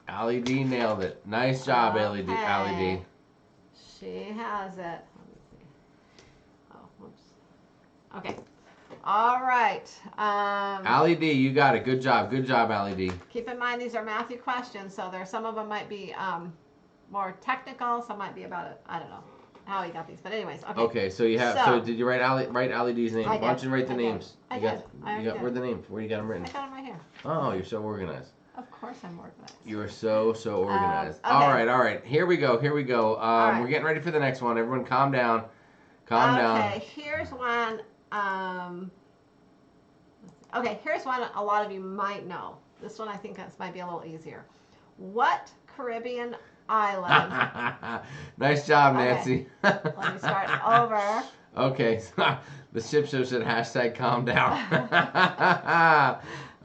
Allie D nailed it. Nice job, Allie D. Allie D. She has it. Let me see. Oh, whoops. Okay. All right. Allie D, you got it. Good job. Good job, Allie D. Keep in mind these are Matthew questions, so some of them might be more technical. Some might be about it. I don't know how he got these, but anyways. Okay. Okay. So you have. So did you write Allie D's name? I did. Why don't you write the names? I did. Where are the names? Where you got them written? I got them right here. Oh, you're so organized. Of course I'm organized. You are so organized. Okay. All right. Here we go. Right. We're getting ready for the next one. Everyone calm down. Calm down. Okay, here's one. Okay, here's one a lot of you might know. This one I think might be a little easier. What Caribbean island? Nice job, Nancy. Let me start over. Okay. The ship show said hashtag calm down.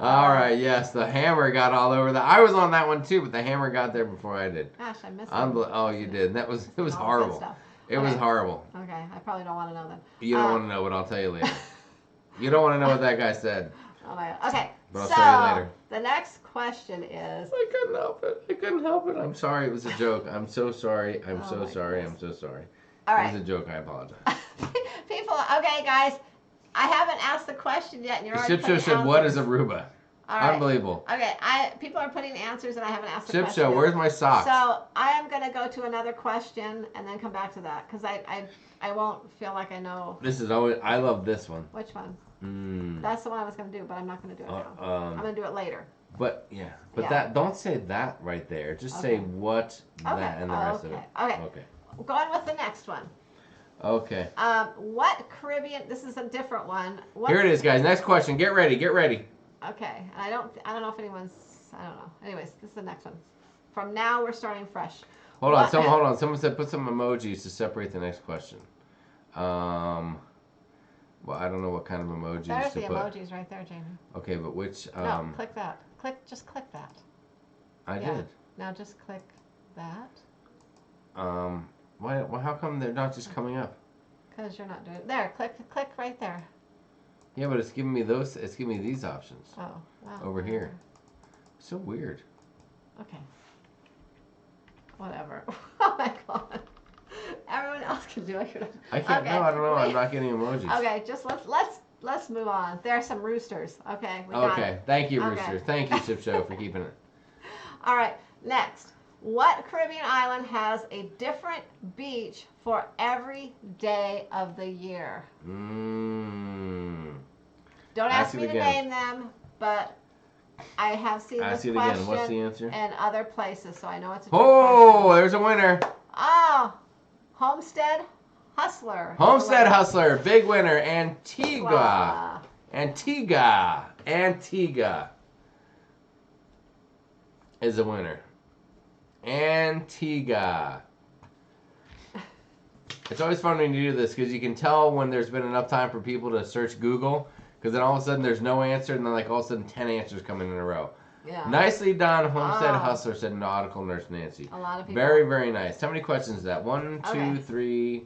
All right, yes, the hammer got all over that. I was on that one too, but the hammer got there before I did. Gosh, I missed it. Oh, you did. It was horrible. It was horrible. Okay, I probably don't want to know then. You don't want to know, but I'll tell you later. You don't want to know what that guy said. Oh my God. Okay. But I'll tell you later. The next question is. I couldn't help it. I'm sorry. It was a joke. I'm so sorry. I'm so sorry. All right. It was a joke. I apologize. People, okay, guys. I haven't asked the question yet, and you're already putting answers. Ship Show said, "What is Aruba?" All right. Unbelievable. Okay, people are putting answers, and I haven't asked the question. Ship Show, where's my socks? So I am going to go to another question and then come back to that because I won't feel like I know. This is always. I love this one. Which one? That's the one I was going to do, but I'm not going to do it now. I'm going to do it later. But that don't say that right there. Just say what that and the rest of it. Okay. Going with the next one. Okay. What Caribbean? This is a different one. Here it is, guys. Next question. Get ready. Okay. And I don't know if anyone's. I don't know. Anyways, this is the next one. From now, we're starting fresh. Hold on. Someone said put some emojis to separate the next question. Well, I don't know what kind of emojis There's to the put. emojis right there, Jamie. Okay, but which? No, click that. Just click that. I did. Now just click that. Why? Well, how come they're not just coming up? Because you're not doing it. There, click right there. Yeah, but it's giving me those. It's giving me these options. Oh, wow. Over here. So weird. Okay. Whatever. Oh my God. Everyone else can do it. I can't. Okay. No, I don't know. I'm not getting emojis. Okay, just let's move on. There are some roosters. Okay. Okay. Thank you, roosters. Thank you, Ship Show, for keeping it. All right. Next. What Caribbean island has a different beach for every day of the year? Don't ask me to name them, but I have seen this question What's the answer? in other places, so I know it's a trick question. There's a winner. Oh, Homestead Hustler. Homestead Hustler, big winner. Antigua. Antigua is a winner. Antigua. It's always fun when you do this because you can tell when there's been enough time for people to search Google, because then all of a sudden there's no answer, and then like all of a sudden 10 answers coming in a row. Yeah. Nicely done, Homestead Hustler, said Nautical Nurse Nancy. A lot of people. Very, very nice. How many questions is that? 1, 2, 3.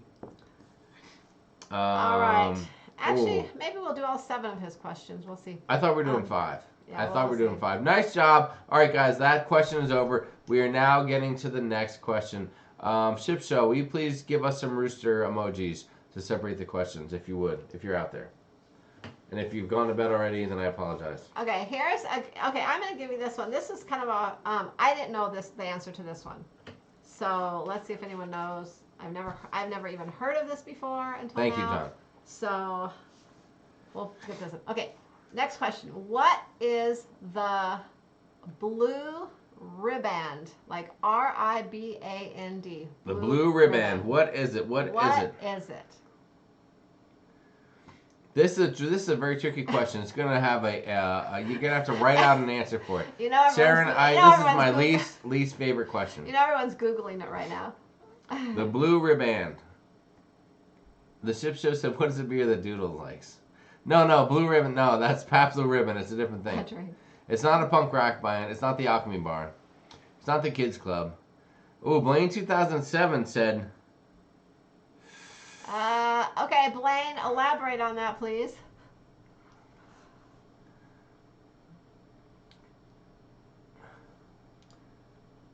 All right. Actually, maybe we'll do all 7 of his questions. We'll see. I thought we were doing 5. Yeah, I thought we were doing 5. Nice job. All right, guys, that question is over. We are now getting to the next question. Ship Show, will you please give us some rooster emojis to separate the questions, if you would, if you're out there. And if you've gone to bed already, then I apologize. Okay, okay, I'm going to give you this one. This is kind of a, I didn't know the answer to this one. So let's see if anyone knows. I've never even heard of this before until now. Thank you, John. So we'll get this. Okay, next question. What is the blue riband? Like R-I-B-A-N-D. The blue riband. What is it? What is it? What is it? This is a very tricky question. It's gonna have you're gonna have to write out an answer for it. You know, Sharon, this is my least favorite question. You know, everyone's Googling it right now. The blue riband. The Ship Show said, "What is the beer that Doodle likes?" No, blue ribbon. No, that's Pabst Blue Ribbon. It's a different thing. It's not a punk rock band. It's not the Alchemy Bar. It's not the Kids Club. Ooh, Blaine 2007 said. Okay, Blaine, elaborate on that, please.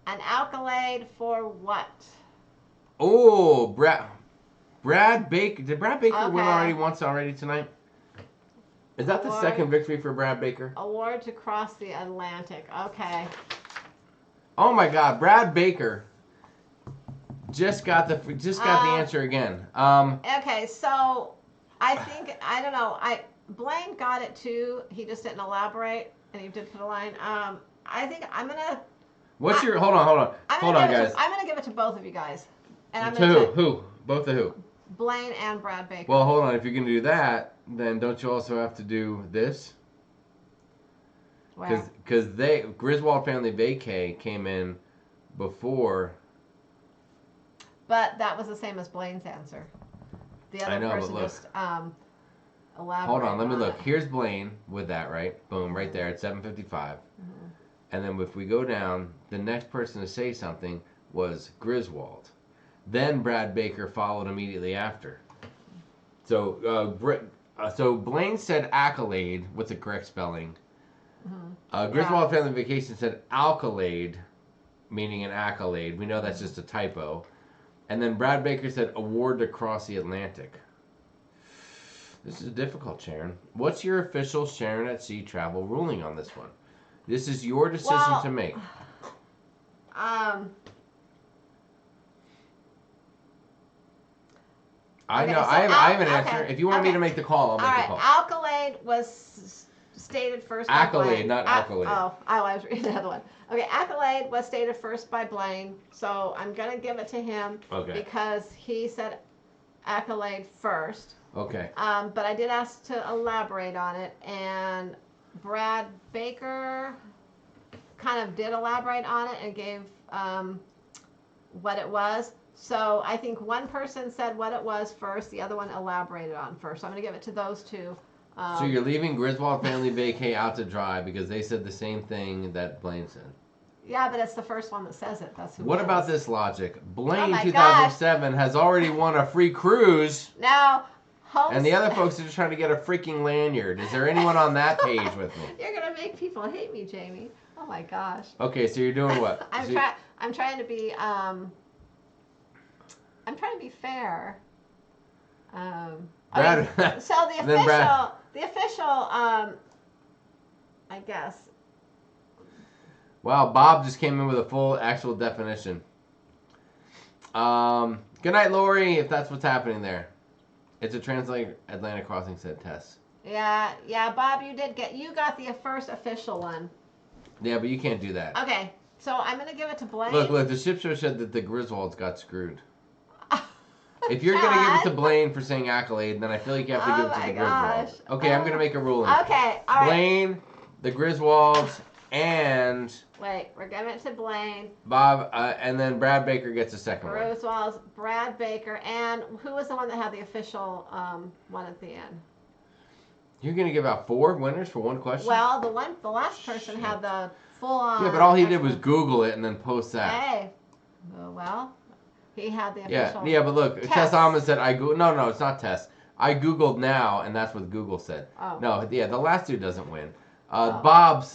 An accolade for what? Oh, Brad Baker. Did Brad Baker win already tonight? Is that the second victory for Brad Baker? Award to cross the Atlantic. Okay. Oh my God, Brad Baker just got the answer again. Okay, so I don't know. Blaine got it too. He just didn't elaborate, and he did put a line. I think I'm gonna. Hold on, guys. I'm gonna give it to both of you guys. And Who? Both of who? Blaine and Brad Baker. Well, hold on. If you're gonna do that, then don't you also have to do this? Because Griswold Family Vacay came in before. But that was the same as Blaine's answer. The other person just elaborated. Hold on, let me look. Here's Blaine with that, right? Boom, right there at 7:55. Mm-hmm. And then if we go down, the next person to say something was Griswold. Then Brad Baker followed immediately after. So Blaine said accolade. What's the correct spelling? Mm-hmm. Griswold Family Vacation said alkalade, meaning an accolade. We know that's just a typo. And then Brad Baker said award to cross the Atlantic. This is difficult, Sharon. What's your official Sharon at Sea travel ruling on this one? This is your decision to make. I know. I have an answer. If you want me to make the call, I'll make the call. Accolade was stated first by Blaine. Not accolade. I was reading the other one. Okay, accolade was stated first by Blaine, so I'm going to give it to him because he said accolade first. Okay. But I did ask to elaborate on it, and Brad Baker kind of did elaborate on it and gave what it was. So I think one person said what it was first, the other one elaborated on first. So I'm going to give it to those two. So you're leaving Griswold Family Vacay out to dry because they said the same thing that Blaine said. Yeah, but it's the first one that says it. That's who. What about this logic? Blaine 2007 has already won a free cruise. Now, and the other folks are just trying to get a freaking lanyard. Is there anyone on that page with me? You're gonna make people hate me, Jamie. Oh my gosh. Okay, so you're doing what? I'm trying to be fair. Brad, so the official, I guess. Wow, Bob just came in with a full actual definition. Good night, Lori, if that's what's happening there. It's a transatlantic crossing, said Tess. Yeah, Bob, you got the first official one. Yeah, but you can't do that. Okay, so I'm gonna give it to Blaine. Look, the Ship Show said that the Griswolds got screwed. If you're going to give it to Blaine for saying Accolade, then I feel like you have to give it to the Griswolds. Okay, I'm going to make a ruling. Okay, all right. Blaine, the Griswolds, and... Wait, we're giving it to Blaine. Bob, and then Brad Baker gets a second one. Griswolds, Brad Baker, and who was the one that had the official one at the end? You're going to give out 4 winners for one question? Well, the last person had the full-on... Yeah, but all he did was Google it and then post that. Hey, well, he had the official... Yeah, but look, Tess Almond said, No, it's not Tess. I Googled now, and that's what Google said. Oh. No, yeah, the last dude doesn't win. Bob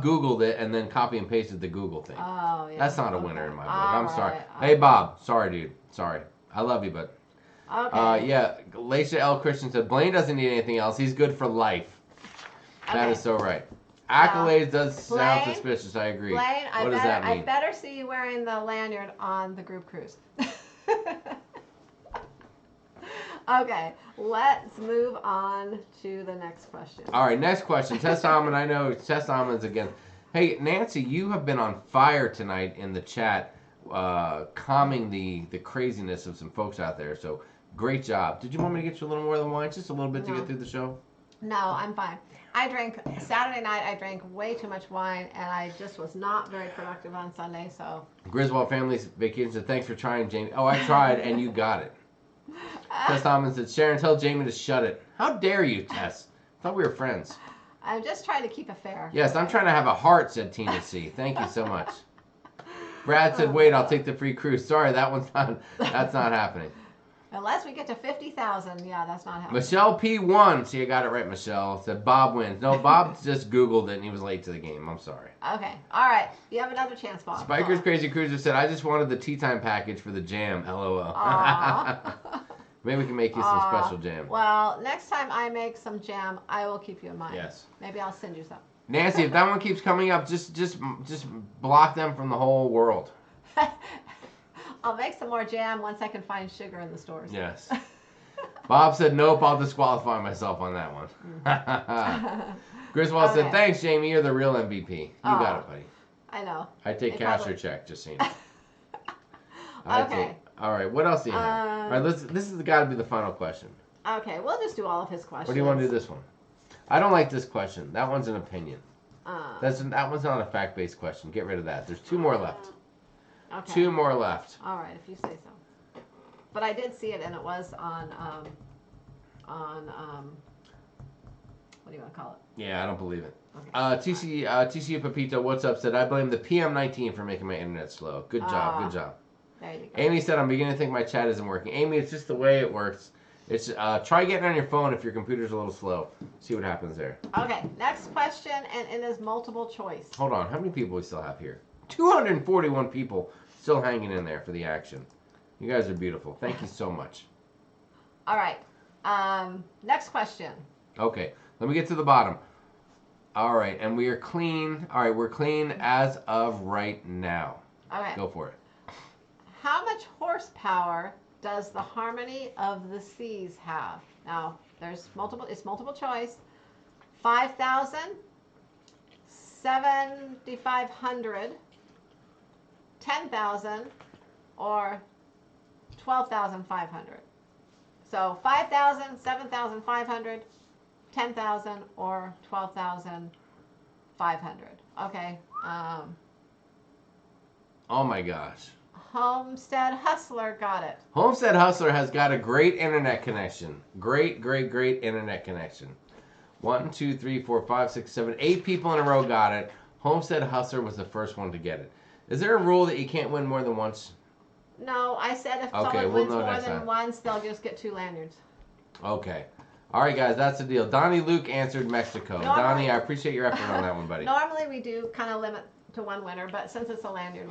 Googled it and then copy and pasted the Google thing. Oh, yeah. That's not a winner in my book. I'm sorry. Hey, Bob. Sorry, dude. Sorry. I love you, but... Okay. Yeah, Laisha L. Christian said, Blaine doesn't need anything else. He's good for life. Okay. That is so right. Accolades does sound suspicious. I agree. Blaine, what does that mean? I better see you wearing the lanyard on the group cruise. Okay, let's move on to the next question. All right, next question. Tess Almond, I know Tess Almond's again. Hey, Nancy, you have been on fire tonight in the chat, calming the craziness of some folks out there. So, great job. Did you want me to get you a little more than wine? Just a little bit to get through the show? No, I'm fine. Saturday night, I drank way too much wine, and I just was not very productive on Sunday, so. Griswold Family's Vacation said, thanks for trying, Jamie. Oh, I tried, and you got it. Tess Almond said, Sharon, tell Jamie to shut it. How dare you, Tess? I thought we were friends. I'm just trying to keep it fair. Yes, I'm trying to have a heart, said Tina C. Thank you so much. Brad said, wait, I'll take the free cruise. Sorry, that's not happening. Unless we get to 50,000, yeah, that's not happening. Michelle P. won. See, I got it right, Michelle. Said Bob wins. No, Bob just Googled it and he was late to the game. I'm sorry. Okay. All right. You have another chance, Bob. Spiker's Crazy Cruiser said, I just wanted the tea time package for the jam. LOL. Maybe we can make you some special jam. Well, next time I make some jam, I will keep you in mind. Yes. Maybe I'll send you some. Nancy, if that one keeps coming up, just block them from the whole world. I'll make some more jam once I can find sugar in the stores. Yes. Bob said, nope, I'll disqualify myself on that one. Griswold said, thanks, Jamie. You're the real MVP. You got it, buddy. I know. I take cash or check, just so you know. Okay. All right, what else do you have? All right, this has got to be the final question. Okay, we'll just do all of his questions. What do you want to do this one? I don't like this question. That one's an opinion. That one's not a fact-based question. Get rid of that. There's 2 more left. Okay. 2 more left. All right, if you say so. But I did see it, and it was on what do you want to call it? Yeah, I don't believe it. Okay. TCU Pepito, what's up? Said, I blame the PM19 for making my internet slow. Good job, good job. There you go. Amy said, I'm beginning to think my chat isn't working. Amy, it's just the way it works. It's try getting on your phone if your computer's a little slow. See what happens there. Okay, next question, and it is multiple choice. Hold on, how many people we still have here? 241 people still hanging in there for the action. You guys are beautiful. Thank you so much. All right. Next question. Okay, let me get to the bottom. All right, and we are clean. All right, we're clean as of right now. Okay. Go for it. How much horsepower does the Harmony of the Seas have? Now, it's multiple choice. 5,000, 7,500, 10,000, or 12,500. So 5,000, 7,500, 10,000, or 12,500. Okay. Oh my gosh. Homestead Hustler got it. Homestead Hustler has got a great internet connection. Great internet connection. 1, 2, 3, 4, 5, 6, 7, 8 people in a row got it. Homestead Hustler was the first one to get it. Is there a rule that you can't win more than once? No, I said if someone wins more than once, they'll just get 2 lanyards. Okay. All right, guys, that's the deal. Donnie Luke answered Mexico. Donnie, I appreciate your effort on that one, buddy. Normally we do kind of limit to 1 winner, but since it's a lanyard,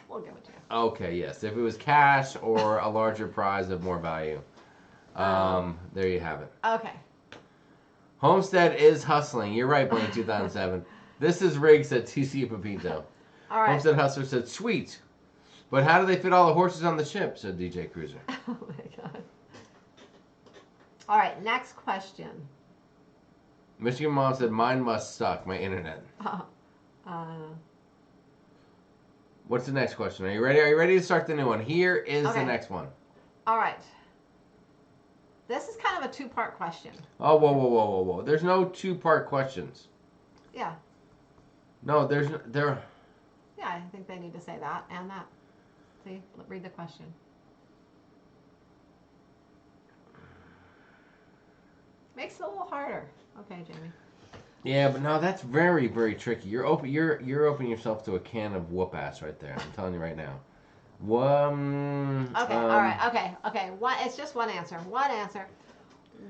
we'll give it to you. Okay, yes. If it was cash or a larger prize of more value. There you have it. Okay. Homestead is hustling. You're right, Blaine 2007. This is rigged, said TC Pepito. All right. Homestead Hustler said, sweet. But how do they fit all the horses on the ship, said DJ Cruiser. Oh, my God. All right, next question. Michigan Mom said, mine must suck, my internet. What's the next question? Are you ready? Are you ready to start the new one? Here is the next one. All right. This is kind of a two-part question. Oh, whoa. There's no two-part questions. Yeah. No, there. Yeah, I think they need to say that and that. See, read the question. Makes it a little harder. Okay, Jamie. Yeah, but no, that's very, very tricky. You're opening yourself to a can of whoop ass right there. I'm telling you right now. Okay, all right, okay. It's just one answer. One answer.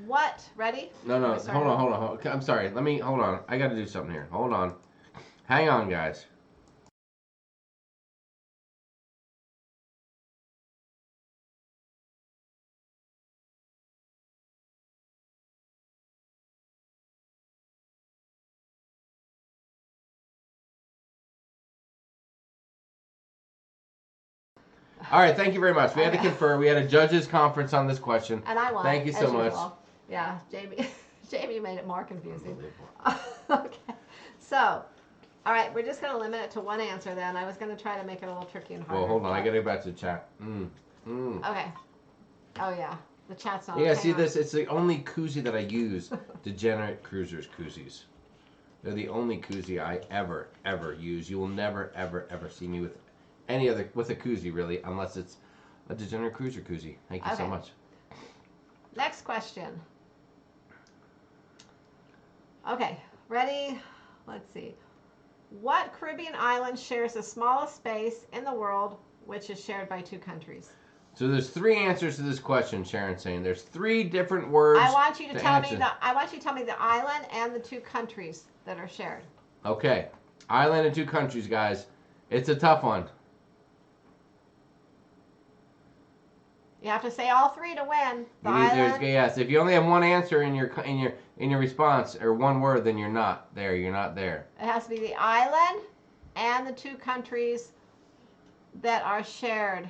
What? Ready? No. Hold on. Okay, I'm sorry. Hold on. I got to do something here. Hold on. Hang on, guys. All right, thank you very much. We had to confer. We had a judges conference on this question. And I won. Thank you so much. Yeah, Jamie made it more confusing. Okay. So, all right, we're just going to limit it to one answer then. I was going to try to make it a little tricky and harder. Well, hold on. I got to go back to the chat. Okay. Oh, yeah. The chat's on. Yeah, see this? It's the only koozie that I use. Degenerate Cruisers koozies. They're the only koozie I ever use. You will never, ever see me with with a koozie, really, unless it's a Degenerate Cruiser koozie. Thank you so much. Next question. Okay, ready? Let's see. What Caribbean island shares the smallest space in the world, which is shared by 2 countries? So there's 3 answers to this question, Sharon's saying. There's 3 different words. I want you to tell me the island and the 2 countries that are shared. Okay. Island and 2 countries, guys. It's a tough one. You have to say all 3 to win. Yes, if you only have one answer in your response or one word, then you're not there. You're not there. It has to be the island and the 2 countries that are shared.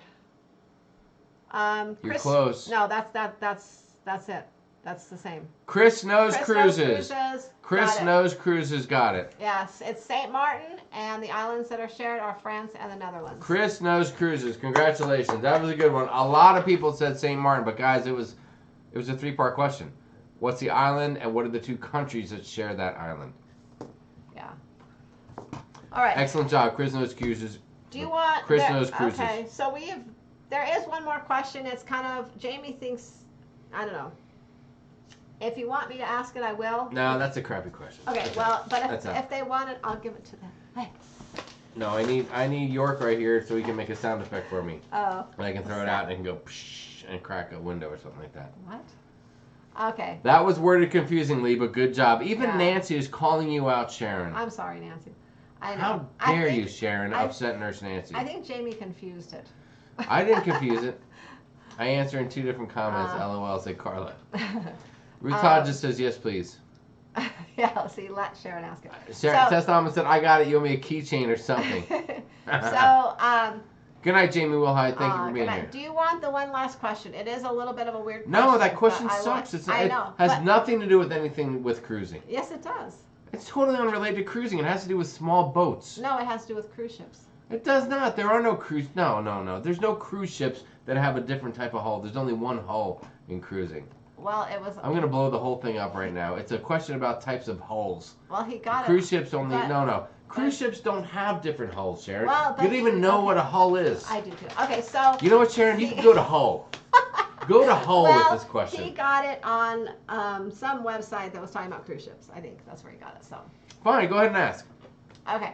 You're close. No, that's it. That's the same. Chris Knows Cruises. Chris Knows Cruises got it. Yes, it's St. Martin, and the islands that are shared are France and the Netherlands. Chris Knows Cruises. Congratulations. That was a good one. A lot of people said St. Martin, but guys, it was a 3-part question. What's the island, and what are the 2 countries that share that island? Yeah. All right. Excellent job, Chris Knows Cruises. Do you want Chris Knows Cruises? Okay, so there is one more question. It's kind of Jamie thinks, I don't know. If you want me to ask it, I will. No, that's a crappy question. Okay, well, but if they want it, I'll give it to them. Hey. No, I need York right here so he can make a sound effect for me. Oh. And I can throw it out and it can go psh and crack a window or something like that. What? Okay. That was worded confusingly, but good job. Even Nancy is calling you out, Sharon. I'm sorry, Nancy. I know. How dare you, Sharon, upset Nurse Nancy. I think Jamie confused it. I didn't confuse it. I answered in 2 different comments. LOL, said Carla. Ruth Todd just says, yes, please. Yeah, see, let Sharon ask it. Tess Thomas said, I got it. You owe me a keychain or something. Good night, Jamie Wilhite. Thank you for being here. Do you want the one last question? It is a little bit of a weird question. No, that question sucks. It has nothing to do with anything with cruising. Yes, it does. It's totally unrelated to cruising. It has to do with small boats. No, it has to do with cruise ships. It does not. There are no cruise... No. There's no cruise ships that have a different type of hull. There's only one hull in cruising. Well, it was... I'm going to blow the whole thing up right now. It's a question about types of hulls. Well, he got Cruise ships only... No. Cruise ships don't have different hulls, Sharon. Well, you don't even know what a hull is. I do too. Okay, so... You know what, Sharon? You can go to Hull. Go to Hull with this question. He got it on some website that was talking about cruise ships. I think that's where he got it, so... Fine, go ahead and ask. Okay.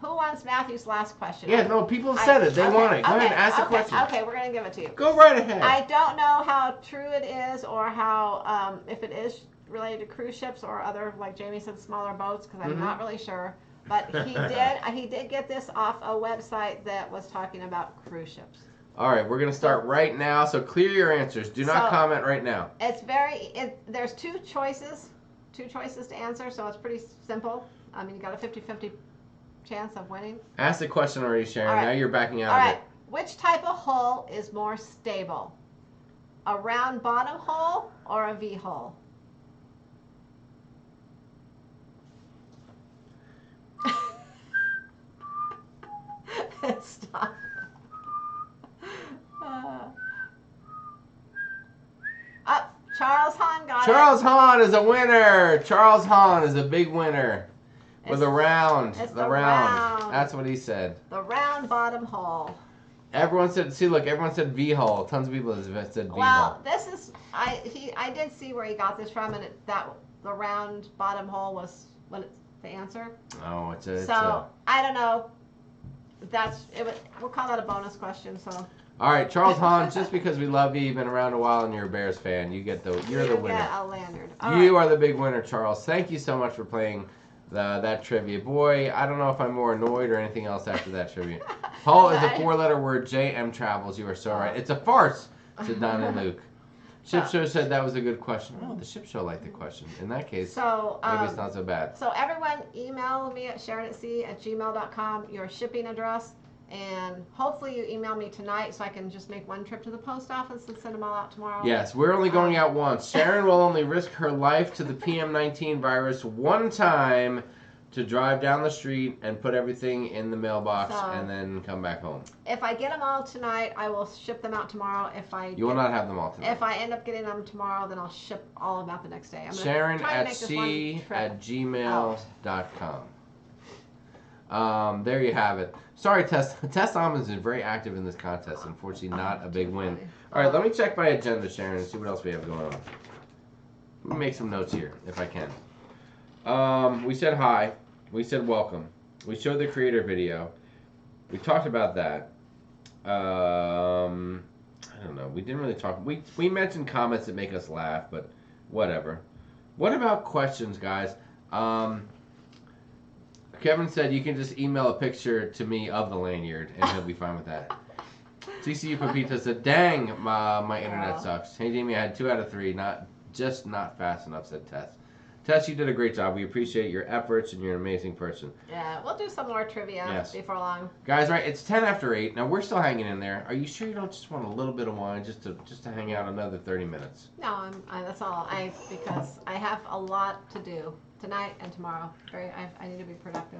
Who wants Matthew's last question? Yeah, no, people said it. They want it. Go ahead and ask the question. Okay, we're going to give it to you. Go right ahead. I don't know how true it is or how, if it is related to cruise ships or other, like Jamie said, smaller boats, because I'm not really sure. But he did get this off a website that was talking about cruise ships. All right, we're going to start right now, so clear your answers. Do not comment right now. It's there's 2 choices to answer, so it's pretty simple. I mean, you got a 50-50 chance of winning. Ask the question already, Sharon. Now you're backing out of it. Which type of hull is more stable? A round bottom hull or a V hull? Stop. got Charles Hahn is a winner. Charles Hahn is a big winner. With a round. It's the round. That's what he said. The round bottom hull. Everyone said, see, look, everyone said V-hull. Tons of people said V-hull. Well, this is, I did see where he got this from, and the round bottom hull was the answer. Oh, I don't know. We'll call that a bonus question, so. All right, Charles Hahn, just because we love you, you've been around a while and you're a Bears fan, you're the winner. Get a lanyard. You are the big winner, Charles. Thank you so much for playing that trivia. Boy, I don't know if I'm more annoyed or anything else after that trivia. Hull is a 4-letter word. JM Travels. You are so right. It's a farce, said Don and Luke. Ship Show said that was a good question. Oh, the Ship Show liked the question. In that case, maybe it's not so bad. So everyone, email me at sharonatsea@gmail.com your shipping address. And hopefully you email me tonight so I can just make one trip to the post office and send them all out tomorrow. Yes, we're only going out once. Sharon will only risk her life to the PM19 virus one time to drive down the street and put everything in the mailbox and then come back home. If I get them all tonight, I will ship them out tomorrow. You will not have them all tonight. If I end up getting them tomorrow, then I'll ship all of them out the next day. sharonatsea@gmail.com. There you have it. Sorry, Tess Almonds is very active in this contest. Unfortunately, not a big win. All right, let me check my agenda, Sharon, and see what else we have going on. Let me make some notes here, if I can. We said hi. We said welcome. We showed the creator video. We talked about that. I don't know. We didn't really talk. We mentioned comments that make us laugh, but whatever. What about questions, guys? Kevin said you can just email a picture to me of the lanyard, and he'll be fine with that. TCU Pepita said, dang, my internet sucks. Hey, Jamie, I had 2 out of 3. Not fast enough, said Tess. Tess, you did a great job. We appreciate your efforts, and you're an amazing person. Yeah, we'll do some more trivia before long. Guys, right, it's 10 after 8. Now, we're still hanging in there. Are you sure you don't just want a little bit of wine just to hang out another 30 minutes? No, that's all. Because I have a lot to do tonight and tomorrow. I need to be productive.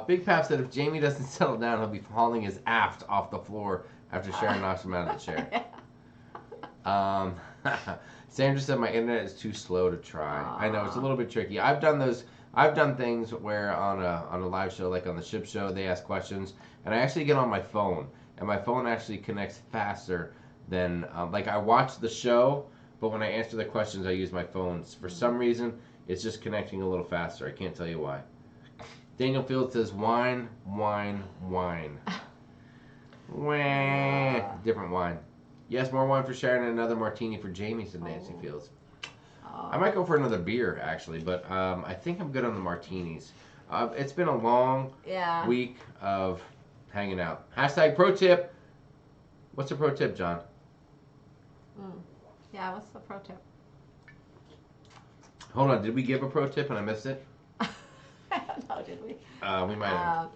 Big Pap said if Jamie doesn't settle down, he'll be hauling his aft off the floor after Sharon knocks him out of the chair. Sandra said my internet is too slow to try. I know it's a little bit tricky. I've done things where on a live show, like on the Ship Show, they ask questions, and I actually get on my phone, and my phone actually connects faster than like I watch the show, but when I answer the questions, I use my phone. For some reason, it's just connecting a little faster. I can't tell you why. Daniel Field says wine, wine, wine. Different wine. Yes, more wine for Sharon and another martini for Jamie, said Nancy Fields. I might go for another beer, actually, but I think I'm good on the martinis. It's been a long week of hanging out. Hashtag pro tip. What's a pro tip, John? Yeah, what's the pro tip? Hold on, did we give a pro tip and I missed it? No, did we? We might have.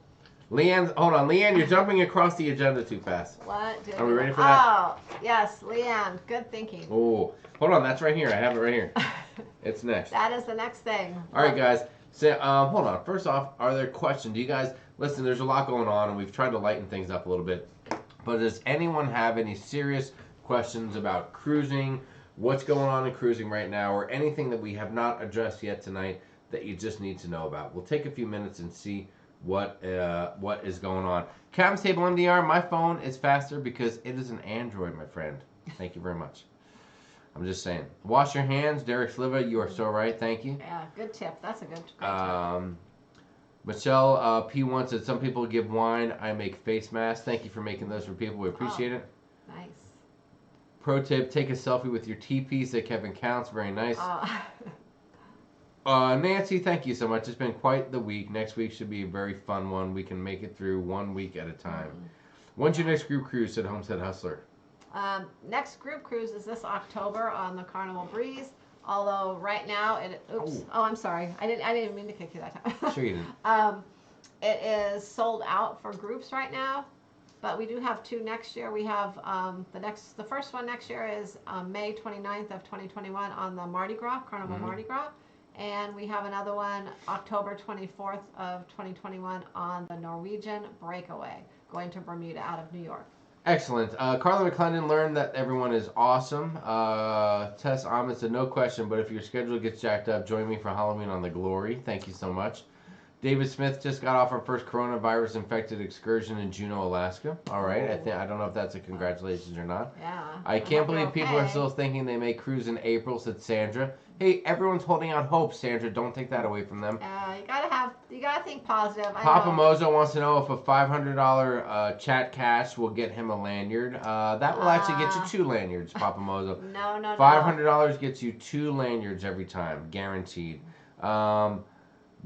Leanne, hold on. Leanne, you're jumping across the agenda too fast. What? Are we ready for that? Oh, yes, Leanne. Good thinking. Oh, hold on. That's right here. I have it right here. It's next. That is the next thing. All right, guys. So, hold on. First off, are there questions? Do you guys, listen, there's a lot going on, and we've tried to lighten things up a little bit. But does anyone have any serious questions about cruising, what's going on in cruising right now, or anything that we have not addressed yet tonight that you just need to know about? We'll take a few minutes and see what is going on. Captain's Table MDR, my phone is faster because it is an Android, my friend. Thank you very much. I'm just saying. Wash your hands, Derek Sliva. You are so right. Thank you. Yeah, good tip. That's a great tip. Michelle P1 said some people give wine. I make face masks. Thank you for making those for people. We appreciate it. Nice. Pro tip: take a selfie with your teepee. Said Kevin Counts. Very nice. Nancy, thank you so much. It's been quite the week. Next week should be a very fun one. We can make it through 1 week at a time. When's your next group cruise? Said Homestead Hustler. Next group cruise is this October on the Carnival Breeze. Although right now I'm sorry. I didn't mean to kick you that time. Sure you didn't. It is sold out for groups right now, but we do have 2 next year. We have the first one next year is May 29th of 2021 on the Mardi Gras, Carnival Mardi Gras. And we have another one October 24th of 2021 on the Norwegian Breakaway, going to Bermuda out of New York. Excellent. Carla McClendon learned that everyone is awesome. Tess Ahmed said, no question, but if your schedule gets jacked up, join me for Halloween on the Glory. Thank you so much. David Smith just got off our first coronavirus-infected excursion in Juneau, Alaska. All right. I don't know if that's a congratulations or not. Yeah. I can't believe people are still thinking they may cruise in April, said Sandra. Hey, everyone's holding out hope, Sandra. Don't take that away from them. You gotta think positive. Papa Mozo wants to know if a $500 chat cash will get him a lanyard. That will actually get you 2 lanyards, Papa Mozo. No. $500 gets you 2 lanyards every time, guaranteed.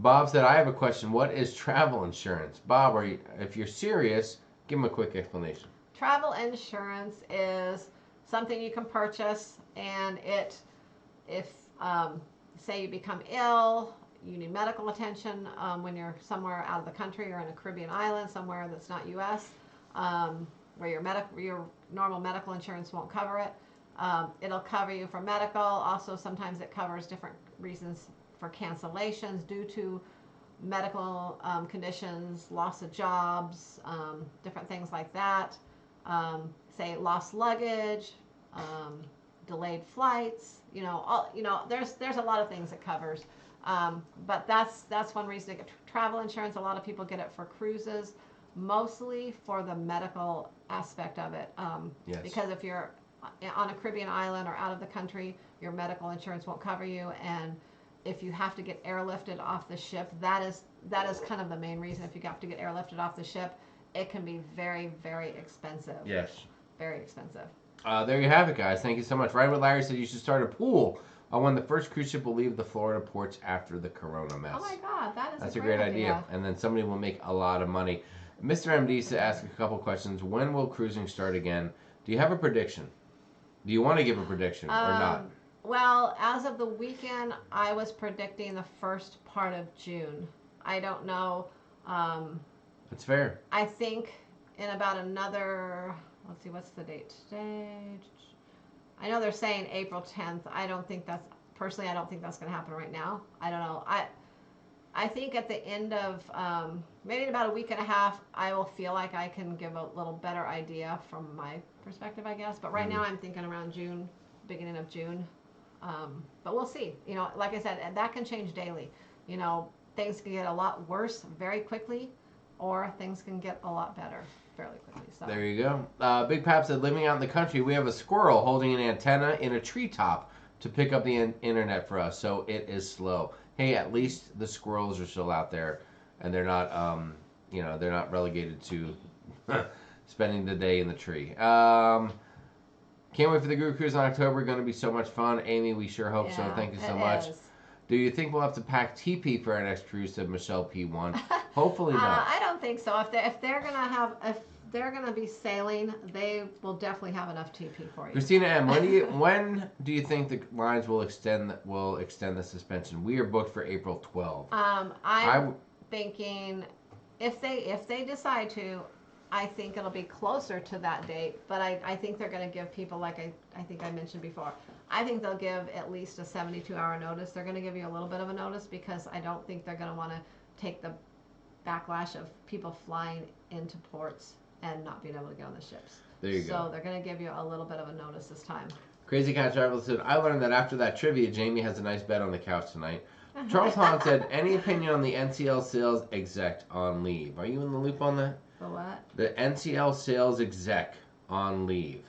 Bob said, I have a question. What is travel insurance? Bob, if you're serious, give him a quick explanation. Travel insurance is something you can purchase, and if say you become ill, you need medical attention when you're somewhere out of the country or in a Caribbean island, somewhere that's not U.S., where your normal medical insurance won't cover it. It'll cover you for medical. Also, sometimes it covers different reasons for cancellations due to medical conditions, loss of jobs, different things like that. Say lost luggage, delayed flights. There's a lot of things it covers. But that's one reason to get travel insurance. A lot of people get it for cruises, mostly for the medical aspect of it. Yes. Because if you're on a Caribbean island or out of the country, your medical insurance won't cover you, and if you have to get airlifted off the ship, that is kind of the main reason. If you have to get airlifted off the ship, it can be very, very expensive. Yes. Very expensive. There you have it, guys. Thank you so much. Right, what Larry said, you should start a pool on when the first cruise ship will leave the Florida ports after the Corona mess. Oh my God, that's a great idea. And then somebody will make a lot of money. Mr. MD asked a couple questions. When will cruising start again? Do you have a prediction? Do you want to give a prediction or not? Well, as of the weekend, I was predicting the first part of June. I don't know. That's fair. I think in about another, let's see, what's the date today? I know they're saying April 10th. I don't think that's going to happen right now. I don't know. I think at the end of, maybe in about a week and a half, I will feel like I can give a little better idea from my perspective, I guess. But right now I'm thinking around June, beginning of June. But we'll see. Like I said, that can change daily. Things can get a lot worse very quickly, or things can get a lot better fairly quickly. So. There you go. Big Pap said, living out in the country, we have a squirrel holding an antenna in a treetop to pick up the internet for us, so it is slow. Hey, at least the squirrels are still out there, and they're not, they're not relegated to spending the day in the tree. Can't wait for the Guru Cruise in October. Going to be so much fun. Amy, we sure hope so. Thank you so much. Do you think we'll have to pack TP for our next cruise? Said Michelle P1. Hopefully not. I don't think so. If they're gonna be sailing, they will definitely have enough TP for you. Christina M, when do you think the lines will extend the suspension? We are booked for April 12th. I'm thinking if they decide to, I think it'll be closer to that date, but I think they're going to give people, like I think I mentioned before, I think they'll give at least a 72-hour notice. They're going to give you a little bit of a notice because I don't think they're going to want to take the backlash of people flying into ports and not being able to get on the ships. There you go. So they're going to give you a little bit of a notice this time. Crazy Cat Travel said, I learned that after that trivia, Jamie has a nice bed on the couch tonight. Charles Hahn said, any opinion on the NCL sales exec on leave? Are you in the loop on that? The what? The NCL sales exec on leave.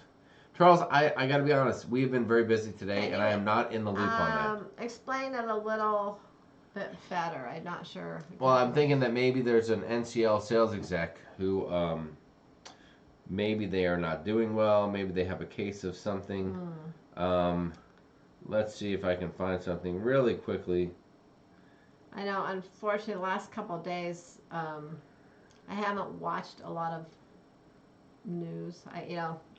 Charles, I got to be honest. We have been very busy today, and I am not in the loop on that. Explain it a little bit better. I'm not sure. Well, I'm thinking that maybe there's an NCL sales exec who maybe they are not doing well. Maybe they have a case of something. Let's see if I can find something really quickly. I know, unfortunately, the last couple of days, I haven't watched a lot of news.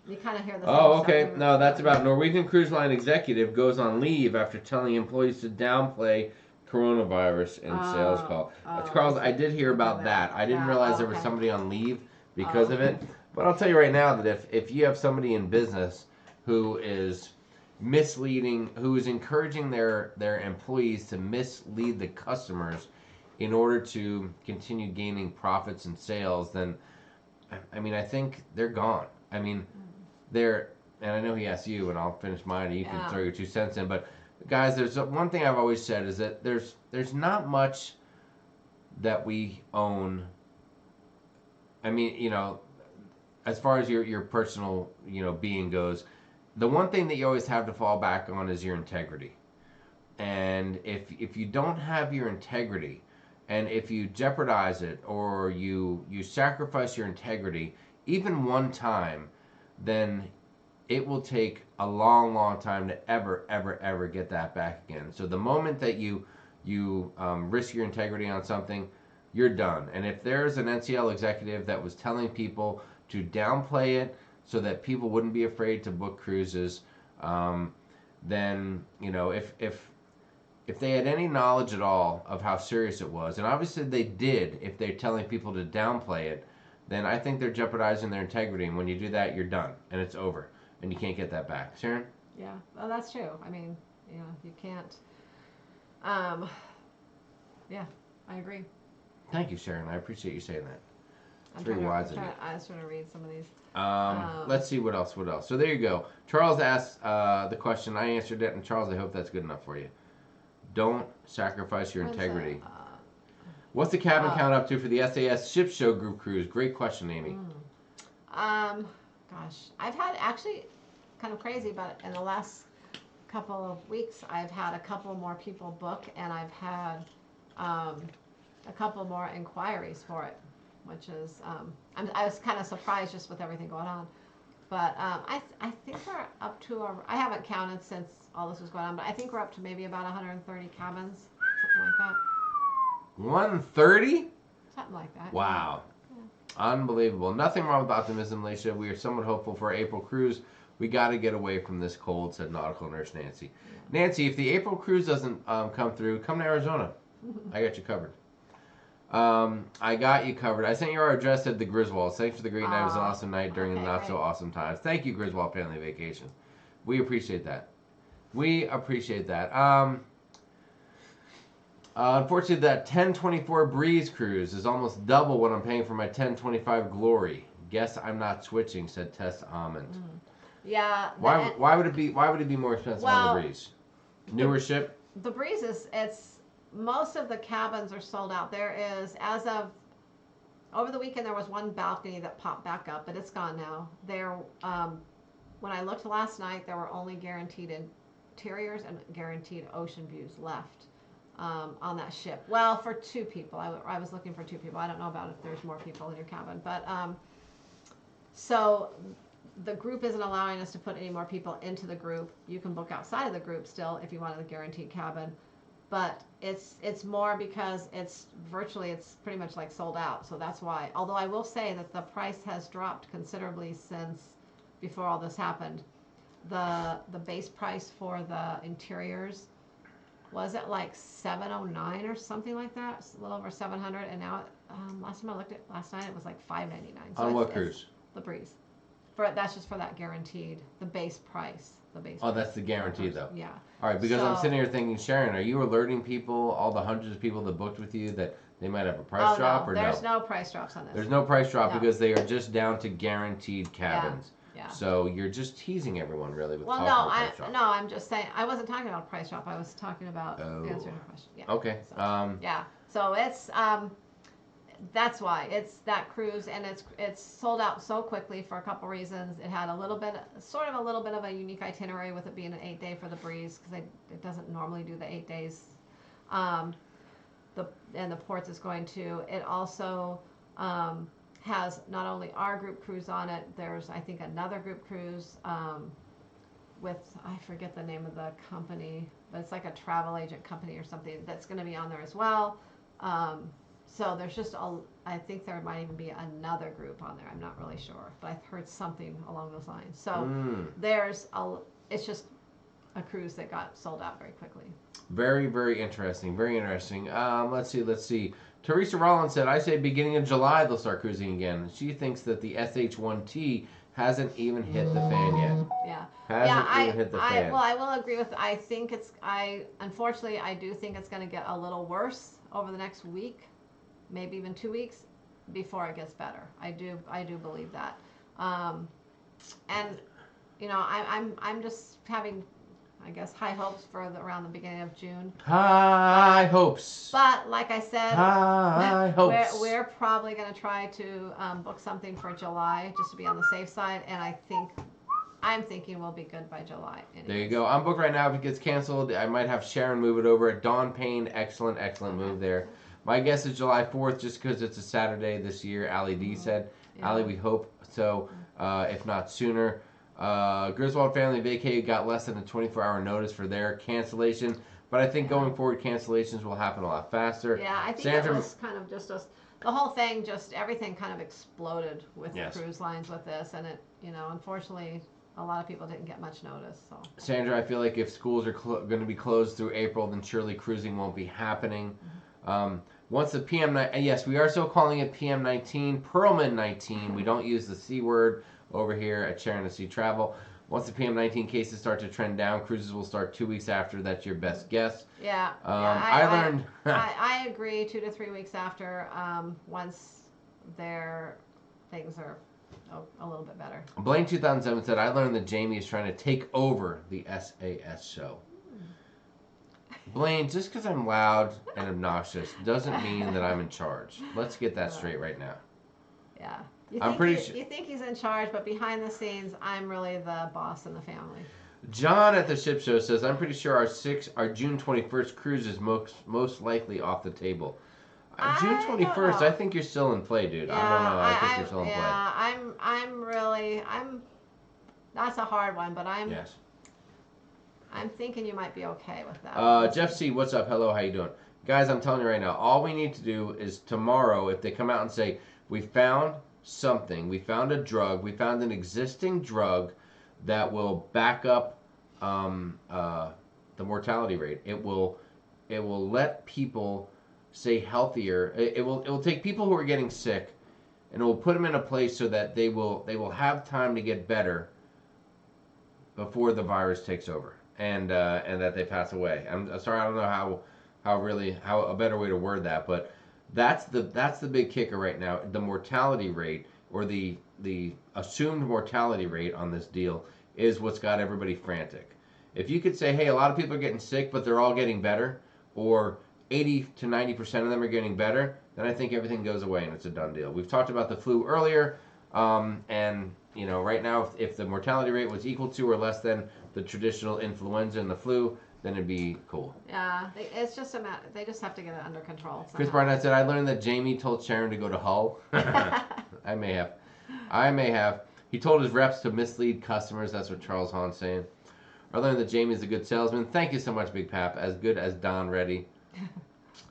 You kind of hear the same Oh, okay. stuff. No, that's about Norwegian Cruise Line executive goes on leave after telling employees to downplay coronavirus in sales call. Charles, I did hear about that. I didn't realize there was somebody on leave because of it. But I'll tell you right now that if you have somebody in business who is misleading, who is encouraging their employees to mislead the customers in order to continue gaining profits and sales, then I think they're gone. I mean, they're, and I know he asked you, and I'll finish mine, and you can throw your 2 cents in, but guys, there's one thing I've always said is that there's not much that we own. I mean, you know, as far as your personal, you know, being goes, the one thing that you always have to fall back on is your integrity. And if you don't have your integrity, and if you jeopardize it, or you sacrifice your integrity even one time, then it will take a long, long time to ever get that back again. So the moment that you risk your integrity on something, you're done. And if there's an NCL executive that was telling people to downplay it so that people wouldn't be afraid to book cruises, then, you know, if they had any knowledge at all of how serious it was, and obviously they did, if they're telling people to downplay it, then I think they're jeopardizing their integrity. And when you do that, you're done, and it's over, and you can't get that back. Sharon? Yeah, well, that's true. I mean, you know, you can't. Yeah, I agree. Thank you, Sharon. I appreciate you saying that. It's I'm very wise of you. I was trying to read some of these. Let's see what else. So there you go. Charles asked the question. I answered it, and Charles, I hope that's good enough for you. Don't sacrifice your integrity. What's the cabin count up to for the SAS Ship Show Group Cruise? Great question, Amy. Gosh, I've had actually kind of crazy, but in the last couple of weeks, I've had a couple more people book, and I've had a couple more inquiries for it, which is I was kind of surprised just with everything going on. But I think we're up to I haven't counted since all this was going on, but I think we're up to maybe about 130 cabins, something like that. 130? Something like that. Wow. Yeah. Unbelievable. Nothing wrong with optimism, Alicia. We are somewhat hopeful for our April cruise. We got to get away from this cold, said Nautical Nurse Nancy. Yeah. Nancy, if the April cruise doesn't come through, come to Arizona. I got you covered. I got you covered. I sent you our address at the Griswolds. Thanks for the great night. It was an awesome night during the not so awesome times. Thank you, Griswold Family Vacation. We appreciate that. We appreciate that. Unfortunately, that 1024 Breeze cruise is almost double what I'm paying for my 1025 Glory. Guess I'm not switching, said Tess Almond. Yeah. Why would it be more expensive on the Breeze? Newer ship? The Breeze it's most of the cabins are sold out. There is, as of over the weekend, there was one balcony that popped back up, but it's gone now. There, when I looked last night, there were only guaranteed interiors and guaranteed ocean views left on that ship. Well, for 2 people. I was looking for 2 people. I don't know about if there's more people in your cabin, but so the group isn't allowing us to put any more people into the group. You can book outside of the group still if you wanted a guaranteed cabin. But it's more because it's pretty much like sold out. So that's why. Although I will say that the price has dropped considerably since before all this happened. The base price for the interiors was at like $709 or something like that. It's a little over $700, and now last time I looked at last night it was like $599. So on what cruise? The Breeze. That's just for that guaranteed, the base price. Oh, that's the guarantee, though. Yeah. All right, because I'm sitting here thinking, Sharon, are you alerting people, all the hundreds of people that booked with you, that they might have a price drop, or no? There's no price drops on this. There's no price drop because they are just down to guaranteed cabins. Yeah. So you're just teasing everyone, really, with talking about price drop. No, I'm just saying, I wasn't talking about a price drop. I was talking about answering a question. Yeah. Okay. So, yeah. So it's that's why it's that cruise, and it's sold out so quickly for a couple reasons. It had a little bit of a unique itinerary with it being an 8-day for the Breeze, because it doesn't normally do the 8 days. And the ports is going to. It also has not only our group cruise on it. There's I think another group cruise with I forget the name of the company, but it's like a travel agent company or something that's going to be on there as well. So there's just I think there might even be another group on there. I'm not really sure, but I've heard something along those lines. So it's just a cruise that got sold out very quickly. Very, very interesting. Very interesting. Let's see. Teresa Rollins said, I say beginning of July they'll start cruising again. She thinks that the SH-1T hasn't even hit the fan yet. Yeah. Hasn't even hit the fan. Well, I will agree with. Unfortunately, I do think it's going to get a little worse over the next week, maybe even 2 weeks, before it gets better. I do believe that. you know, I'm just having, I guess, high hopes for around the beginning of June. High hopes. But like I said, high hopes. We're probably going to try to book something for July just to be on the safe side, and I'm thinking we'll be good by July. Anyways. There you go. I'm booked right now. If it gets canceled, I might have Sharon move it over. Dawn Payne, excellent move there. My guess is July 4th, just because it's a Saturday this year. Allie D said. Yeah. Allie, we hope so, if not sooner. Griswold Family Vacay got less than a 24-hour notice for their cancellation, but I think going forward, cancellations will happen a lot faster. Yeah, I think Sandra, it was kind of just the whole thing, just everything kind of exploded with the cruise lines with this, and it, you know, unfortunately, a lot of people didn't get much notice. So Sandra, I feel like if schools are going to be closed through April, then surely cruising won't be happening. Once the yes, we are still calling it PM19, Pearlman 19. We don't use the C word over here at Sharon at Sea Travel. Once the PM19 cases start to trend down, cruises will start 2 weeks after. That's your best guess. Yeah. I learned. I agree. 2 to 3 weeks after, once their things are a little bit better. Blaine 2007 said, I learned that Jamie is trying to take over the SAS show. Blaine, just because I'm loud and obnoxious doesn't mean that I'm in charge. Let's get that straight right now. Yeah. You think he's in charge, but behind the scenes, I'm really the boss in the family. John at the ship show says, I'm pretty sure our June 21st cruise is most likely off the table. June 21st, I think you're still in play, dude. Yeah, I don't know. I think you're still in play. Yeah, that's a hard one, but Yes. I'm thinking you might be okay with that. Jeff C, what's up? Hello, how you doing? Guys, I'm telling you right now, all we need to do is tomorrow, if they come out and say, we found something, we found a drug, we found an existing drug that will back up the mortality rate. It will let people stay healthier. It will take people who are getting sick, and it will put them in a place so that they will have time to get better before the virus takes over, and that they pass away. I'm sorry, I don't know how a better way to word that, but that's the big kicker right now. The mortality rate, or the assumed mortality rate on this deal, is what's got everybody frantic. If you could say, hey, a lot of people are getting sick, but they're all getting better, or 80 to 90% of them are getting better, then I think everything goes away and it's a done deal. We've talked about the flu earlier, and you know, right now, if the mortality rate was equal to or less than the traditional influenza and the flu, then it'd be cool. Yeah, it's just a matter. They just have to get it under control. Chris Barnett said, I learned that Jamie told Sharon to go to Hull. I may have. He told his reps to mislead customers. That's what Charles Hahn's saying. I learned that Jamie's a good salesman. Thank you so much, Big Pap. As good as Don Reddy.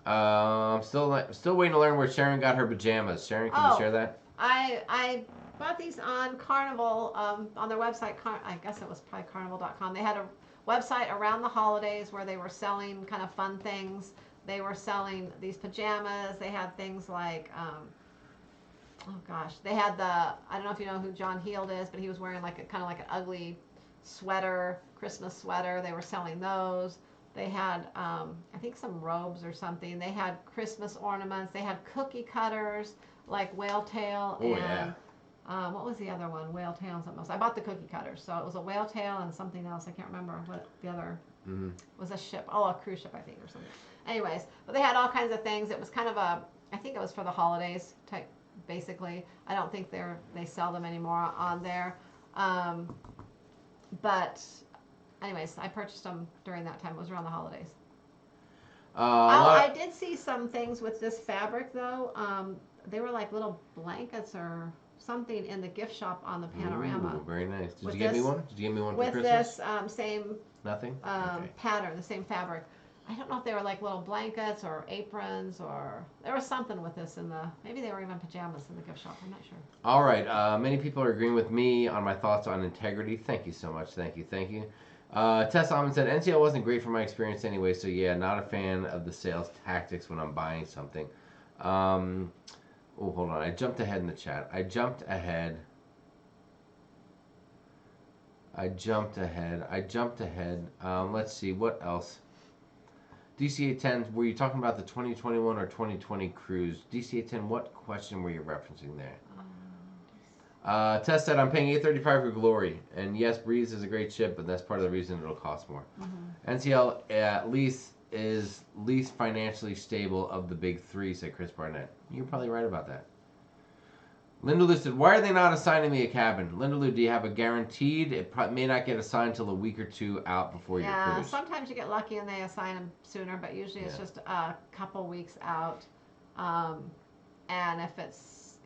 I'm still waiting to learn where Sharon got her pajamas. Sharon, can you share that? I bought these on Carnival, on their website. I guess it was probably carnival.com. They had a website around the holidays where they were selling kind of fun things. They were selling these pajamas. They had things like, they had I don't know if you know who John Heald is, but he was wearing like kind of like an ugly sweater, Christmas sweater. They were selling those. They had, I think, some robes or something. They had Christmas ornaments. They had cookie cutters, like whale tail what was the other one? Whale tail and something else. I bought the cookie cutters, so it was a whale tail and something else. I can't remember what the other was. A ship. Oh, a cruise ship, I think, or something. Anyways, but they had all kinds of things. It was kind of I think it was for the holidays type, basically. I don't think they sell them anymore on there. But anyways, I purchased them during that time. It was around the holidays. I did see some things with this fabric, though. They were like little blankets or something in the gift shop on the Panorama. Ooh, very nice. Did you get me one? Did you get me one for Christmas? With this same Nothing? pattern, the same fabric. I don't know if they were like little blankets or aprons, or there was something with this maybe they were even pajamas in the gift shop. I'm not sure. All right. Many people are agreeing with me on my thoughts on integrity. Thank you so much. Thank you. Tess Almond said, NCL wasn't great for my experience anyway, so yeah, not a fan of the sales tactics when I'm buying something. Hold on. I jumped ahead in the chat. Let's see. What else? DC-810, were you talking about the 2021 or 2020 cruise? DC-810, what question were you referencing there? Tess said, I'm paying $835 for Glory. And yes, Breeze is a great ship, but that's part of the reason it'll cost more. NCL at least is least financially stable of the big three, said Chris Barnett. You're probably right about that. Linda Lou said, why are they not assigning me a cabin? Linda Lou, do you have a guaranteed? It may not get assigned till a week or two out before your cruise. Sometimes you get lucky and they assign them sooner, but usually it's just a couple weeks out. And if it's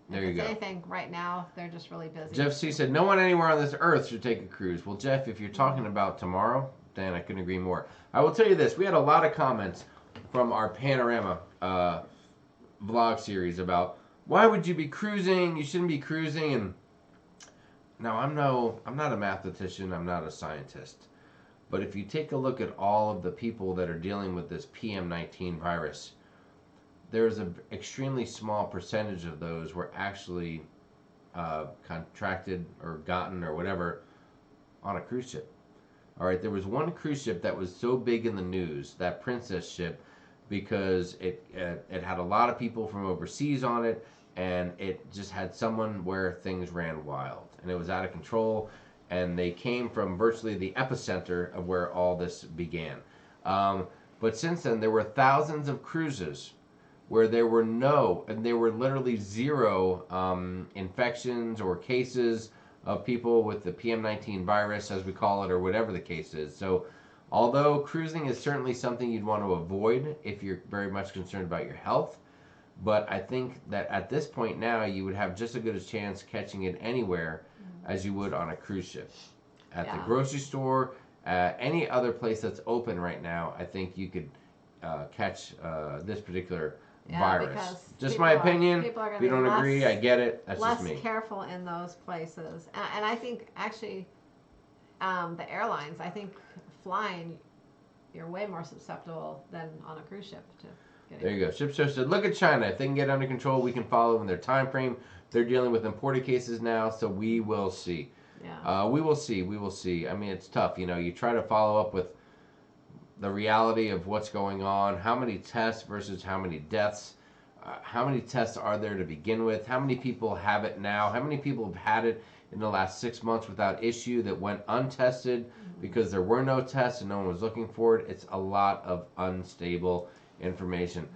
there you go. Anything right now, they're just really busy. Jeff C. said, no one anywhere on this earth should take a cruise. Well, Jeff, if you're talking about tomorrow, then I couldn't agree more. I will tell you this. We had a lot of comments from our Panorama vlog series about why would you be cruising? You shouldn't be cruising. And now I'm not a mathematician. I'm not a scientist. But if you take a look at all of the people that are dealing with this PM19 virus, there's an extremely small percentage of those were actually contracted or gotten or whatever on a cruise ship. All right, there was one cruise ship that was so big in the news, that Princess ship, because it had a lot of people from overseas on it, and it just had someone where things ran wild, and it was out of control, and they came from virtually the epicenter of where all this began. But since then, there were thousands of cruises where there were literally zero infections or cases of people with the PM19 virus, as we call it, or whatever the case is. So although cruising is certainly something you'd want to avoid if you're very much concerned about your health, but I think that at this point now you would have just as good a chance catching it anywhere as you would on a cruise ship. At the grocery store, any other place that's open right now, I think you could catch this particular virus. Just my opinion. If you don't agree, I get it. That's just me. Less careful in those places. And I think actually the airlines, I think flying, you're way more susceptible than on a cruise ship to getting. There you go. Ship Show said, look at China. If they can get under control, we can follow in their time frame. They're dealing with imported cases now, so we will see. Yeah. We will see. We will see. I mean, it's tough. You know, you try to follow up with the reality of what's going on. How many tests versus how many deaths? How many tests are there to begin with? How many people have it now? How many people have had it in the last 6 months without issue that went untested because there were no tests and no one was looking for it? It's a lot of unstable information.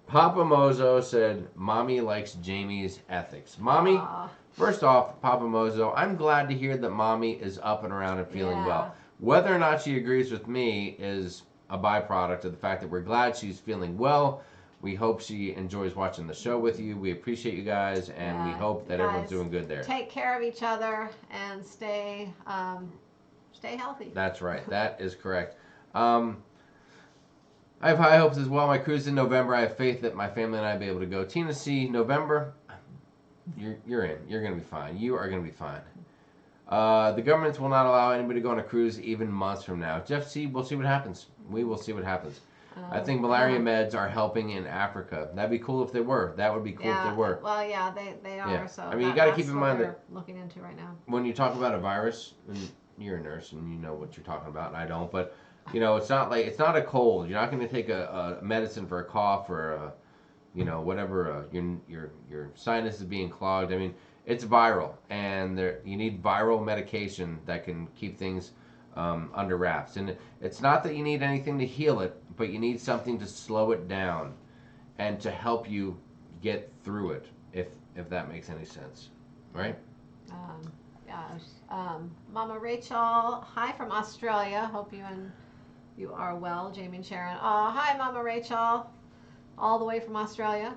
Papa Mozo said, Mommy likes Jamie's ethics. Mommy, first off, Papa Mozo, I'm glad to hear that Mommy is up and around and feeling well. Whether or not she agrees with me is a byproduct of the fact that we're glad she's feeling well. We hope she enjoys watching the show with you. We appreciate you guys, and we hope that everyone's doing good there. Take care of each other and stay healthy. That's right. That is correct. I have high hopes as well. My cruise in November. I have faith that my family and I will be able to go. Tina C, November, you're in. You're going to be fine. You are going to be fine. The governments will not allow anybody to go on a cruise even months from now. Jeff C, we'll see what happens. We will see what happens. I think malaria meds are helping in Africa. That'd be cool if they were. That would be cool if they were. Well, yeah, they are. Yeah. So I mean, you got to keep in mind that looking into right now. When you talk about a virus, and you're a nurse and you know what you're talking about, and I don't, but you know, it's not a cold. You're not going to take a medicine for a cough or a, you know, whatever. Your sinus is being clogged. I mean, it's viral, and you need viral medication that can keep things under wraps. And it's not that you need anything to heal it, but you need something to slow it down and to help you get through it, if that makes any sense, right? Mama Rachel, hi from Australia. Hope you are well, Jamie and Sharon. Hi, Mama Rachel, all the way from Australia.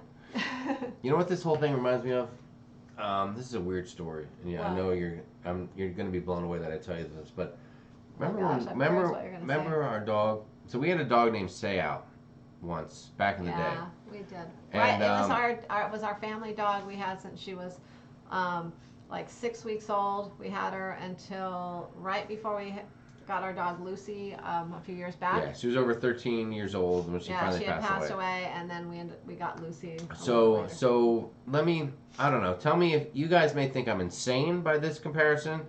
You know what this whole thing reminds me of? This is a weird story, and yeah, I know you're going to be blown away that I tell you this, but remember our dog? So we had a dog named Say Out once back in the day. Yeah, we did. And, it was our family dog we had since she was like 6 weeks old. We had her until right before we got our dog Lucy a few years back. Yeah, she was over 13 years old when she finally she had passed away, and then we got Lucy. So let me, I don't know, tell me if you guys may think I'm insane by this comparison,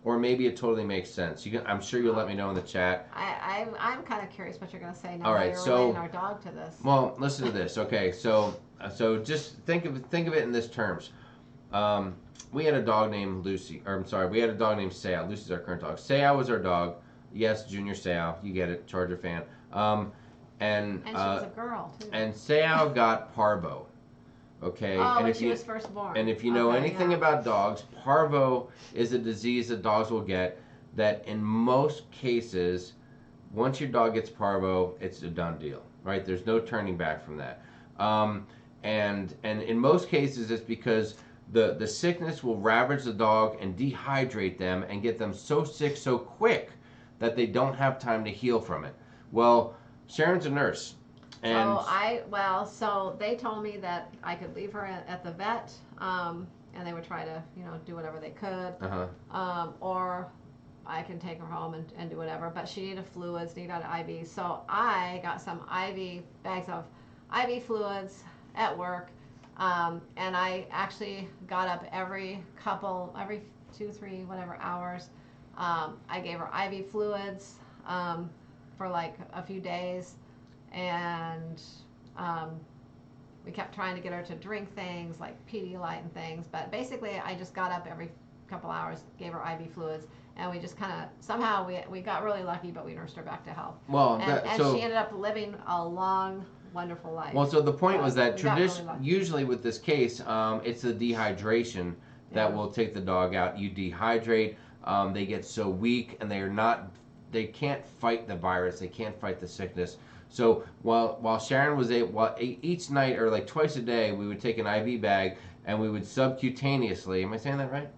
or maybe it totally makes sense. I'm sure you'll let me know in the chat. I'm kind of curious what you're going to say now. All right, you're so relating our dog to this. Well, listen to this. Okay, so just think of it in this terms. We had a dog named Lucy, or I'm sorry, we had a dog named Sayao. Lucy's our current dog. Sayao was our dog. Yes, Junior Sayao. You get it, Charger fan. And she was a girl too. And Sayao got parvo. Okay. Oh, and when she was first born. And if you know anything about dogs, parvo is a disease that dogs will get. That in most cases, once your dog gets parvo, it's a done deal. Right? There's no turning back from that. And in most cases, it's because the sickness will ravage the dog and dehydrate them and get them so sick so quick that they don't have time to heal from it. Well, Sharon's a nurse. And so they told me that I could leave her at the vet, and they would try to, do whatever they could, or I can take her home and do whatever. But she needed fluids, needed IV. So I got some bags of IV fluids at work, and I actually got up every 2-3 whatever hours. I gave her IV fluids for like a few days. And we kept trying to get her to drink things like Pedialyte and things, but basically I just got up every couple hours, gave her IV fluids, and we just kind of somehow we got really lucky, but we nursed her back to health. Well, and she ended up living a long, wonderful life. Well, so the point was that really usually with this case, it's the dehydration that will take the dog out. You dehydrate, they get so weak, and they can't fight the virus, they can't fight the sickness. So while Sharon was each night or like twice a day, we would take an IV bag and we would subcutaneously. Am I saying that right?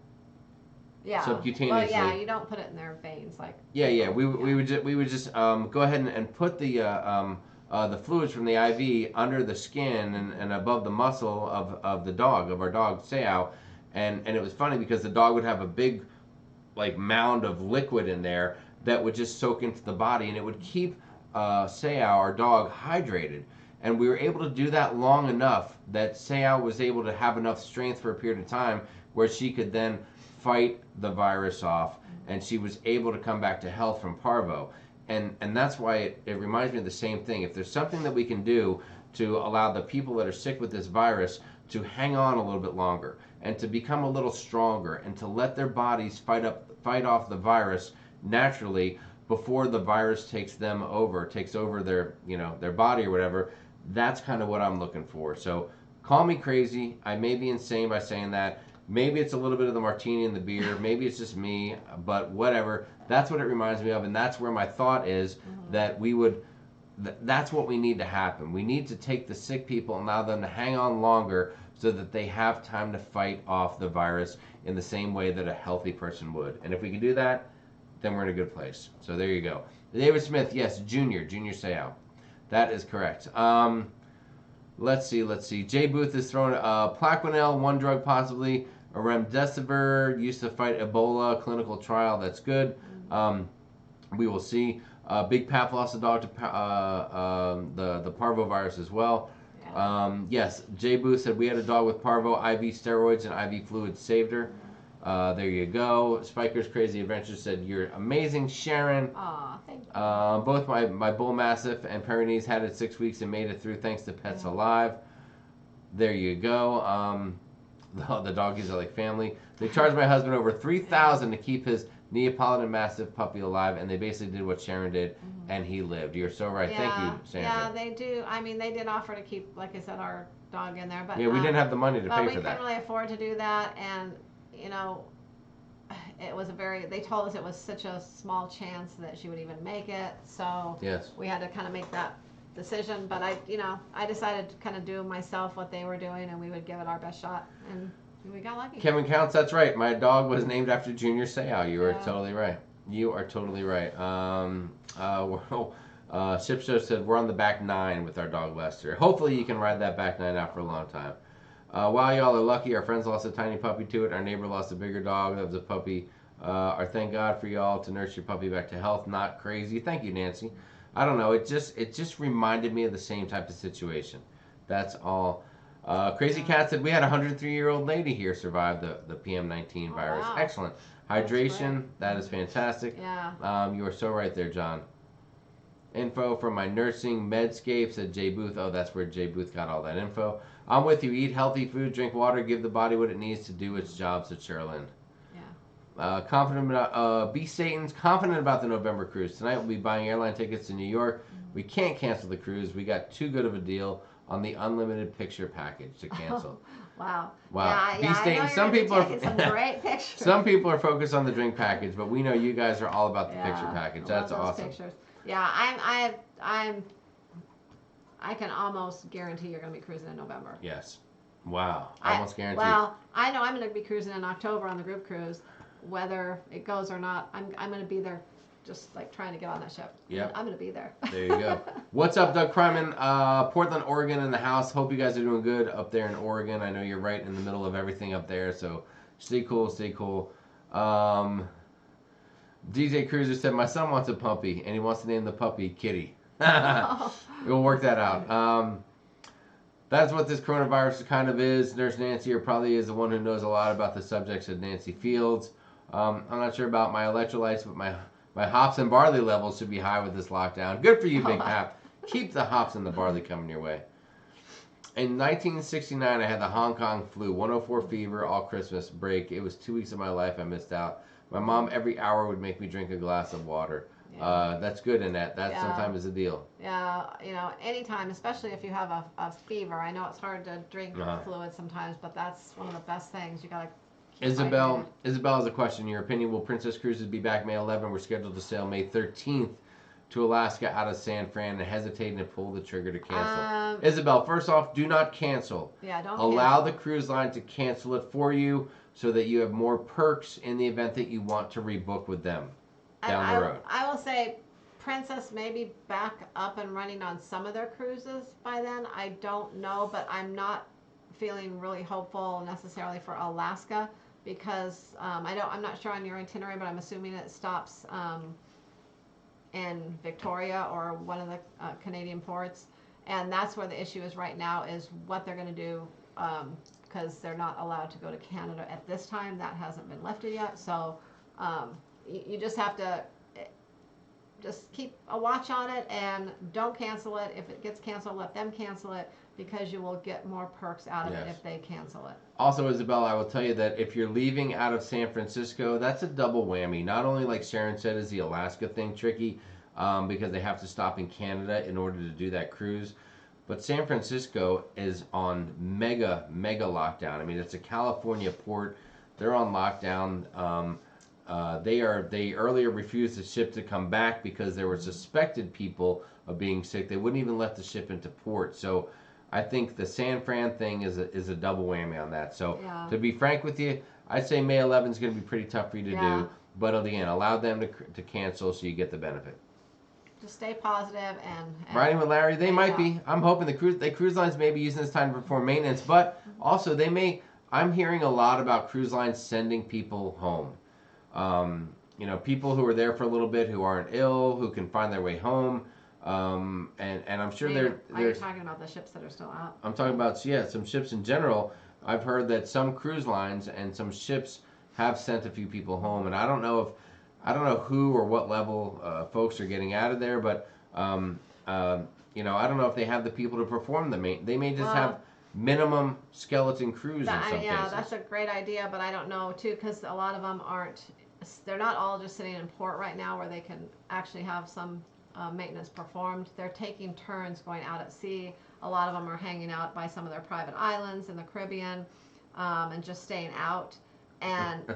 Yeah. Subcutaneously. Well, yeah, you don't put it in their veins like. Yeah. We would just go ahead and put the fluids from the IV under the skin and above the muscle of our dog Sayao, and it was funny because the dog would have a big like mound of liquid in there that would just soak into the body, and it would keep Sayao, our dog, hydrated. And we were able to do that long enough that Sayao was able to have enough strength for a period of time where she could then fight the virus off, and she was able to come back to health from parvo. And that's why it reminds me of the same thing. If there's something that we can do to allow the people that are sick with this virus to hang on a little bit longer and to become a little stronger and to let their bodies fight off the virus naturally before the virus takes over their body or whatever, that's kind of what I'm looking for. So call me crazy. I may be insane by saying that. Maybe it's a little bit of the martini and the beer. Maybe it's just me, but whatever. That's what it reminds me of, and that's where my thought is that that's what we need to happen. We need to take the sick people and allow them to hang on longer so that they have time to fight off the virus in the same way that a healthy person would. And if we can do that, then we're in a good place. So there you go. David Smith, yes, Junior Sayao. That is correct. Let's see. Jay Booth is throwing Plaquenil, one drug possibly. A remdesivir used to fight Ebola, clinical trial. That's good. We will see. Big Pap lost a dog to the parvovirus as well. Yes, Jay Booth said we had a dog with parvo, IV steroids and IV fluids saved her. There you go. Spiker's Crazy Adventures said, you're amazing, Sharon. Aw, thank you. Both my Bull Mastiff and Pyrenees had it 6 weeks and made it through thanks to Pets Alive. There you go. The doggies are like family. They charged my husband over $3,000 to keep his Neapolitan Mastiff puppy alive, and they basically did what Sharon did, and he lived. You're so right. Thank you, Sandra. Yeah, they do. I mean, they did offer to keep, like I said, our dog in there. But yeah, we didn't have the money to pay for that. But we couldn't really afford to do that, and it was they told us it was such a small chance that she would even make it, so yes, we had to kind of make that decision. But I decided to kind of do myself what they were doing, and we would give it our best shot, and we got lucky. Kevin Counts, that's right. My dog was named after Junior Sayao. You are totally right. You are totally right. Shipshow said we're on the back 9 with our dog Lester. Hopefully you can ride that back 9 out for a long time. While y'all are lucky, our friends lost a tiny puppy to it. Our neighbor lost a bigger dog. That was a puppy. Thank God for y'all to nurse your puppy back to health. Not crazy. Thank you, Nancy. I don't know. It just reminded me of the same type of situation. That's all Crazy Cat said we had a 103-year-old lady here survive the PM19 virus. Wow. Excellent. Hydration, that is fantastic. Yeah. You are so right there, John. Info from my nursing Medscape, said Jay Booth. Oh, that's where Jay Booth got all that info. I'm with you. Eat healthy food, drink water, give the body what it needs to do its job, said Sherilyn. Confident about B Satan's confident about the November cruise. Tonight we'll be buying airline tickets to New York. We can't cancel the cruise. We got too good of a deal on the unlimited picture package to cancel. Wow. Wow. Yeah, B Satan, some people are some great pictures. some people are focused on the drink package, but we know you guys are all about the picture package. That's awesome. Pictures. Yeah, I can almost guarantee you're going to be cruising in November. Yes. Wow. Almost guaranteed. Well, I know I'm going to be cruising in October on the group cruise. Whether it goes or not, I'm going to be there, just like trying to get on that ship. Yep. I'm going to be there. There you go. What's up, Doug Kryman? Portland, Oregon in the house. Hope you guys are doing good up there in Oregon. I know you're right in the middle of everything up there, so stay cool, stay cool. DJ Cruiser said, my son wants a puppy, and he wants to name the puppy Kitty. We'll work that out. That's what this coronavirus kind of is. Nurse Nancy probably is the one who knows a lot about the subject, said Nancy Fields. I'm not sure about my electrolytes, but my hops and barley levels should be high with this lockdown. Good for you, Big Pap. Keep the hops and the barley coming your way. In 1969, I had the Hong Kong flu, 104 fever, all Christmas break. It was 2 weeks of my life I missed out. My mom every hour would make me drink a glass of water. That's good, Annette. That sometimes is a deal. Yeah, anytime, especially if you have a fever. I know it's hard to drink fluid sometimes, but that's one of the best things. You got to Isabel has a question. Your opinion, will Princess Cruises be back May 11? We're scheduled to sail May 13th to Alaska out of San Fran and hesitating to pull the trigger to cancel. Isabel, first off, do not cancel. Yeah, don't allow cancel. the cruise line to cancel it for you so that you have more perks in the event that you want to rebook with them down the road. I will say Princess may be back up and running on some of their cruises by then. I don't know, but I'm not feeling really hopeful necessarily for Alaska because I'm not sure on your itinerary, but I'm assuming it stops in Victoria or one of the Canadian ports, and that's where the issue is right now, is what they're going to do, because they're not allowed to go to Canada at this time. That hasn't been lifted yet, so you just have to just keep a watch on it and don't cancel it. If it gets canceled, let them cancel it, because you will get more perks out of it if they cancel it. Also, Isabel, I will tell you that if you're leaving out of San Francisco, that's a double whammy. Not only, like Sharon said, is the Alaska thing tricky because they have to stop in Canada in order to do that cruise, but San Francisco is on mega lockdown. I mean, it's a California port. They're on lockdown. They earlier refused the ship to come back because there were suspected people of being sick. They wouldn't even let the ship into port. So I think the San Fran thing is a double whammy on that. So to be frank with you, I'd say May 11 is going to be pretty tough for you to do. But again, allow them to cancel so you get the benefit. Just stay positive and Riding with Larry, they might be. I'm hoping the cruise lines may be using this time to perform maintenance, but also they may. I'm hearing a lot about cruise lines sending people home. People who are there for a little bit, who aren't ill, who can find their way home. And I'm sure Are you talking about the ships that are still out? I'm talking about some ships in general. I've heard that some cruise lines and some ships have sent a few people home, and I don't know who or what level folks are getting out of there, but I don't know if they have the people to perform they may just have minimum skeleton crews in some cases. Yeah, that's a great idea, but I don't know too, because a lot of them they're not all just sitting in port right now where they can actually have some maintenance performed. They're taking turns going out at sea. A lot of them are hanging out by some of their private islands in the Caribbean and just staying out. And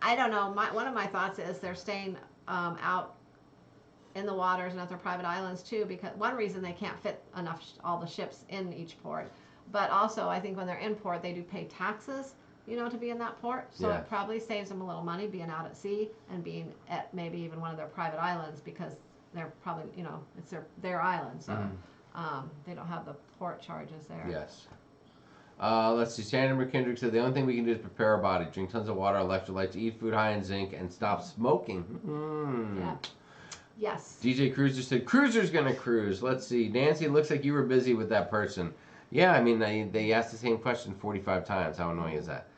I don't know, one of my thoughts is they're staying out in the waters and at their private islands too, because one reason they can't fit enough all the ships in each port, but also I think when they're in port they do pay taxes, to be in that port, so it probably saves them a little money being out at sea and being at maybe even one of their private islands, because they're probably it's their island, so they don't have the port charges there. Yes. Let's see. Shannon McKendrick said the only thing we can do is prepare our body, drink tons of water, electrolytes, eat food high in zinc, and stop smoking. Yeah. Yes. DJ Cruiser said Cruiser's gonna cruise. Let's see. Nancy, looks like you were busy with that person. Yeah, I mean, they asked the same question 45 times. How annoying is that?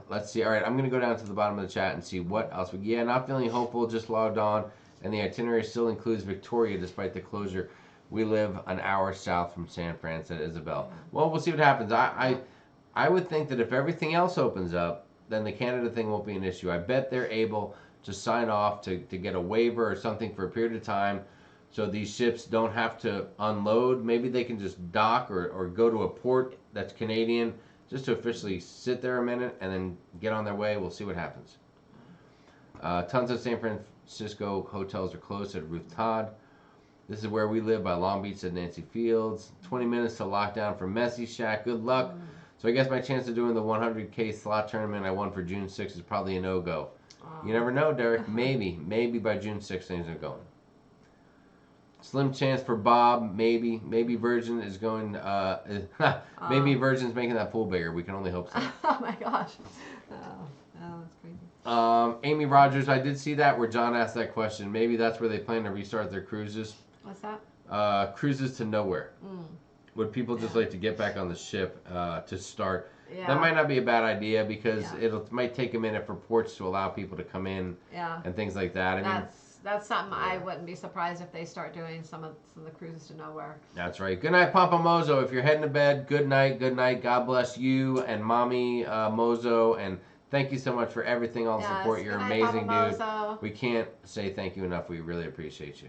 Let's see. All right, I'm going to go down to the bottom of the chat and see what else. Yeah, not feeling hopeful, just logged on. And the itinerary still includes Victoria despite the closure. We live an hour south from San Fran, said Isabel. Well, we'll see what happens. I would think that if everything else opens up, then the Canada thing won't be an issue. I bet they're able to sign off to get a waiver or something for a period of time so these ships don't have to unload. Maybe they can just dock or go to a port that's Canadian just to officially sit there a minute and then get on their way. We'll see what happens. Tons of San Francisco hotels are closed, said Ruth Todd. This is where we live by Long Beach, said Nancy Fields. 20 minutes to lockdown from Messy Shack. Good luck. So I guess my chance of doing the 100K slot tournament I won for June 6th is probably a no-go. You never know, Derek. Maybe by June 6th things are going. Slim chance for Bob. Maybe Virgin is going. Maybe Virgin's making that pool bigger. We can only hope so. Oh my gosh. That's crazy. Amy Rogers, I did see that where John asked that question. Maybe that's where they plan to restart their cruises. What's that? Cruises to nowhere. Would people just like to get back on the ship to start? Yeah. That might not be a bad idea because it might take a minute for ports to allow people to come in and things like that. I mean, that's something I wouldn't be surprised if they start doing some of the cruises to nowhere. That's right. Good night, Papa Mozo. If you're heading to bed, good night. God bless you and Mommy Mozo. And thank you so much for everything, all the support. You're amazing, dude. Mozo. We can't say thank you enough. We really appreciate you.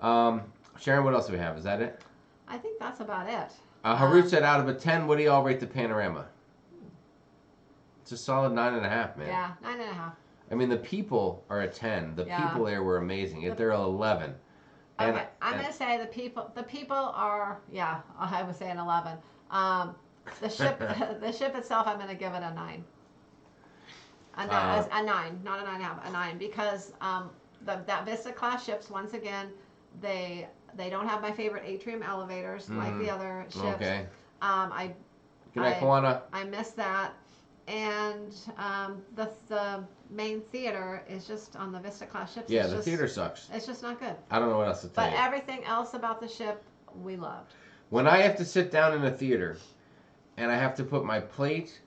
Sharon, what else do we have? Is that it? I think that's about it. Harut said, out of a 10, what do you all rate the Panorama? It's a solid 9.5, man. Yeah, 9.5. I mean, the people are a 10. The people there were amazing. If they're 11. Okay, I'm going to say the people are, yeah, I would say an 11. The ship itself, I'm going to give it a 9. A 9, not a 9.5, a 9, because that Vista class ships, once again, they don't have my favorite atrium elevators like the other ships. Okay. Good night, Kawana. I miss that. And the main theater is just on the Vista class ships. Yeah, the theater sucks. It's just not good. I don't know what else to tell you. But everything else about the ship, we loved. When I have to sit down in a theater and I have to put my plate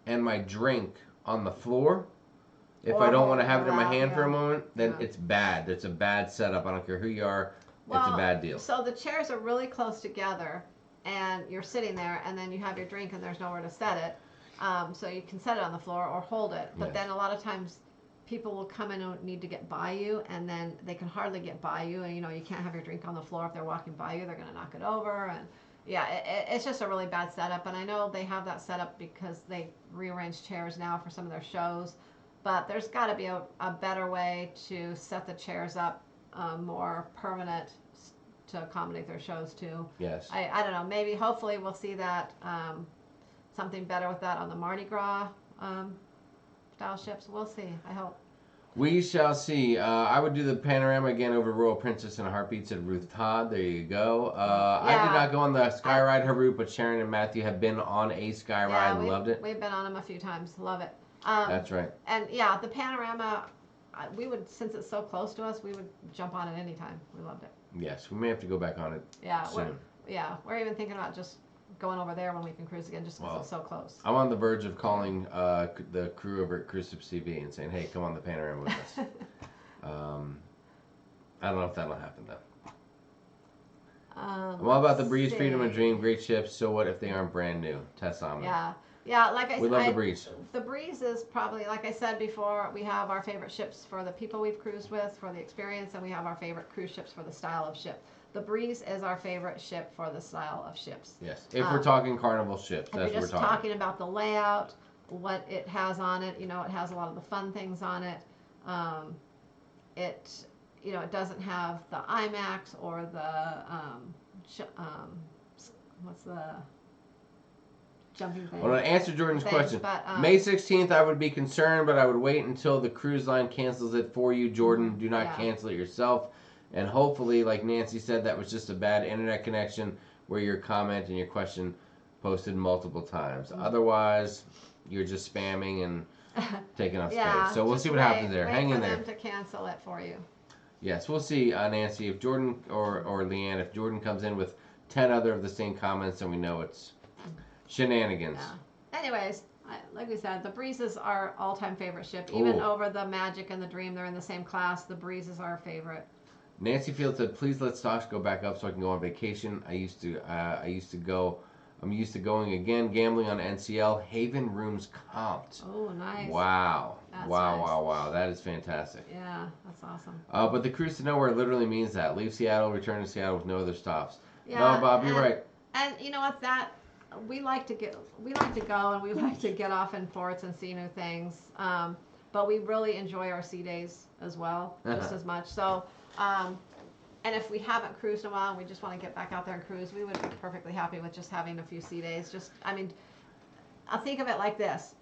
and my drink on the floor, if I don't want to have it in my hand for a moment, then it's bad. It's a bad setup. I don't care who you are. It's a bad deal. So the chairs are really close together, and you're sitting there, and then you have your drink, and there's nowhere to set it. So you can set it on the floor or hold it. But then a lot of times people will come in and need to get by you, and then they can hardly get by you. And, you know, you can't have your drink on the floor. If they're walking by you, they're going to knock it over. And, yeah, it's just a really bad setup. And I know they have that set up because they rearrange chairs now for some of their shows. But there's got to be a better way to set the chairs up more permanent to accommodate their shows, too. Yes. I don't know. Maybe, hopefully, we'll see that something better with that on the Mardi Gras style ships. We'll see. I hope. We shall see. I would do the Panorama again over Royal Princess and a Heartbeat, said Ruth Todd. There you go. I did not go on the Skyride Harut, but Sharon and Matthew have been on a Skyride and loved it. We've been on them a few times. Love it. That's right. And yeah, the Panorama, we would, since it's so close to us, we would jump on it anytime. We loved it. Yes, we may have to go back on it soon. We're even thinking about just going over there when we can cruise again, just because it's so close. I'm on the verge of calling the crew over at CruiseTipsTV and saying, hey, come on the Panorama with us. I don't know if that'll happen, though. I'm all about the Breeze, Freedom, and Dream. Great ships. So what if they aren't brand new? Tess Omni. Yeah, like I said, we love the Breeze. The Breeze is probably, like I said before, we have our favorite ships for the people we've cruised with, for the experience, and we have our favorite cruise ships for the style of ship. The Breeze is our favorite ship for the style of ships. Yes, if we're talking Carnival ships, that's what we're just talking. Talking about the layout, what it has on it. You know, it has a lot of the fun things on it. It doesn't have the IMAX or the what's the jumping thing. Well, to answer Jordan's question, May 16th I would be concerned, but I would wait until the cruise line cancels it for you, Jordan. Do not cancel it yourself. And hopefully, like Nancy said, that was just a bad internet connection where your comment and your question posted multiple times. Otherwise, you're just spamming and taking up space. So we'll see what happens there. Hang in there. Wait for them to cancel it for you. Yes, we'll see, Nancy. If Jordan or Leanne, if Jordan comes in with 10 other of the same comments, and we know it's shenanigans. Yeah. Anyways, like we said, the Breezes are all-time favorite ship. Even over the Magic and the Dream, they're in the same class. The Breezes are our favorite. Nancy Field said, "Please let stocks go back up so I can go on vacation. I'm used to going again. Gambling on NCL. Haven rooms comped." Oh, nice. Wow. That's wow, nice. wow, wow. That is fantastic. Yeah, that's awesome. But the cruise to nowhere literally means that. Leave Seattle, return to Seattle with no other stops. Yeah, No, Bob, you're right. And you know what? We like to go and we like to get off in ports and see new things. But we really enjoy our sea days as well, just as much. So, and if we haven't cruised in a while and we just want to get back out there and cruise, we would be perfectly happy with just having a few sea days. I'll think of it like this.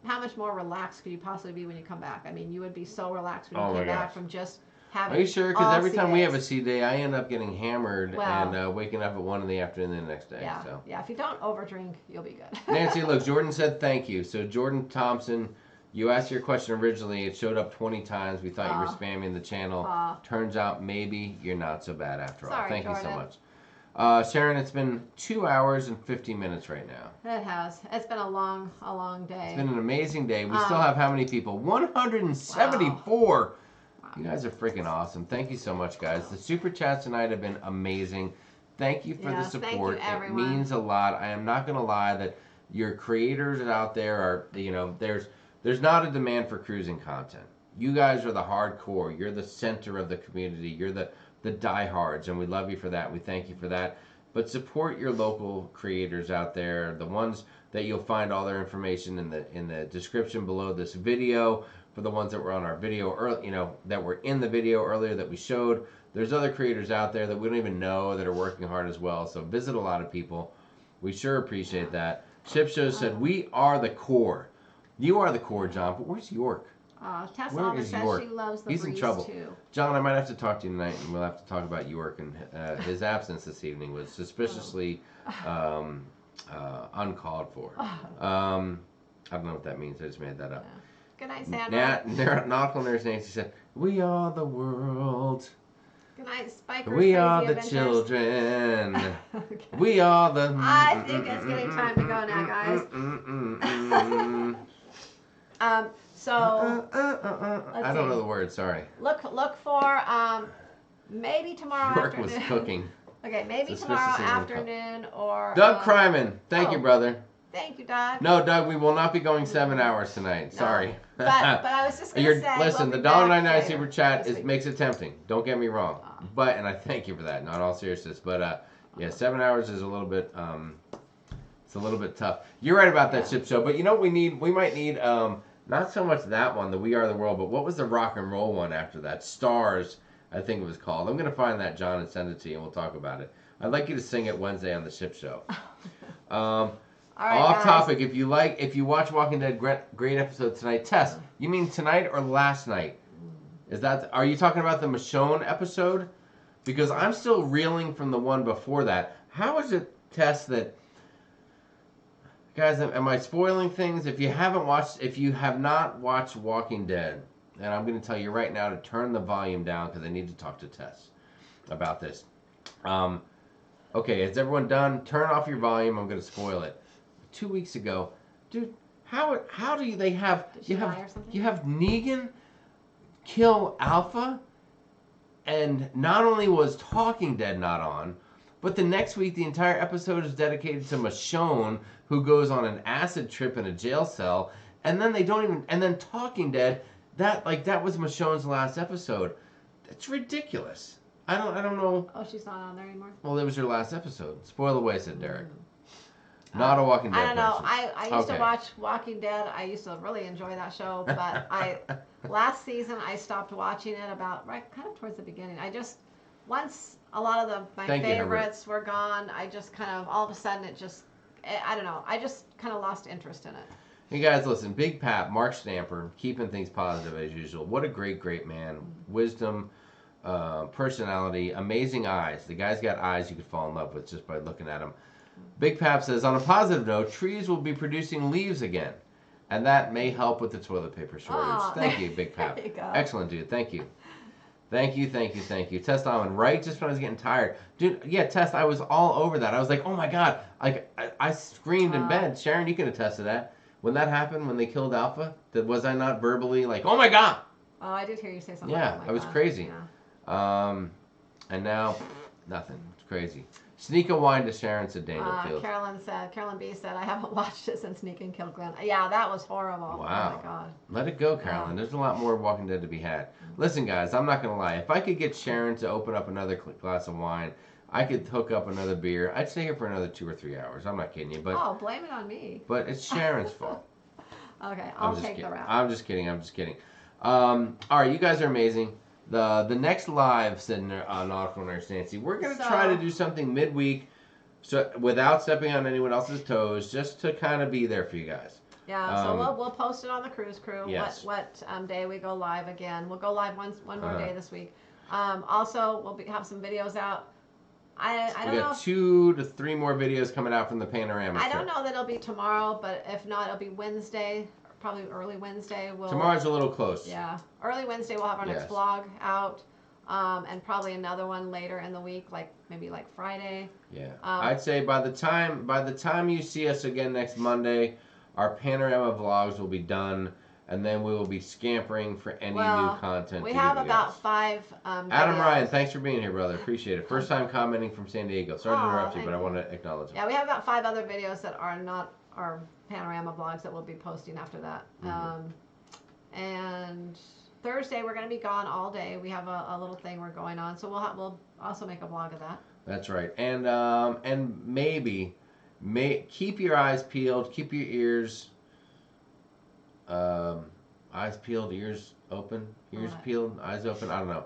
How much more relaxed could you possibly be when you come back? I mean, you would be so relaxed when you come back from just having. Are you sure? Because every time we have a days. sea day, I end up getting hammered and waking up at 1 in the afternoon the next day. Yeah, So. yeah. If you don't overdrink, you'll be good. Nancy, look, Jordan said thank you. So Jordan Thompson, you asked your question originally. It showed up 20 times. We thought you were spamming the channel. Turns out maybe you're not so bad after all. Sorry, Thank Jordan. you so much. Sharon, it's been 2 hours and 50 minutes right now. It has. It's been a long day. It's been an amazing day. We still have how many people? 174. Wow. You guys are freaking awesome. Thank you so much, guys. The super chats tonight have been amazing. Thank you for the support. Thank you, it means a lot. I am not going to lie that your creators out there are, there's not a demand for cruising content. You guys are the hardcore. You're the center of the community. You're the diehards, and we love you for that. We thank you for that. But support your local creators out there, the ones that you'll find all their information in the description below this video. For the ones that were on our video early, that were in the video earlier that we showed, there's other creators out there that we don't even know that are working hard as well. So visit a lot of people. We sure appreciate that. Ship Show said, "We are the core." You are the core, John. But where's York? Tess Where Alma is says York? she loves the He's in breeze trouble. too. John, I might have to talk to you tonight, and we'll have to talk about York. And his absence this evening was suspiciously uncalled for. I don't know what that means. I just made that up. Good night, Sandra. Nautical Nurse Nancy said, "We are the world. Good night, Spiker. We are the children. Okay. We are the." I think it's getting time to go now, guys. I don't know the word. Sorry. Look for maybe tomorrow York afternoon. was cooking. Okay, maybe tomorrow afternoon or. Doug Kryman, thank you, brother. Thank you, Doug. No, Doug, we will not be going 7 hours tonight. No. Sorry. But I was just going to say. Listen, the $1.99 super chat makes it tempting. Don't get me wrong. And I thank you for that. Not all seriousness, but 7 hours is a little bit. It's a little bit tough. You're right about that ship show, but you know what we need? We might need not so much that one, the We Are the World, but what was the rock and roll one after that? Stars, I think it was called. I'm going to find that, John, and send it to you, and we'll talk about it. I'd like you to sing it Wednesday on the ship show. All right, off topic. If you watch Walking Dead, great episode tonight. Tess, you mean tonight or last night? Are you talking about the Michonne episode? Because I'm still reeling from the one before that. How is it, Tess, that guys? Am I spoiling things? If you have not watched Walking Dead, and I'm going to tell you right now to turn the volume down because I need to talk to Tess about this. Okay, is everyone done? Turn off your volume. I'm going to spoil it. 2 weeks ago, dude, how do they have you have Negan kill Alpha, and not only was Talking Dead not on, but the next week the entire episode is dedicated to Michonne, who goes on an acid trip in a jail cell, and then then Talking Dead, that was Michonne's last episode. That's ridiculous. I don't know. Oh, she's not on there anymore? Well, it was her last episode. Spoil away, said Derek. Not a Walking Dead I don't know. person. I used to watch Walking Dead. I used to really enjoy that show, but last season I stopped watching it about kind of towards the beginning. Once a lot of my favorites were gone, I just kind of all of a sudden I don't know. I just kind of lost interest in it. Hey guys, listen, Big Pap, Mark Stamper, keeping things positive as usual. What a great man. Wisdom, personality, amazing eyes. The guy's got eyes you could fall in love with just by looking at him. Big Pap says, on a positive note, trees will be producing leaves again, and that may help with the toilet paper shortage. Thank you, Big Pap. There you go. Excellent, dude. Thank you. Thank you. Test on, right? Just when I was getting tired. Dude, yeah, Test, I was all over that. I was like, oh my God. Like, I screamed in bed. Sharon, you can attest to that. When that happened, when they killed Alpha, was I not verbally like, oh my God? Oh, I did hear you say something. Yeah, like, oh I was God. crazy. Yeah. And now, nothing. It's crazy. Sneak a wine to Sharon, said Dangerfield. Carolyn B said, I haven't watched it since Sneak and Kill Glenn. Yeah, that was horrible. Wow. Oh my God. Let it go, Carolyn. There's a lot more Walking Dead to be had. Listen, guys, I'm not going to lie. If I could get Sharon to open up another glass of wine, I could hook up another beer. I'd stay here for another 2 or 3 hours. I'm not kidding you. But oh, blame it on me. But it's Sharon's fault. Okay, I'll take the rap. I'm just kidding. All right, you guys are amazing. The next live, said Nautical Nurse Nancy, we're going to try to do something midweek, so without stepping on anyone else's toes, just to kind of be there for you guys. Yeah, so we'll post it on the Cruise Crew. Yes. What day we go live again? We'll go live one more day this week. Also, we'll have some videos out. I don't know. We got 2 to 3 more videos coming out from the panorama. I don't know that it'll be tomorrow, but if not, it'll be Wednesday. Probably early Wednesday. Tomorrow's a little close. Yeah, early Wednesday we'll have our next vlog out, and probably another one later in the week, maybe Friday. Yeah, I'd say by the time you see us again next Monday, our panorama vlogs will be done, and then we will be scampering for any new content. We have about 5. Adam videos. Ryan, thanks for being here, brother. Appreciate it. First time commenting from San Diego. Sorry to interrupt you, but I want to acknowledge it. Yeah, we have about 5 other videos that are not our panorama vlogs that we'll be posting after that. And Thursday we're going to be gone all day. We have a little thing we're going on, so we'll also make a vlog of that. That's right. And maybe keep your eyes peeled, keep your ears eyes peeled, ears open, ears peeled, eyes open. I don't know.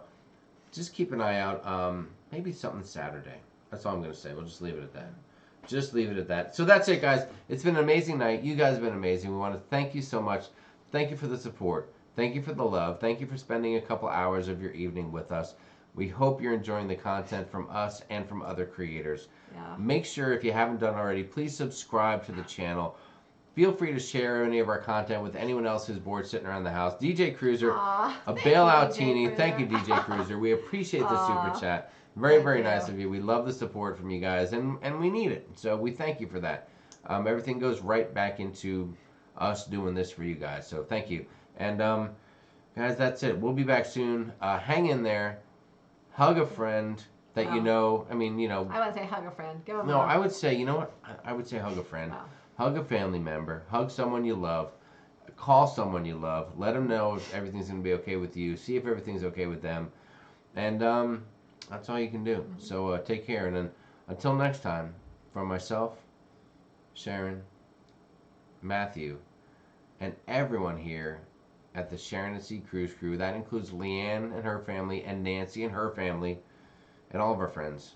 Just keep an eye out. Maybe something Saturday. That's all I'm going to say. We'll just leave it at that. Just leave it at that. So that's it, guys. It's been an amazing night. You guys have been amazing. We want to thank you so much. Thank you for the support. Thank you for the love. Thank you for spending a couple hours of your evening with us. We hope you're enjoying the content from us and from other creators. Yeah. Make sure, if you haven't done already, please subscribe to the channel. Feel free to share any of our content with anyone else who's bored sitting around the house. DJ Cruiser, a bailout teeny. Thank you, DJ Cruiser. We appreciate the super chat. Very nice of you. We love the support from you guys, and we need it. So we thank you for that. Everything goes right back into us doing this for you guys. So thank you. And guys, that's it. We'll be back soon. Hang in there. Hug a friend that you know. I mean, I wouldn't say hug a friend. Give them No, I would say, you know what? I would say hug a friend. Oh. Hug a family member. Hug someone you love. Call someone you love. Let them know if everything's going to be okay with you. See if everything's okay with them. And that's all you can do. So take care. And then until next time, from myself, Sharon, Matthew, and everyone here at the Sharon at Sea Cruise Crew, that includes Leanne and her family, and Nancy and her family, and all of our friends.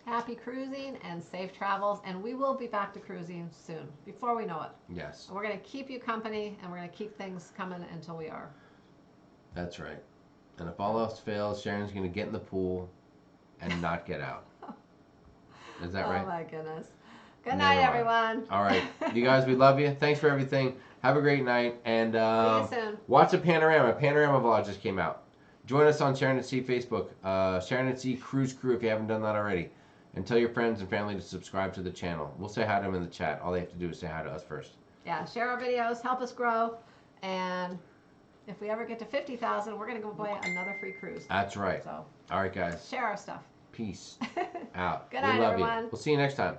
Happy cruising and safe travels, and we will be back to cruising soon, before we know it. Yes. And we're going to keep you company, and we're going to keep things coming until we are. That's right. And if all else fails, Sharon's going to get in the pool and not get out. Is that right? Oh my goodness. Good night, everyone. All right. You guys, we love you. Thanks for everything. Have a great night. And see you soon. Watch a panorama. Panorama vlog just came out. Join us on Sharon at Sea Facebook. Sharon at Sea Cruise Crew if you haven't done that already. And tell your friends and family to subscribe to the channel. We'll say hi to them in the chat. All they have to do is say hi to us first. Yeah, share our videos, help us grow, and if we ever get to 50,000, we're going to go buy another free cruise. That's right. So, all right, guys. share our stuff. Peace out. Good night, we love everyone. you. We'll see you next time.